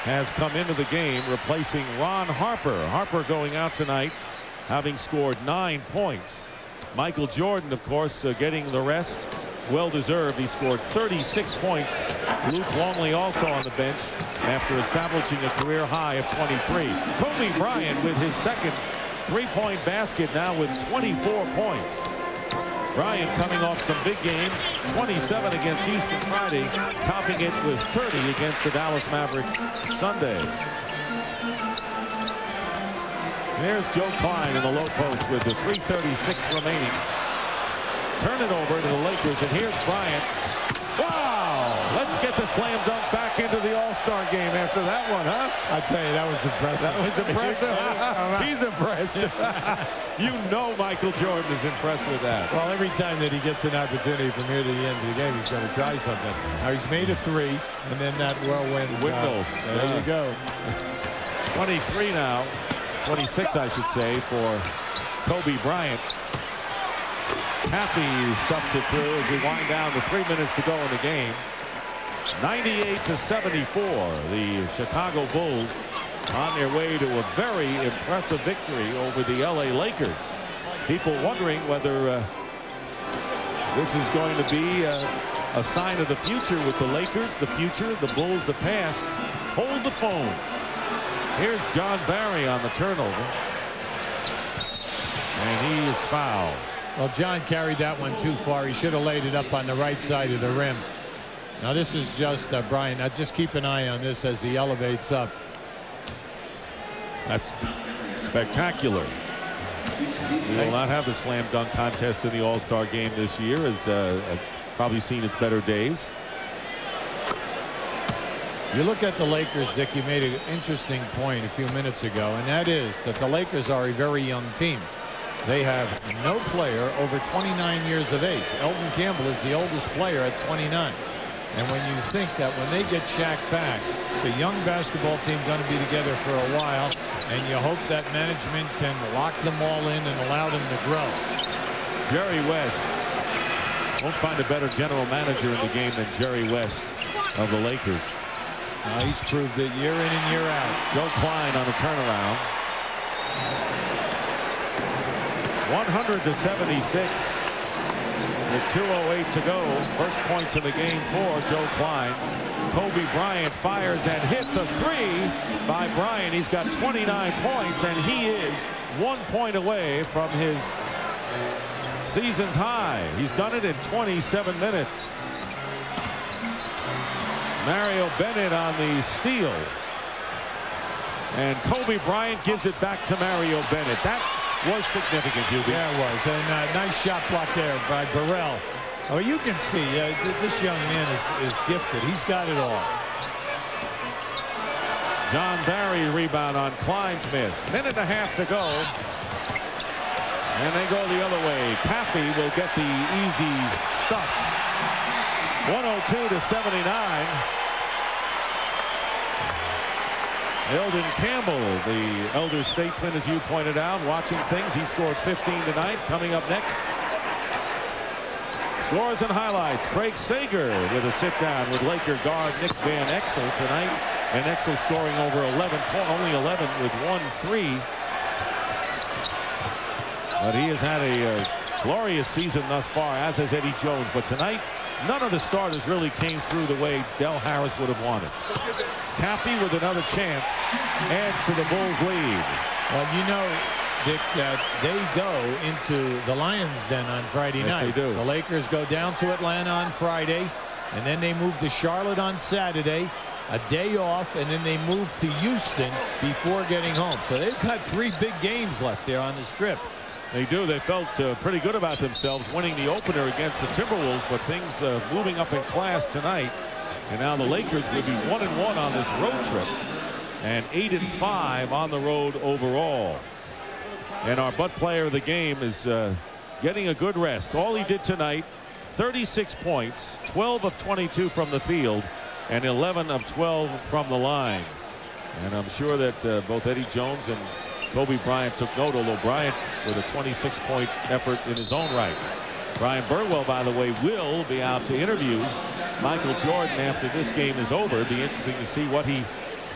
has come into the game, replacing Ron Harper. Harper going out tonight, having scored 9 points. Michael Jordan, of course, getting the rest. Well-deserved. He scored 36 points. Luke Longley also on the bench after establishing a career high of 23. Kobe Bryant with his second three-point basket now with 24 points. Bryant coming off some big games, 27 against Houston Friday, topping it with 30 against the Dallas Mavericks Sunday. There's Joe Klein in the low post with the 3:36 remaining. Turn it over to the Lakers, and here's Bryant. Wow! Let's get the slam dunk back into the All-Star game after that one, huh? I tell you, that was impressive. That was impressive. He's impressed. You know Michael Jordan is impressed with that. Well, every time that he gets an opportunity from here to the end of the game, he's going to try something. Now, he's made a three, and then that whirlwind window. There you go. 23 now. 26, I should say, for Kobe Bryant. Happy stuffs it through as we wind down to 3 minutes to go in the game. 98-74. The Chicago Bulls on their way to a very impressive victory over the LA Lakers. People wondering whether this is going to be a sign of the future with the Lakers, the future, the Bulls, the past. Hold the phone. Here's John Barry on the turnover. And he is fouled. Well, John carried that one too far. He should have laid it up on the right side of the rim. Now, this is just Bryant. Now, just keep an eye on this as he elevates up. That's spectacular. We will not have the slam dunk contest in the All-Star game this year, as I've probably seen its better days. You look at the Lakers, Dick, you made an interesting point a few minutes ago, and that is that the Lakers are a very young team. They have no player over 29 years of age. Elton Campbell is the oldest player at 29. And when you think that when they get Shaq back, it's a young basketball team going to be together for a while, and you hope that management can lock them all in and allow them to grow. Jerry West won't find a better general manager in the game than Jerry West of the Lakers. He's proved it year in and year out. Joe Klein on the turnaround. 100-76. With 2:08 to go. First points in the game for Joe Klein. Kobe Bryant fires and hits a three by Bryant. He's got 29 points, and he is 1 point away from his season's high. He's done it in 27 minutes. Mario Bennett on the steal. And Kobe Bryant gives it back to Mario Bennett. That was significant, Hubie. Yeah, it was. And nice shot block there by Burrell. Oh, you can see this young man is gifted. He's got it all. John Barry rebound on Klein's miss. Minute and a half to go. And they go the other way. Caffey will get the easy stuff. 102-79. Eldon Campbell, the elder statesman, as you pointed out, watching things. He scored 15 tonight. Coming up next, scores and highlights. Craig Sager with a sit-down with Laker guard Nick Van Exel tonight. Van Exel scoring over 11 points, only 11 with 1 3. But he has had a glorious season thus far, as has Eddie Jones. But tonight, none of the starters really came through the way Del Harris would have wanted. Caffey with another chance adds to the Bulls' lead. Well, you know, Dick, they go into the Lions' den on Friday night. Yes, they do. The Lakers go down to Atlanta on Friday, and then they move to Charlotte on Saturday, a day off, and then they move to Houston before getting home. So they've got 3 big games left there on the Strip. They do. They felt pretty good about themselves winning the opener against the Timberwolves, but things moving up in class tonight. And now the Lakers will be 1-1 on this road trip and 8-5 on the road overall. And our butt player of the game is getting a good rest. All he did tonight, 36 points, 12 of 22 from the field, and 11 of 12 from the line. And I'm sure that both Eddie Jones and Kobe Bryant took note, although Bryant with a 26-point effort in his own right. Brian Burwell, by the way, will be out to interview Michael Jordan after this game is over. It'll be interesting to see what he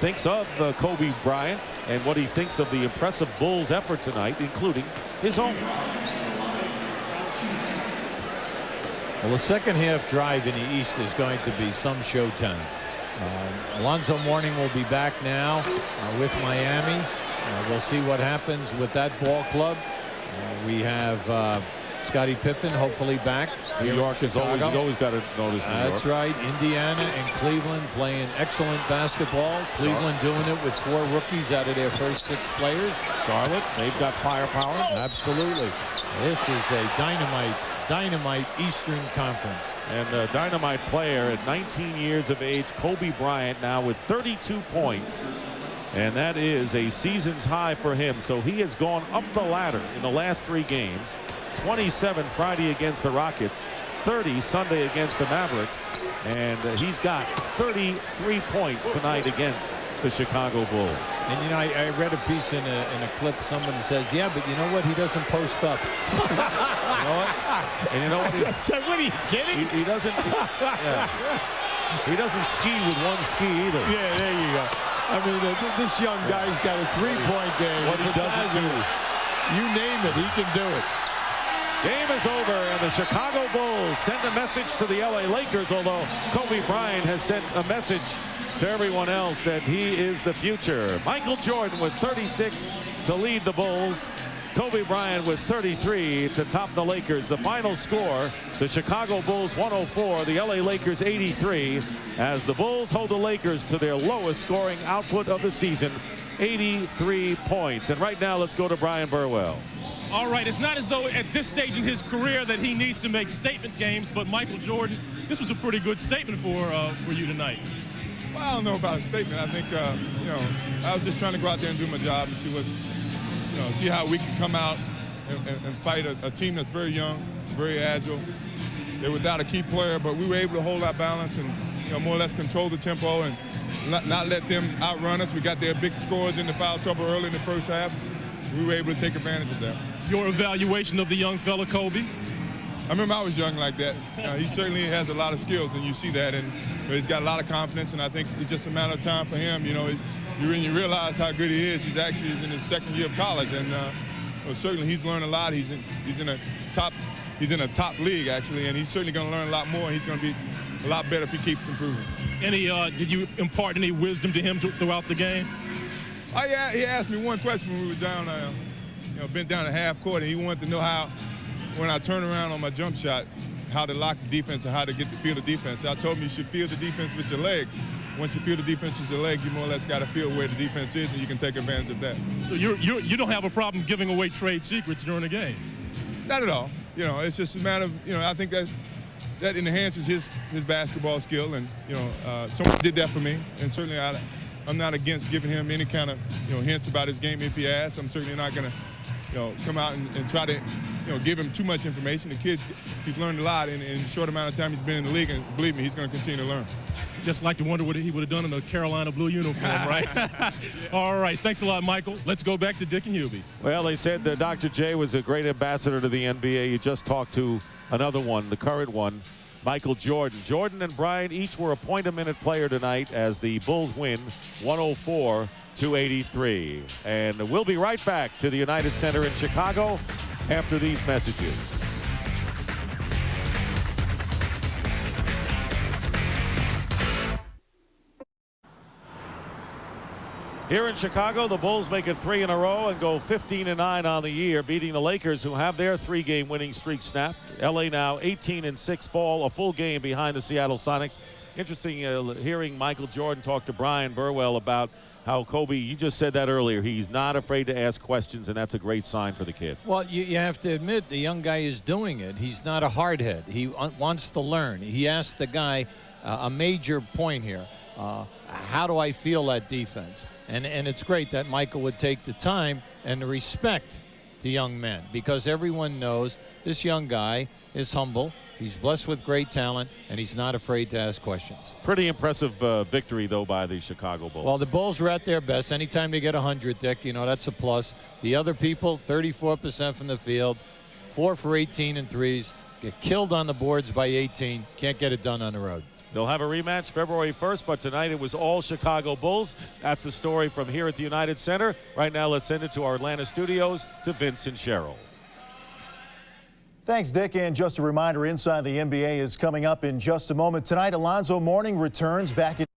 thinks of Kobe Bryant and what he thinks of the impressive Bulls effort tonight, including his own. Well, the second half drive in the East is going to be some showtime. Alonzo Mourning will be back now with Miami. We'll see what happens with that ball club. We have Scottie Pippen hopefully back. New York is always got to notice New York. That's right. Indiana and Cleveland playing excellent basketball. Cleveland doing it with 4 rookies out of their first 6 players. Charlotte, they've got firepower. Absolutely. This is a dynamite Eastern Conference. And a dynamite player at 19 years of age, Kobe Bryant, now with 32 points. And that is a season's high for him. So he has gone up the ladder in the last 3 games. 27 Friday against the Rockets, 30 Sunday against the Mavericks, and he's got 33 points tonight against the Chicago Bulls. And you know, I read a piece in a clip. Somebody says, yeah, but you know what? He doesn't post up. You know what? And you know what? What are you kidding? He doesn't. He doesn't ski with one ski either. Yeah, there you go. I mean, this young guy's got a 3-point game. What he doesn't do. You name it, he can do it. Game is over, and the Chicago Bulls send a message to the LA Lakers, although Kobe Bryant has sent a message to everyone else that he is the future. Michael Jordan with 36 to lead the Bulls. Kobe Bryant with 33 to top the Lakers. The final score, the Chicago Bulls 104, the LA Lakers 83, as the Bulls hold the Lakers to their lowest scoring output of the season, 83 points. And right now, let's go to Brian Burwell. All right, it's not as though at this stage in his career that he needs to make statement games, but Michael Jordan, this was a pretty good statement for you tonight. Well, I don't know about a statement. I think, you know, I was just trying to go out there and do my job and see what, you know, see how we can come out and fight a team that's very young, very agile. They're without a key player, but we were able to hold our balance and, you know, more or less control the tempo and not let them outrun us. We got their big scores in the foul trouble early in the first half. We were able to take advantage of that. Your evaluation of the young fella, Kobe? I remember I was young like that. He certainly has a lot of skills, and you see that, and he's got a lot of confidence, and I think it's just a matter of time for him. You know, you realize how good he is. He's actually in his 2nd year of college, and well, certainly he's learned a lot. He's in a top league actually, and he's certainly going to learn a lot more. He's going to be a lot better if he keeps improving. Did you impart any wisdom to him throughout the game? Oh yeah, he asked me one question when we were down, you know, bent down at half court, and he wanted to know how, when I turn around on my jump shot, how to lock the defense or how to feel the defense. I told him you should feel the defense with your legs. Once you feel the defense with your leg, you more or less got to feel where the defense is, and you can take advantage of that. So you don't have a problem giving away trade secrets during a game? Not at all. You know, it's just a matter of, you know, I think that enhances his basketball skill, and you know, someone did that for me, and certainly I'm not against giving him any kind of, you know, hints about his game if he asks. I'm certainly not going to, you know, come out and try to, you know, give him too much information. The kid, he's learned a lot in a short amount of time he's been in the league, and believe me, he's going to continue to learn. Just like to wonder what he would have done in a Carolina blue uniform, right? Yeah. All right, thanks a lot, Michael. Let's go back to Dick and Hubie. Well, they said that Dr. J was a great ambassador to the NBA. You just talked to another one, the current one, Michael Jordan. Jordan and Bryant each were a point-a-minute player tonight as the Bulls win 104-83. And we'll be right back to the United Center in Chicago after these messages. Here in Chicago, the Bulls make it 3 in a row and go 15-9 on the year, beating the Lakers, who have their 3-game winning streak snapped. LA now 18-6 fall, a full game behind the Seattle Sonics. Interesting hearing Michael Jordan talk to Brian Burwell about how Kobe, you just said that earlier, he's not afraid to ask questions, and that's a great sign for the kid. Well, you have to admit the young guy is doing it. He's not a hardhead. He wants to learn. He asked the guy a major point here. How do I feel that defense? And it's great that Michael would take the time and the respect to young men, because everyone knows this young guy is humble. He's blessed with great talent, and he's not afraid to ask questions. Pretty impressive victory, though, by the Chicago Bulls. Well, the Bulls were at their best. Anytime they get 100, Dick, you know, that's a plus. The other people, 34% from the field, 4 for 18 in threes. get killed on the boards by 18. Can't get it done on the road. They'll have a rematch February 1st, but tonight it was all Chicago Bulls. That's the story from here at the United Center. Right now, let's send it to our Atlanta studios to Vince and Cheryl. Thanks, Dick. And just a reminder, Inside the NBA is coming up in just a moment. Tonight, Alonzo Mourning returns back in